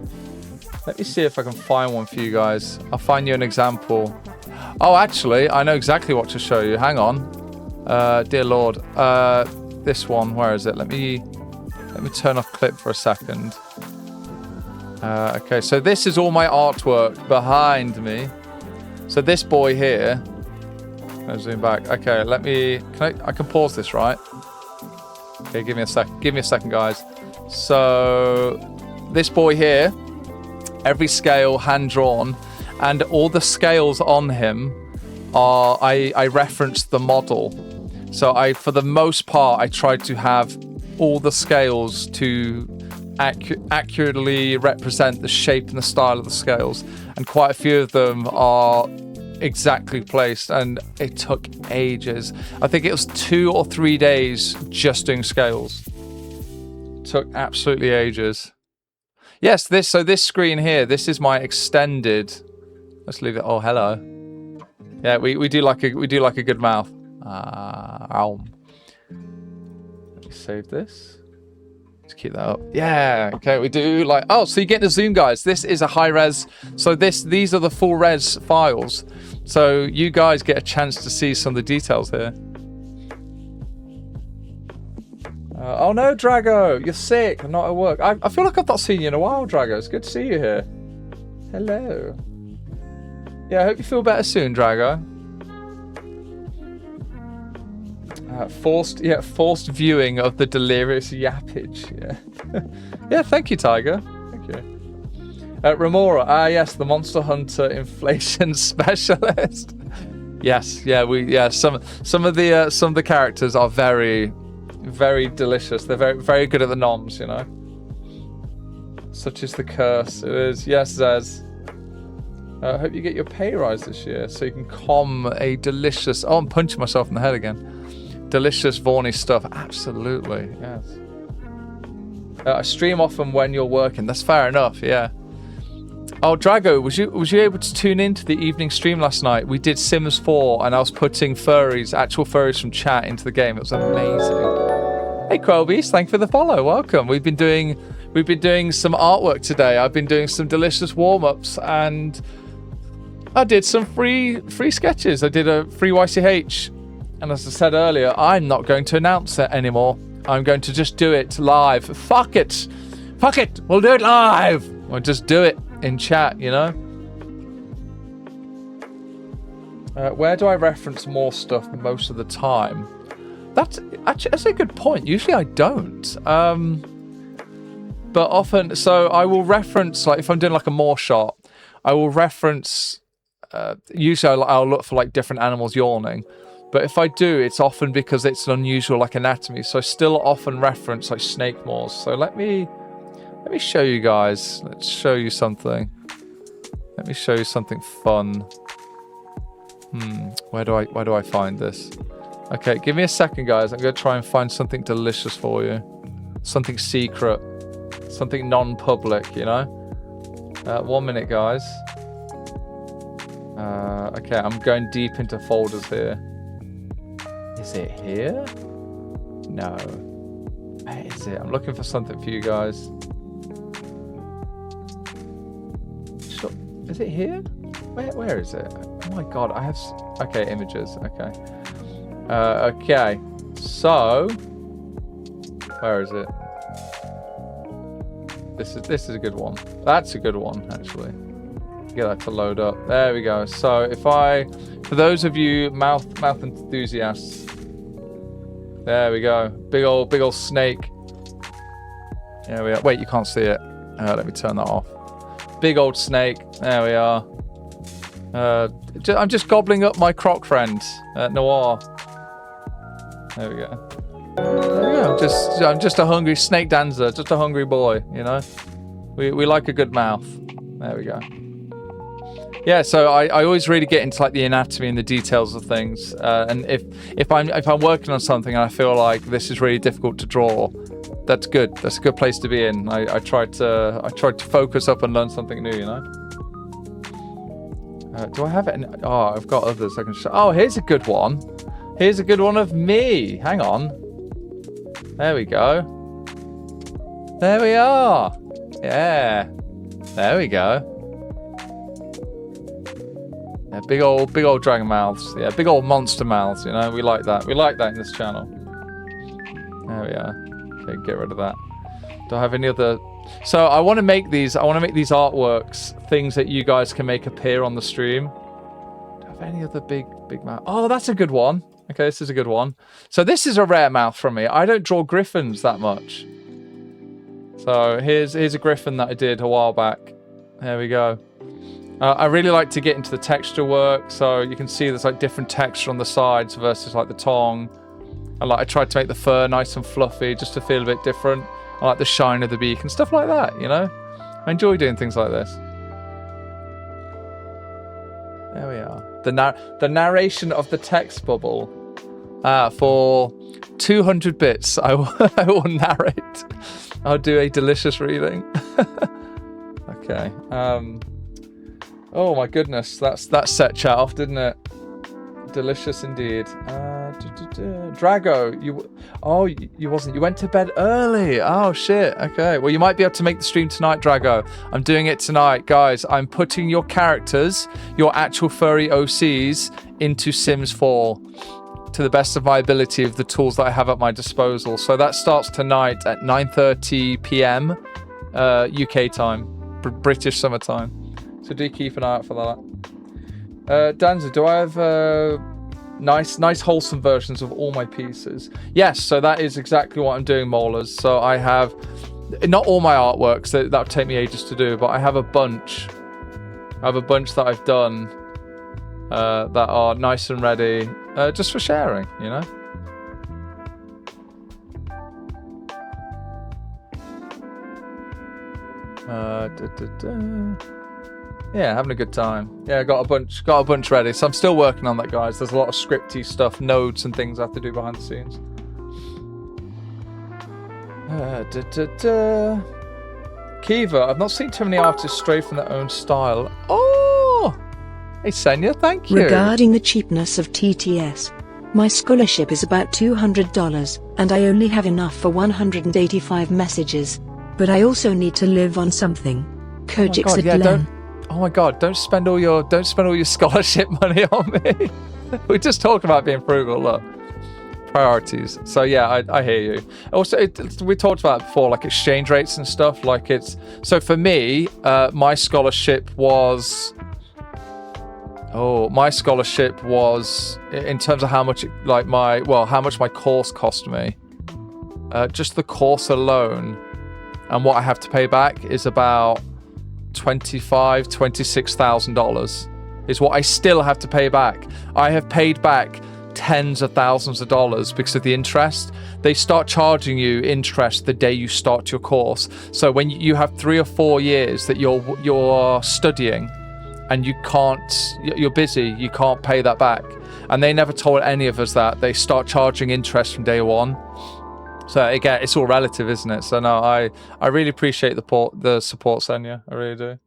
see if I can find one for you guys. I'll find you an example. Oh, actually, I know exactly what to show you. Hang on. Dear Lord. This one, where is it? Let me turn off clip for a second. Okay, so this is all my artwork behind me. So this boy here. I'll zoom back. Okay, I can pause this, right? Okay, give me a second, guys. So this boy here, every scale hand drawn, and all the scales on him are I referenced the model. So for the most part, I tried to have all the scales to accurately represent the shape and the style of the scales, and quite a few of them are exactly placed, and it took ages. I think it was 2 or 3 days just doing scales. Took absolutely ages. Yes, this screen here, this is my extended. Let's leave it. Oh, hello. Yeah, we do like a good mouth. Let me save this. Let's keep that up. Yeah, okay, we do like... Oh, so you get the zoom, guys. This is a high res. So these are the full res files. So you guys get a chance to see some of the details here. Oh no, Drago, you're sick. I'm not at work. I feel like I've not seen you in a while, Drago. It's good to see you here. Hello. Yeah, I hope you feel better soon, Drago. Forced viewing of the delirious yappage. Yeah. Yeah, thank you, Tiger. Thank you. Remora, yes, the Monster Hunter inflation specialist. Yes, yeah, some of the characters are very, very delicious. They're very, very good at the noms, you know. Such is the curse. It is. Yes, Zez. I hope you get your pay rise this year so you can com a delicious... Oh, I'm punching myself in the head again. Delicious Vorny stuff. Absolutely, yes. I stream often when you're working. That's fair enough, yeah. Oh, Drago, was you able to tune into the evening stream last night? We did Sims 4 and I was putting actual furries from chat into the game. It was amazing. Hey, Quelbeast, thank you for the follow. Welcome. We've been doing some artwork today. I've been doing some delicious warm-ups and I did some free sketches. I did a free YCH. And as I said earlier, I'm not going to announce it anymore. I'm going to just do it live. Fuck it. Fuck it. We'll do it live. We'll just do it in chat, you know? Where do I reference more stuff most of the time? That's a good point. Usually I don't. But often, so I will reference, like if I'm doing like a more shot, I will reference, usually I'll look for like different animals yawning. But if I do, it's often because it's an unusual like anatomy. So I still often reference like snake maws. So let me show you guys. Let's show you something. Let me show you something fun. Where do I find this? Okay, give me a second, guys. I'm gonna try and find something delicious for you. Something secret. Something non-public, you know? 1 minute, guys. Okay, I'm going deep into folders here. Is it here? No. Where is it? I'm looking for something for you guys. Sure. Is it here? Where is it? Oh my god, I have... Okay, images. Okay. Okay. So... Where is it? This is a good one. That's a good one, actually. Get that to load up. There we go. So if for those of you mouth enthusiasts, there we go. Big old snake. There we are. Wait, you can't see it. Let me turn that off. Big old snake. There we are. I'm just gobbling up my croc friend, Noir. There we go. There we go. I'm just a hungry snake dancer, just a hungry boy, you know. We like a good mouth. There we go. Yeah, so I always really get into like the anatomy and the details of things. And if I'm working on something and I feel like this is really difficult to draw, that's good. That's a good place to be in. I try to focus up and learn something new, you know. Do I have any? Oh, I've got others I can show. Oh, here's a good one. Here's a good one of me. Hang on. There we go. There we are. Yeah. There we go. Yeah, big old dragon mouths. Yeah, big old monster mouths. You know, we like that. We like that in this channel. There we are. Okay, get rid of that. Do I have any other? So I want to make these. I want to make these artworks, things that you guys can make appear on the stream. Do I have any other big mouth? Oh, that's a good one. Okay, this is a good one. So this is a rare mouth from me. I don't draw griffins that much. So here's a griffin that I did a while back. There we go. I really like to get into the texture work, so you can see there's like different texture on the sides versus like the tongue. And like I tried to make the fur nice and fluffy just to feel a bit different. I like the shine of the beak and stuff like that, you know? I enjoy doing things like this. There we are. The narration of the text bubble. For 200 bits, I will narrate. I'll do a delicious reading. Okay. Oh my goodness, that set chat off, didn't it? Delicious indeed. Drago, you wasn't. You went to bed early. Oh shit. Okay. Well, you might be able to make the stream tonight, Drago. I'm doing it tonight, guys. I'm putting your characters, your actual furry OCs, into Sims 4 to the best of my ability of the tools that I have at my disposal. So that starts tonight at 9:30 p.m. UK time, British summertime. So do keep an eye out for that. Danza, do I have nice wholesome versions of all my pieces? Yes, so that is exactly what I'm doing, Molars. So I have not all my artworks, that would take me ages to do, but I have a bunch. I have a bunch that I've done that are nice and ready just for sharing, you know? Yeah, having a good time. Yeah, got a bunch ready. So I'm still working on that, guys. There's a lot of scripty stuff, nodes and things I have to do behind the scenes. Kiva, I've not seen too many artists stray from their own style. Oh! Hey, Senya, thank you. Regarding the cheapness of TTS, my scholarship is about $200, and I only have enough for 185 messages. But I also need to live on something. Kojix at Len. Oh my god, don't spend all your scholarship money on me. We just talked about being frugal, look. Priorities. So yeah, I hear you. Also, we talked about it before, like exchange rates and stuff. Like so for me, my scholarship was in terms of how much how much my course cost me. Just the course alone, and what I have to pay back is about $26,000 is what I still have to pay back. I have paid back tens of thousands of dollars because of the interest. They start charging you interest the day you start your course. So when you have 3 or 4 years that you're studying and you're busy, you can't pay that back. And they never told any of us that. They start charging interest from day one. So again, it's all relative, isn't it? So no, I really appreciate the support, Senya. I really do.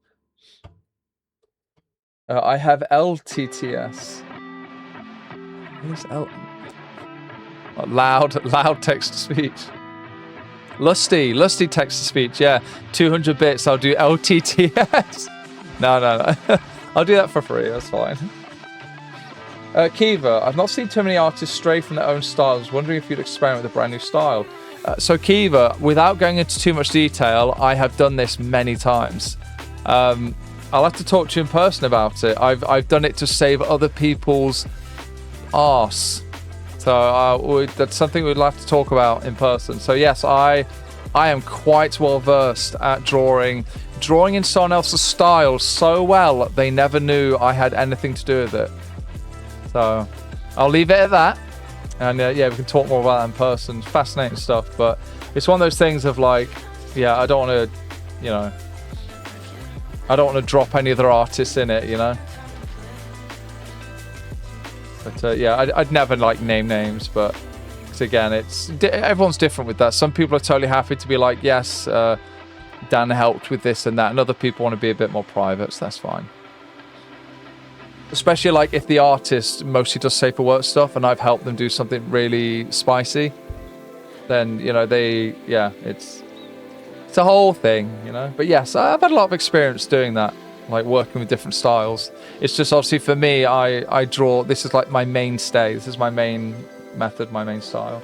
I have LTTS. Where's L? Oh, loud text to speech. Lusty text to speech. Yeah, 200 bits. I'll do LTTS. No. I'll do that for free. That's fine. Kiva, I've not seen too many artists stray from their own style. I was wondering if you'd experiment with a brand new style. So Kiva, without going into too much detail, I have done this many times. I'll have to talk to you in person about it. I've done it to save other people's arse. So that's something we'd like to talk about in person. So yes, I am quite well versed at drawing drawing in someone else's style so well, they never knew I had anything to do with it. So I'll leave it at that. And yeah, we can talk more about that in person. Fascinating stuff, but it's one of those things of like, yeah, I don't want to, you know, I don't want to drop any other artists in it, you know. But yeah, I'd never like name names, but again, everyone's different with that. Some people are totally happy to be like, yes, Dan helped with this and that, and other people want to be a bit more private, so that's fine. Especially like if the artist mostly does safer work stuff and I've helped them do something really spicy, then, you know, it's a whole thing, you know. But yes, I've had a lot of experience doing that, like working with different styles. It's just obviously for me, I draw, this is like my mainstay, this is my main method, my main style.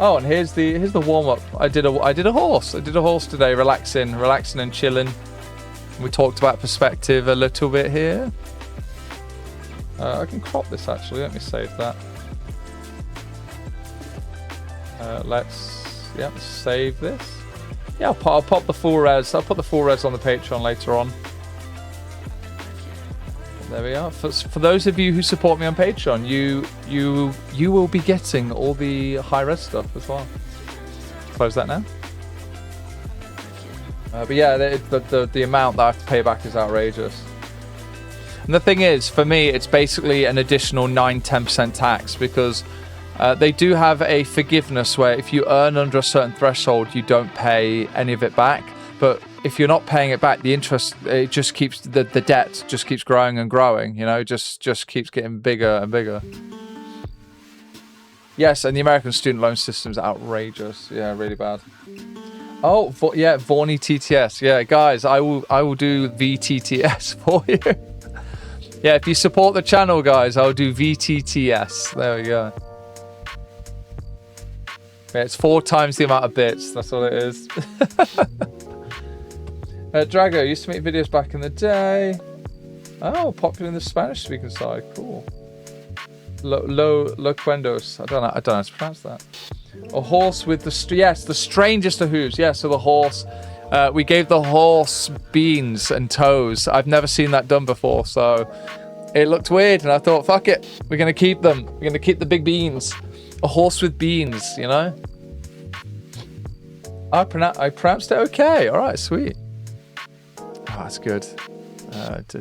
Oh, and here's the warm-up. I did a horse today, relaxing and chilling. We talked about perspective a little bit here. I can crop this actually. Let me save that. Let's save this. Yeah, I'll pop the full res. I'll put the full res on the Patreon later on. There we are. For those of you who support me on Patreon, you will be getting all the high res stuff as well. Close that now. But yeah, the amount that I have to pay back is outrageous. And the thing is, for me, it's basically an additional 9-10% tax because they do have a forgiveness where if you earn under a certain threshold, you don't pay any of it back. But if you're not paying it back, the interest, it just keeps, the debt just keeps growing and growing, you know, just keeps getting bigger and bigger. Yes, and the American student loan system is outrageous. Yeah, really bad. Oh, yeah, Vorny TTS. Yeah, guys, I will do VTTS for you. Yeah, if you support the channel, guys, I'll do VTTS. There we go. Yeah, it's 4 times the amount of bits. That's all it is. Drago used to make videos back in the day. Oh, popular in the Spanish-speaking side. Cool. Loquendos. I don't know how to pronounce that. A horse with the strangest of hooves. Yeah, so the horse. We gave the horse beans and toes. I've never seen that done before, so it looked weird, and I thought, fuck it, we're gonna keep them. We're gonna keep the big beans. A horse with beans, you know. I pronounced it okay. All right, sweet. Oh, that's good. Let's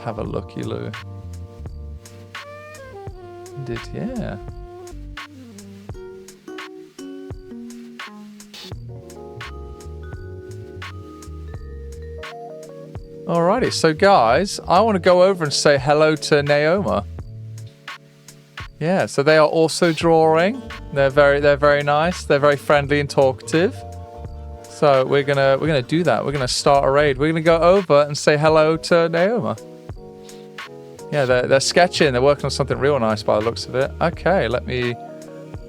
have a looky-loo. Yeah. Alrighty, so guys, I want to go over and say hello to Naoma. Yeah, so they are also drawing. They're very nice. They're very friendly and talkative. So we're gonna do that. We're gonna start a raid. We're gonna go over and say hello to Naoma. Yeah, they're sketching. They're working on something real nice by the looks of it. Okay, let me.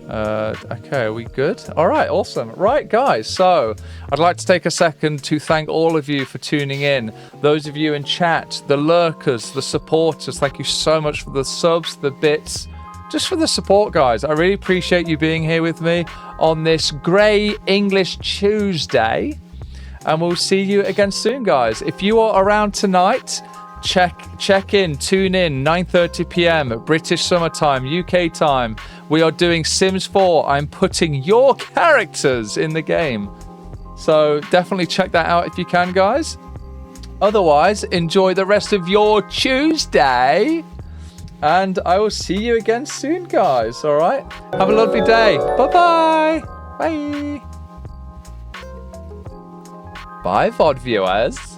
Okay, are we good? All right, awesome. Right, guys. So I'd like to take a second to thank all of you for tuning in. Those of you in chat, the lurkers, the supporters. Thank you so much for the subs, the bits. Just for the support, guys. I really appreciate you being here with me on this grey English Tuesday. And we'll see you again soon, guys. If you are around tonight, check in, tune in, 9:30 p.m. British summertime, UK time. We are doing Sims 4. I'm putting your characters in the game. So definitely check that out if you can, guys. Otherwise, enjoy the rest of your Tuesday. And I will see you again soon, guys. All right? Have a lovely day. Bye-bye. Bye. Bye, VOD viewers.